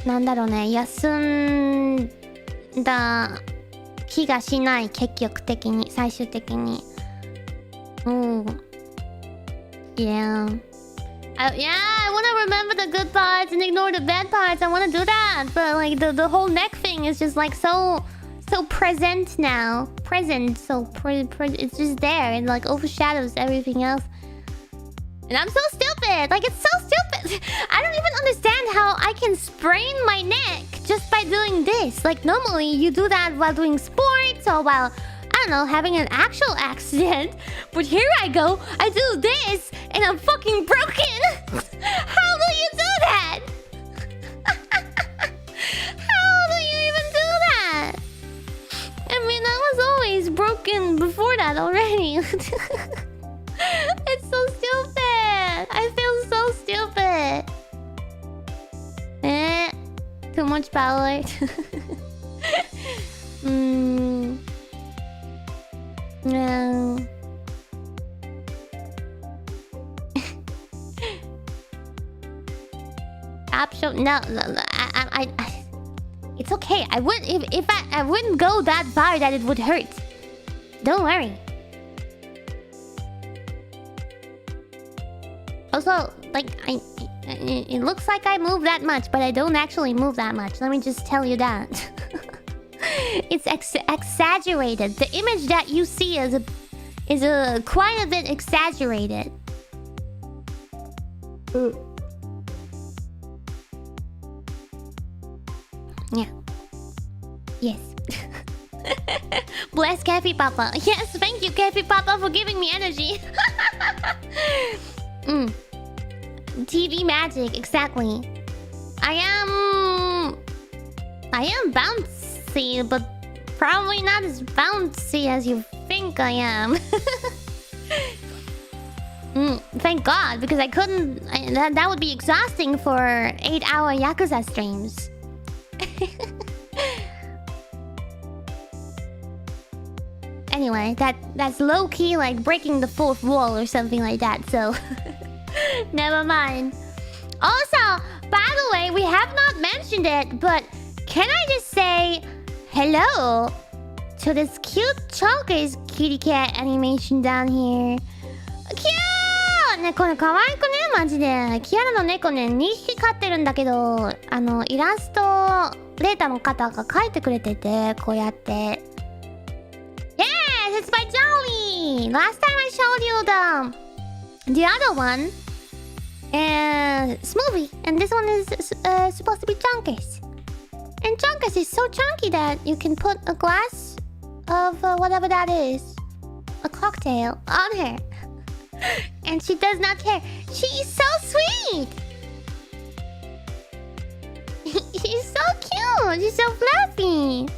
なんだろうね、休んだ気がしない、結局的に最終的に。Yeah. Yeah, I want to remember the good parts and ignore the bad parts. I want to do that, but like the whole neck thing is just like so present now. Present, so it's just there. It like overshadows everything else. And I'm so stupid. Like, it's so stupid. I don't even understand how I can sprain my neck just by doing this. Like, normally you do that while doing sports or while, I don't know, having an actual accident. But here I go, I do this, and I'm fucking broken. How do you do that? How do you even do that? I mean, I was always broken before that already. It's so stupid. I feel so stupid. Too much power. No. No, I it's okay. I would if I wouldn't go that far that it would hurt. Don't worry. Also, like, it looks like I move that much, but I don't actually move that much. Let me just tell you that. It's exaggerated. The image that you see is quite a bit exaggerated. Yeah. Yes. Bless Cafe Papa. Yes, thank you, Cafe Papa, for giving me energy. TV magic, exactly. I am bouncy, but probably not as bouncy as you think I am. Thank God, because I couldn't. That would be exhausting for 8-hour Yakuza streams. Anyway, that's low-key like breaking the fourth wall or something like that, so never mind. Also, by the way, we have not mentioned it, but can I just say hello to this cute chunker's kitty cat animation down here? Cute! ね、これ可愛くね、マジで。キアラの猫ね、2匹飼ってるんだけど、イラストレーターの方が描いてくれてて、こうやって。Yes, it's by Jolly! Last time I showed you the other one, Smoothie, and this one is supposed to be Chunkus. And Chunkus is so chunky that you can put a glass of whatever that is, a cocktail on her. And she does not care. She's so sweet. She's so cute. She's so fluffy.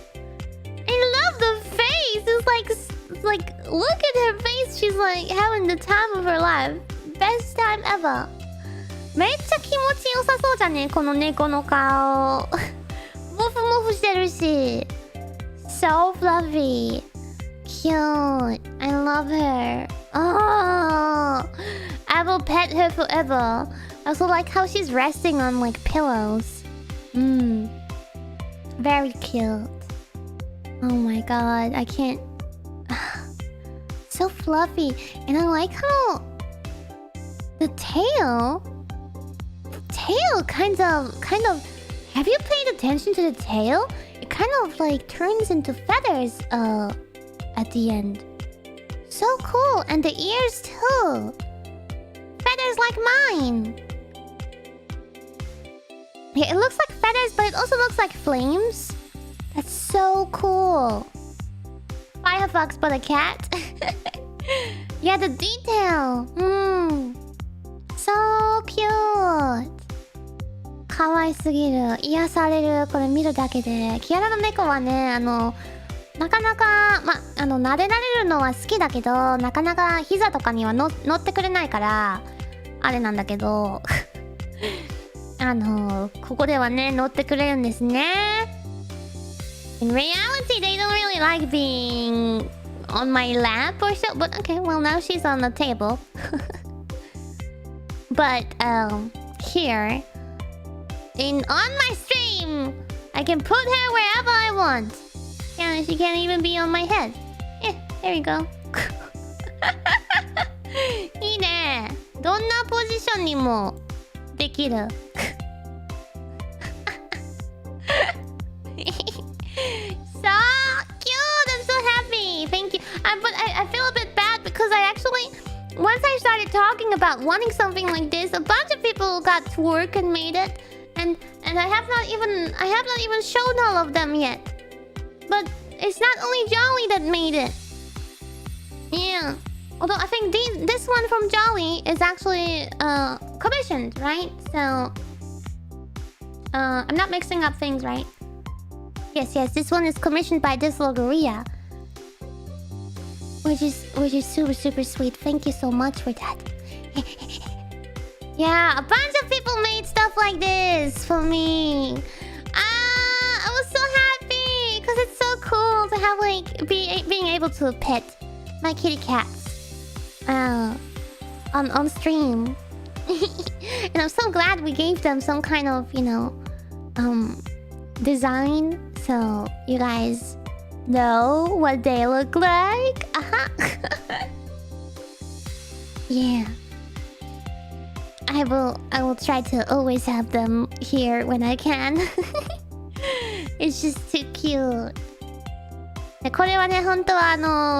I love the face. It's like look at her face. She's like having the time of her life. Best time ever. めっちゃ気持ちよさそうじゃねこの猫の顔。モフモフしてるし。So fluffy. Cute. I love her. Oh, I will pet her forever. I also like how she's resting on like pillows. Very cute. Oh my god, I can't. So fluffy. And I like how the tail kind of have you paid attention to the tail? It kind of like turns into feathers at the end. So cool. And the ears too. Feathers like mine. Yeah, it looks like feathers, but it also looks like flames. That's so cool. Firefox but a cat. Yeah, the detail. So cute. 可愛すぎる。癒される。これ見るだけで。キアラの猫はね、なかなか、撫でられるのは好きだけど、なかなか膝とかには乗ってくれないから、あれなんだけど、ここではね、乗ってくれるんですね。In reality, they don't really like being on my lap or so, but okay, well now she's on the table. But, here, on my stream, I can put her wherever I want. Yeah, she can't even be on my head. Yeah, there you go. いいね。どんなポジションにもできる。So cute! I'm so happy. Thank you. But I feel a bit bad because I actually, once I started talking about wanting something like this, a bunch of people got to work and made it, and I have not even shown all of them yet. But it's not only Jolly that made it. Yeah. Although I think this one from Jolly is actually commissioned, right? So I'm not mixing up things, right? Yes, this one is commissioned by this Logoria. Which is super sweet. Thank you so much for that. Yeah, a bunch of people made stuff like this for me. I was so happy because it's so cool to have like being able to pet my kitty cats on stream. And I'm so glad we gave them some kind of, design so you guys know what they look like. Yeah. I will try to always have them here when I can. It's just too cute. これはね、本当は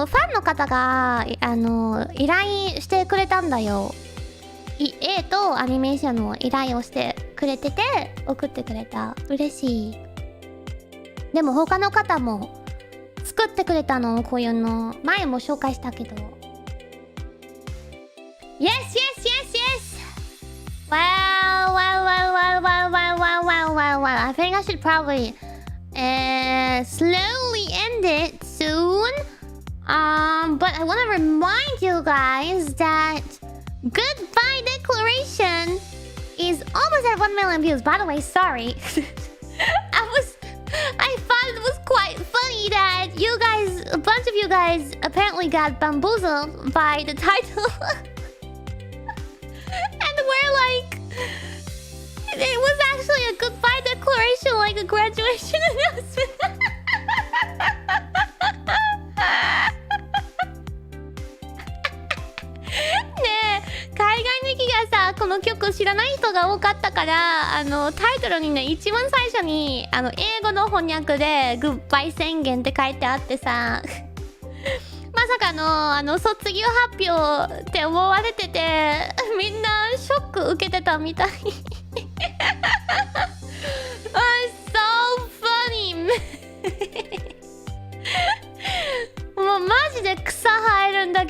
ファンの方が依頼してくれたんだよ。絵とアニメーションの依頼をしてくれてて送ってくれた。嬉しい。でも他の方も作ってくれたの、こういうの。前も紹介したけど。Yes! Well. I think I should probably slowly end it soon. But I want to remind you guys that Goodbye Declaration is almost at 1 million views. By the way, sorry. I thought it was quite funny that a bunch of you guys apparently got bamboozled by the title. And we're like, it was actually a goodbye declaration, like a graduation announcement.ねえ、海外向きがさ、この曲知らない人が多かったから、タイトルにね、一番最初に英語の翻訳でグッバイ宣言って書いてあってさ、まさかの卒業発表って思われてて、みんなショック受けてたみたい。So funny.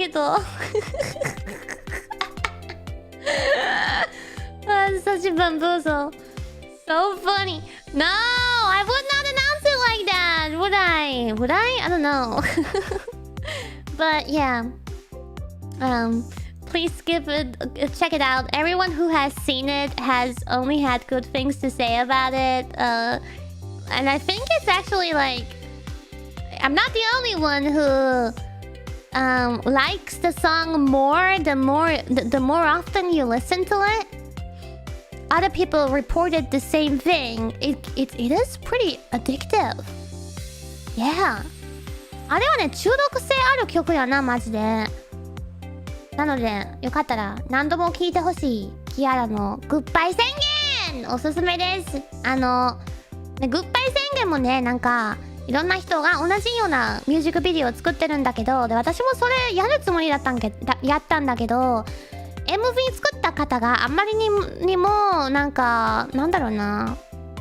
けどsuch a bamboozle. So funny. No, I would not announce it like that. Would I? Would I? I don't know. But yeah. Please check it out. Everyone who has seen it has only had good things to say about it. And I think it's actually like, I'm not the only one who likes the song more the more often you listen to it. Other people reported the same thing. It is pretty addictive. Yeah. あれはね、中毒性ある曲やな、マジで。なので、よかったら何度も聴いてほしいキアラのグッバイ宣言おすすめです。グッバイ宣言もね、なんかいろんな人が同じようなミュージックビデオを作ってるんだけど、で私もそれやるつもりだったんだけど、MV 作った方があんまりにもなんかなんだろうな、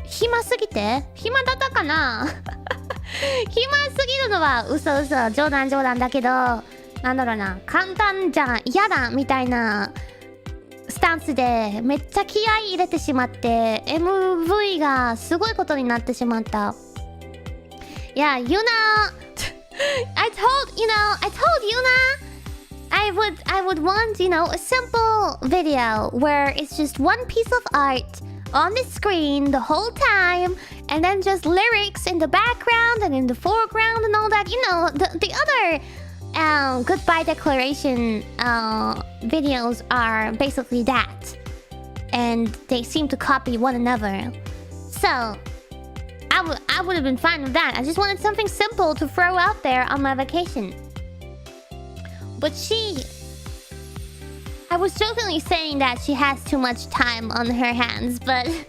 暇すぎて、暇だったかな暇すぎるのは嘘冗談だけど、なんだろうな、簡単じゃん嫌だみたいなスタンスでめっちゃ気合い入れてしまって MV がすごいことになってしまった。Yeah, you know I told you I would want, you know, a simple video where it's just one piece of art on the screen the whole time, and then just lyrics in the background and in the foreground and all that. You know, the other goodbye declaration videos are basically that, and they seem to copy one another. So I would have been fine with that. I just wanted something simple to throw out there on my vacation. But I was jokingly saying that she has too much time on her hands, but as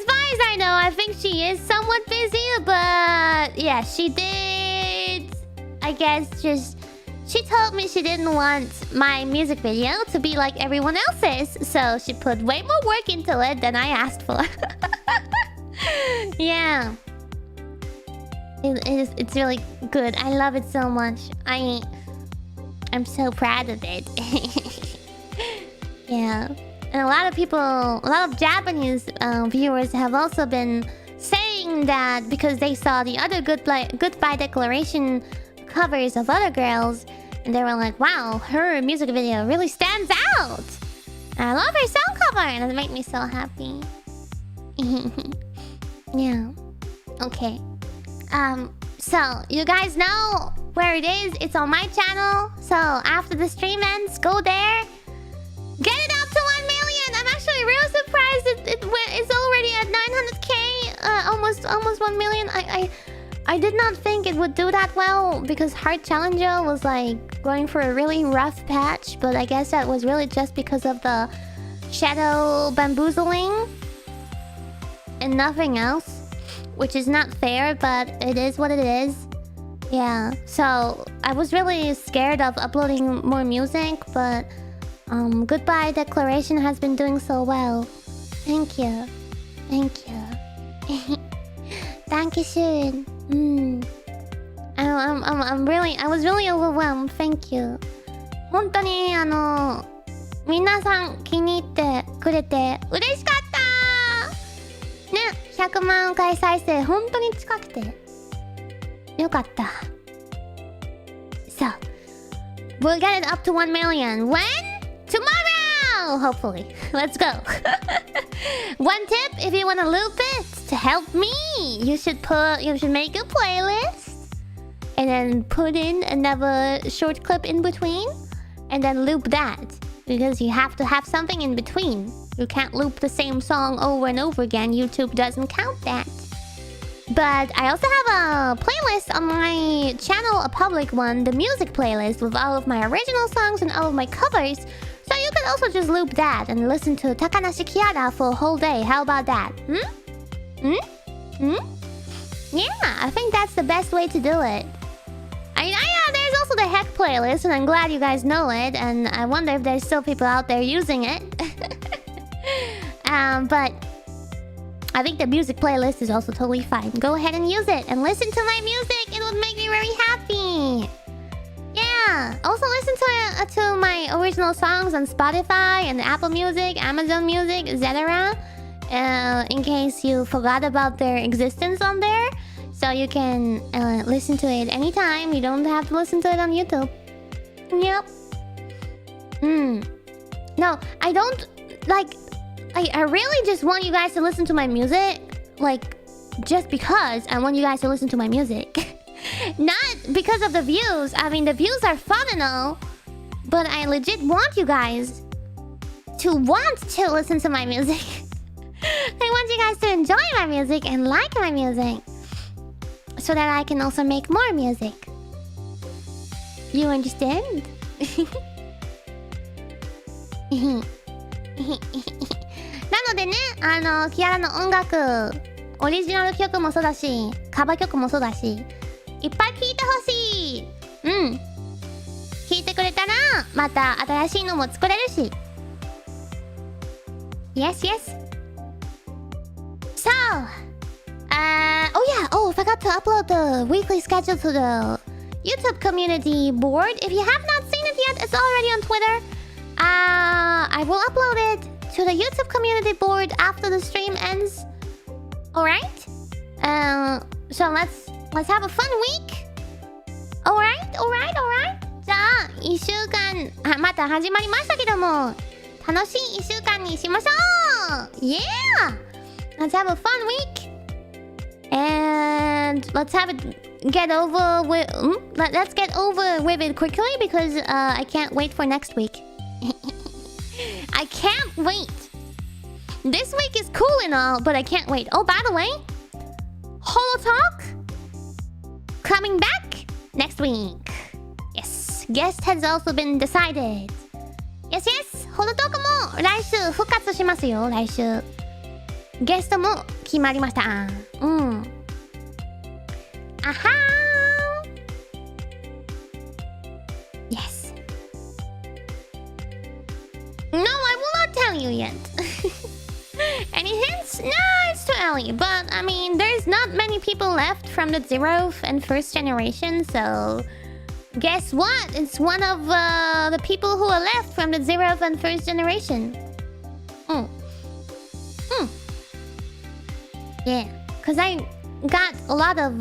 far as I know, I think she is somewhat busy. But yeah, she did, I guess, she told me she didn't want my music video to be like everyone else's, so she put way more work into it than I asked for. Yeah, it's really good. I love it so much. I'm so proud of it. Yeah. And a lot of Japanese viewers have also been saying that because they saw the other goodbye declaration covers of other girls, and they were like, wow, her music video really stands out. And I love her song cover, and it made me so happy. Yeah. Okay. So you guys know where it is. It's on my channel. So after the stream ends, go there. Get it up to 1 million. I'm actually real surprised it's already at 900k. Almost 1 million. I did not think it would do that well because Heart Challenger was like going for a really rough patch, but I guess that was really just because of the shadow bamboozling and nothing else, which is not fair, but it is what it is. Yeah, so I was really scared of uploading more music, but Goodbye Declaration has been doing so well. Thank you. Thank you. Dankeschön. I was really overwhelmed. Thank you. 本当に皆さん気に入ってくれて嬉しかったね。100万回再生本当に近くてよかった。So we'll get it up to 1 million. When? Tomorrow! Hopefully. Let's go. One tip, if you want to loop it to help me, you should make a playlist and then put in another short clip in between and then loop that, because you have to have something in between. You can't loop the same song over and over again. YouTube doesn't count that. But I also have a playlist on my channel, a public one, the music playlist with all of my original songs and all of my covers. So you can also just loop that and listen to Takanashi Kiara for a whole day. How about that? Yeah, I think that's the best way to do it. There's also the Heck playlist, and I'm glad you guys know it. And I wonder if there's still people out there using it. But I think the music playlist is also totally fine. Go ahead and use it and listen to my music. It would make me very happy. Yeah, Yeah. Also listen to my original songs on Spotify and Apple Music, Amazon Music, etc. In case you forgot about their existence on there. So you can listen to it anytime. You don't have to listen to it on YouTube. Yep. No, I don't like. I really just want you guys to listen to my music, like just because I want you guys to listen to my music. Not because of the views. I mean, the views are fun and all, but I legit want you guys to want to listen to my music. I want you guys to enjoy my music and like my music, so that I can also make more music. You understand? なのでね、キアラの音楽、オリジナル曲もそうだし、カバー曲もそうだし、いっぱい聴いてほしい。聴いてくれたらまた新しいのも作れるし。Yes, yes. So, oh yeah, I forgot to upload the weekly schedule to the YouTube community board. If you have not seen it yet, it's already on Twitter. I will upload it to the YouTube community board after the stream ends. Alright? So let's have a fun week. Alright? じゃあ、1週間、また始まりましたけども、楽しい1週間にしましょう Yeah! Let's have a fun week. And let's get over with it quickly because I can't wait for next week. I can't wait. This week is cool and all, but I can't wait. Oh, by the way, HoloTalk coming back next week. Yes, guest has also been decided. Yes, HoloTalk も来週復活しますよ。来週ゲストも決まりました。あはー。Yes. No, I will not tell you yet. Any hints? No, it's too early. But I mean, there's not many people left from the 0th and 1st generation, so guess what? It's one of the people who are left from the 0th and 1st generation. Yeah, because I got a lot of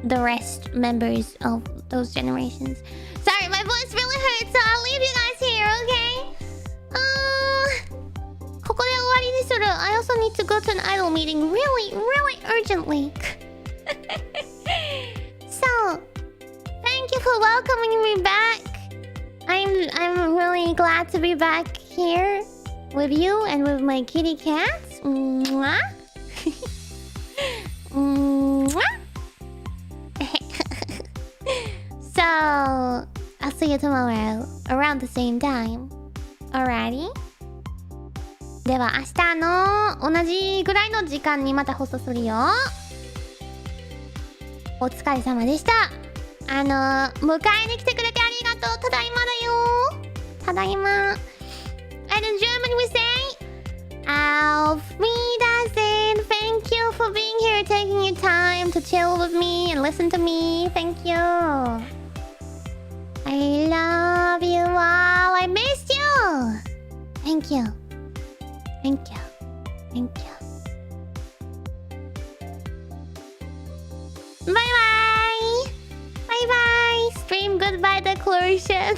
the rest members of those generations. Sorry, my voice really hurts, so I'll leave you guys here, okay? ここで終わりにする。I also need to go to an idol meeting really urgently. So, thank you for welcoming me back. I'm really glad to be back here with you and with my kitty cats. Mwah. So, I'll see you tomorrow around the same time. Alrighty? では明日の同じぐらいの時間にまた放送するよ。お疲れ様でした。迎えに来てくれてありがとう。ただいまだよ。ただいま。And in German we say Auf Wiedersehen. Thank you for being here, taking your time to chill with me and listen to me. Thank you. I love you all. I missed you. Thank you. Thank you. Thank you. Bye bye. Bye bye. Stream goodbye declaration.